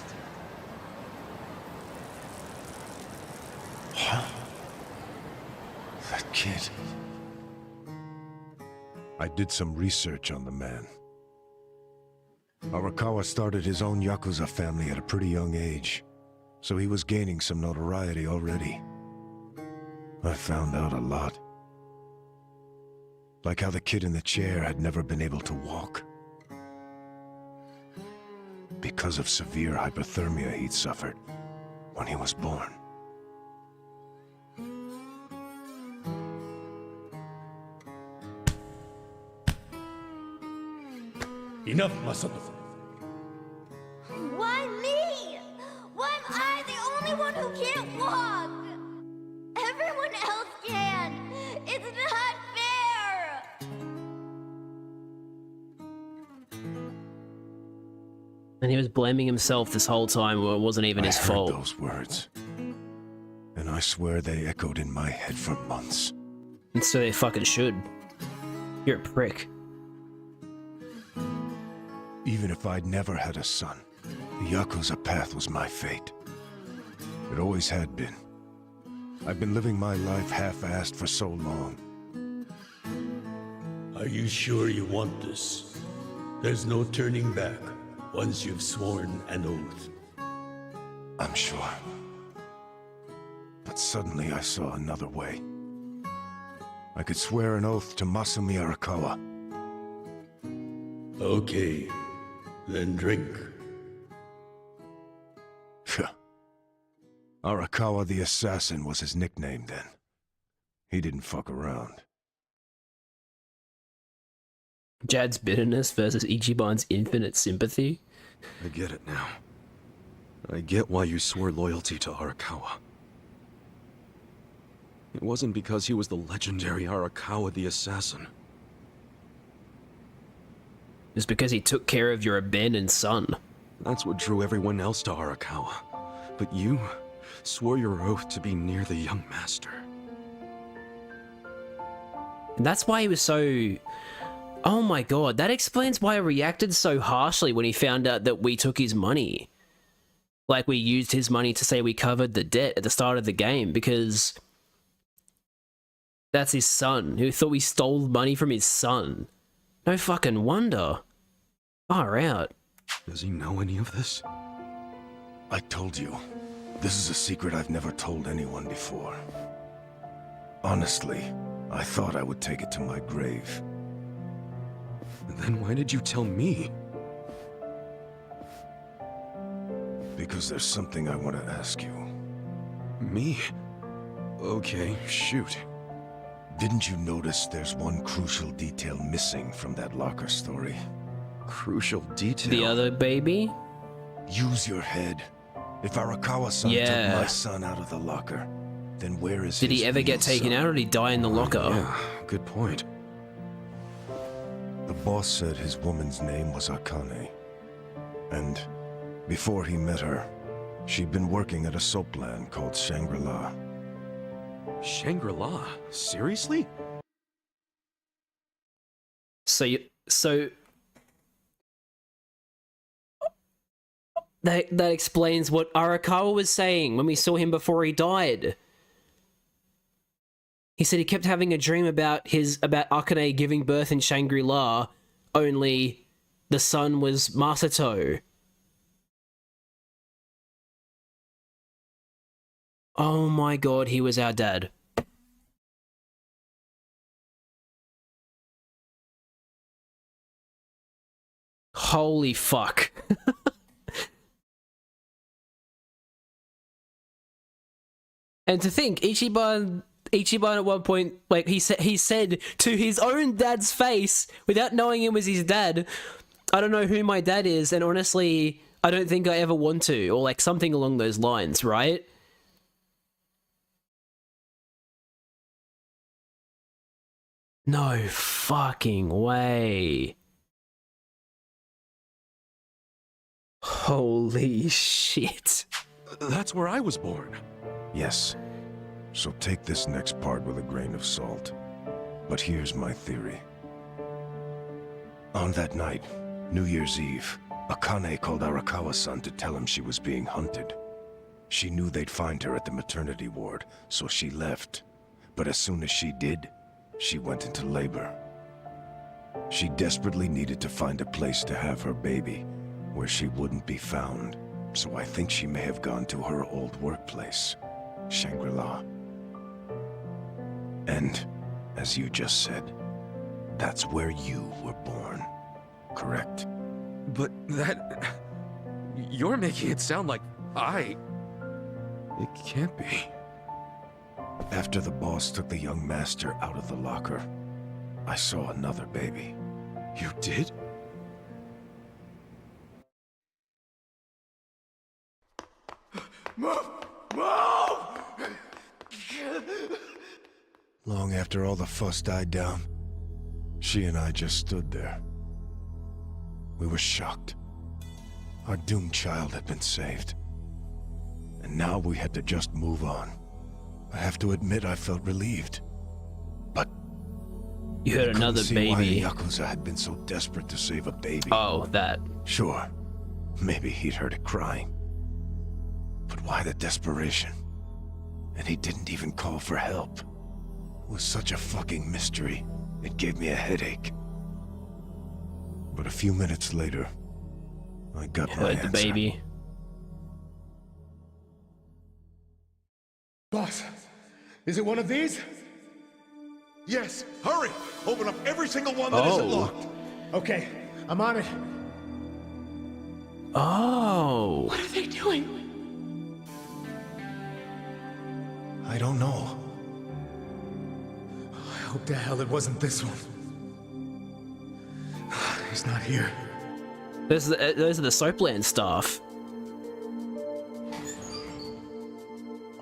Huh? That kid. I did some research on the man. Arakawa started his own Yakuza family at a pretty young age, so he was gaining some notoriety already. I found out a lot. Like how the kid in the chair had never been able to walk. Because of severe hypothermia he'd suffered when he was born. Enough, Masato. Why me? Why am I the only one who can't walk? Everyone else can. It's not fair. And he was blaming himself this whole time where it wasn't even his fault. I heard those words. And I swear they echoed in my head for months. And so they fucking should. You're a prick. Even if I'd never had a son, the Yakuza path was my fate. It always had been. I've been living my life half-assed for so long. Are you sure you want this? There's no turning back once you've sworn an oath. I'm sure. But suddenly I saw another way. I could swear an oath to Masumi Arakawa. Okay, then drink. Arakawa the Assassin was his nickname then. He didn't fuck around. Jad's bitterness versus Ichiban's infinite sympathy. I get it now. I get why you swore loyalty to Arakawa. It wasn't because he was the legendary Arakawa the Assassin. It's because he took care of your abandoned son. That's what drew everyone else to Arakawa. But you swore your oath to be near the young master. And that's why he was so... Oh my god, that explains why he reacted so harshly when he found out that we took his money. Like we used his money to say we covered the debt at the start of the game, because That's his son, who thought we stole money from his son. No fucking wonder. Far out. Does he know any of this? I told you, this is a secret I've never told anyone before. Honestly, I thought I would take it to my grave. Then why did you tell me? Because there's something I want to ask you. Me? Okay, shoot. Didn't you notice there's one crucial detail missing from that locker story? Crucial detail? The other baby? Use your head. If Arakawa-san took my son out of the locker, then where is Did his he ever get taken son? out or did he die in the locker? Yeah, good point. The boss said his woman's name was Akane. And before he met her, she'd been working at a soap land called Shangri-La. Shangri-La? Seriously? So that explains what Arakawa was saying when we saw him before he died. He said he kept having a dream about Akane giving birth in Shangri-La, only the son was Masato. Oh my god, he was our dad. Holy fuck. And to think, Ichiban at one point, like, he said to his own dad's face, without knowing it was his dad, I don't know who my dad is, and honestly, I don't think I ever want to, or like something along those lines, right? No fucking way. Holy shit. That's where I was born. Yes. So take this next part with a grain of salt. But here's my theory. On that night, New Year's Eve, Akane called Arakawa-san to tell him she was being hunted. She knew they'd find her at the maternity ward, so she left. But as soon as she did, she went into labor. She desperately needed to find a place to have her baby, where she wouldn't be found. So I think she may have gone to her old workplace, Shangri-La. And, as you just said, that's where you were born, correct? But that... You're making it sound like I... It can't be. After the boss took the young master out of the locker, I saw another baby. You did? Move! Move! Long after all the fuss died down, she and I just stood there. We were shocked. Our doomed child had been saved. And now we had to just move on. I have to admit I felt relieved. But you had another see why baby. the Yakuza had been so desperate to save a baby. Oh, that. Sure, maybe he'd heard it crying. But why the desperation? And he didn't even call for help. It was such a fucking mystery. It gave me a headache. But a few minutes later, I got my Heard answer. the baby. Boss, is it one of these? Yes, hurry! Open up every single one that isn't locked. Okay, I'm on it. Oh. What are they doing? I don't know. I hope to hell it wasn't this one. He's not here. Those are the Soapland staff.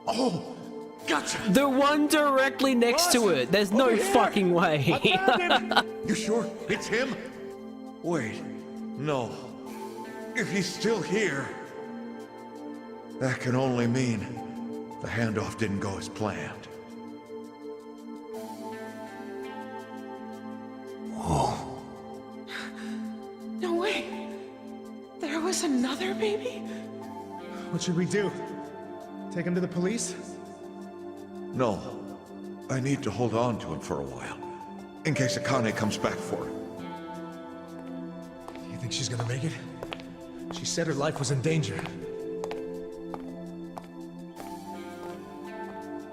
Oh, gotcha. The one directly next to it. There's no fucking way. You sure it's him? Wait, no. If he's still here, that can only mean the handoff didn't go as planned. Whoa. No way. There was another baby? What should we do? Take him to the police? No. I need to hold on to him for a while, in case Akane comes back for him. You think she's gonna make it? She said her life was in danger.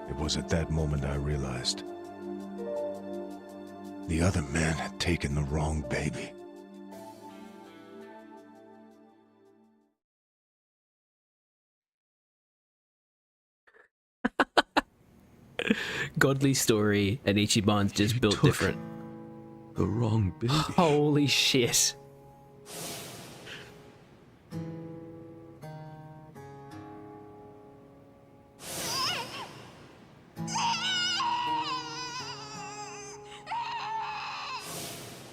It was at that moment I realized the other man had taken the wrong baby. Godly story, and Ichiban's just built different. The wrong baby. Holy shit.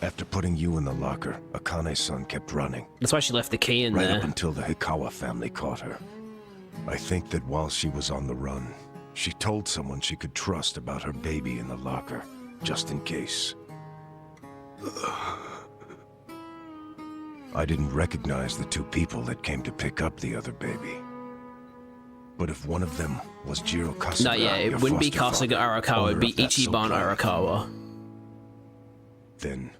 After putting you in the locker, Akane-san kept running. That's why she left the key in right there. Up until the Hikawa family caught her. I think that while she was on the run, she told someone she could trust about her baby in the locker, just in case. I didn't recognize the two people that came to pick up the other baby. But if one of them was Jiro Kasuga, No, yeah, it wouldn't be Kasuga Arakawa, it'd be Ichiban Arakawa. Then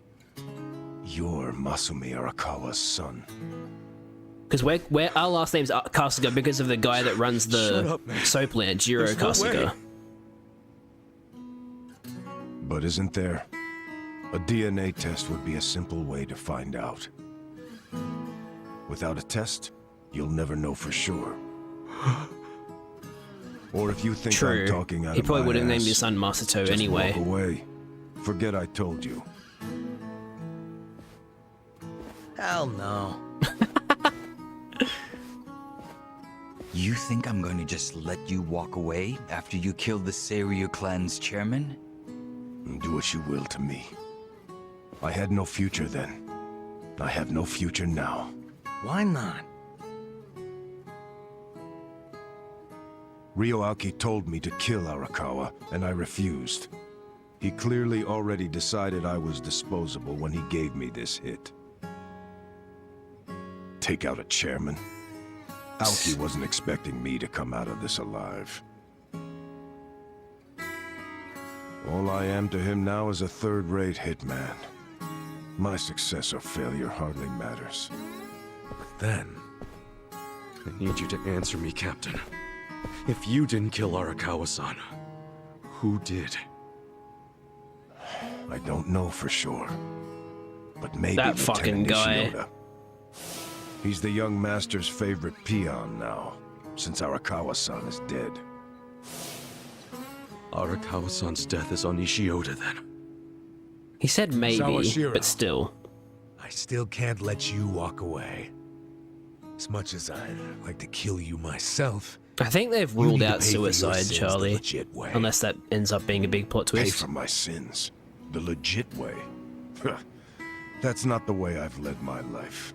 you're Masumi Arakawa's son. Because our last name's Kasuga because of the guy that runs the soap land, Jiro Kasuga. But isn't there? A DNA test would be a simple way to find out. Without a test, you'll never know for sure. Or if you think I'm talking out He of probably my would have named ass, his son Masato just anyway. Walk away. Forget I told you. Hell no. You think I'm going to just let you walk away after you killed the Seiryu Clan's chairman? Do what you will to me. I had no future then. I have no future now. Why not? Ryo Aoki told me to kill Arakawa, and I refused. He clearly already decided I was disposable when he gave me this hit. Take out a chairman? Aoki wasn't expecting me to come out of this alive. All I am to him now is a third-rate hitman. My success or failure hardly matters. Then, I need you to answer me, Captain. If you didn't kill Arakawa-san, who did? I don't know for sure. But maybe That fucking Lieutenant guy. Ishinoda. He's the young master's favorite peon now, since Arakawa-san is dead. Arakawa-san's death is on Ishinoda, then. He said maybe, Sawashiro. but still. I still can't let you walk away. As much as I'd like to kill you myself. I think they've You ruled need to out pay for your suicide, sins the Charlie. legit way. Unless that ends up being a big plot Pay twist. for my sins. The legit way. That's not the way I've led my life.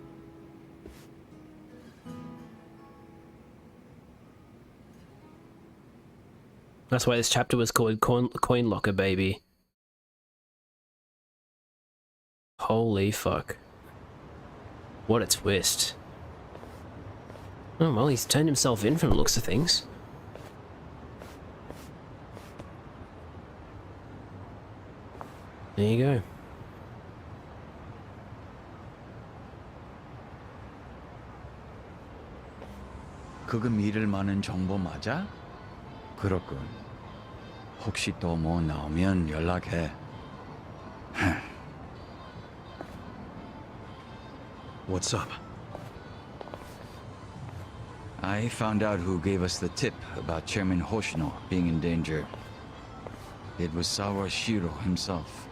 That's why this chapter was called Coin Locker Baby. Holy fuck. What a twist. Oh well, he's turned himself in from the looks of things. There you go. 그거 믿을 만한 정보 맞아? 그렇군. 혹시 또 뭐 나오면 연락해. What's up? I found out who gave us the tip about Chairman Hoshino being in danger. It was Sawashiro himself.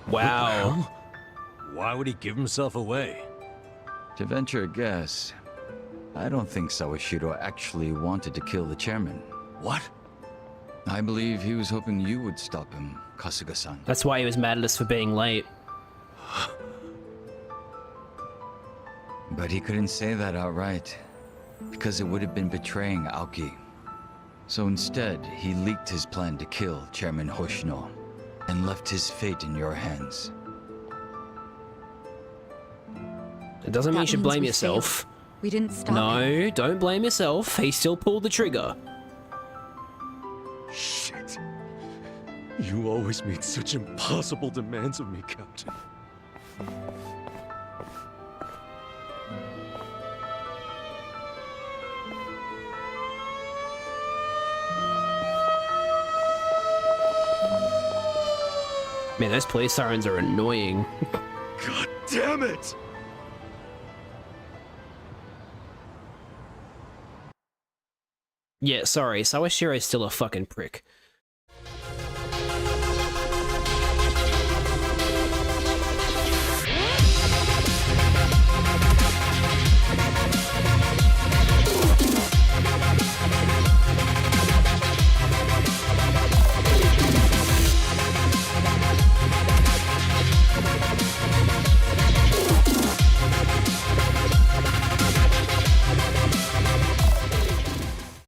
Wow. Why would he give himself away? To venture a guess, I don't think Sawashiro actually wanted to kill the chairman. What? I believe he was hoping you would stop him, Kasuga-san. That's why he was mad at us for being late. But he couldn't say that outright, because it would have been betraying Aoki. So instead, he leaked his plan to kill Chairman Hoshino, and left his fate in your hands. It doesn't mean you That should means blame we yourself. We didn't stop him. No, don't blame yourself. He still pulled the trigger. Shit. You always made such impossible demands of me, Captain. Man, those police sirens are annoying. God damn it! Yeah, sorry, Sawashiro's still a fucking prick.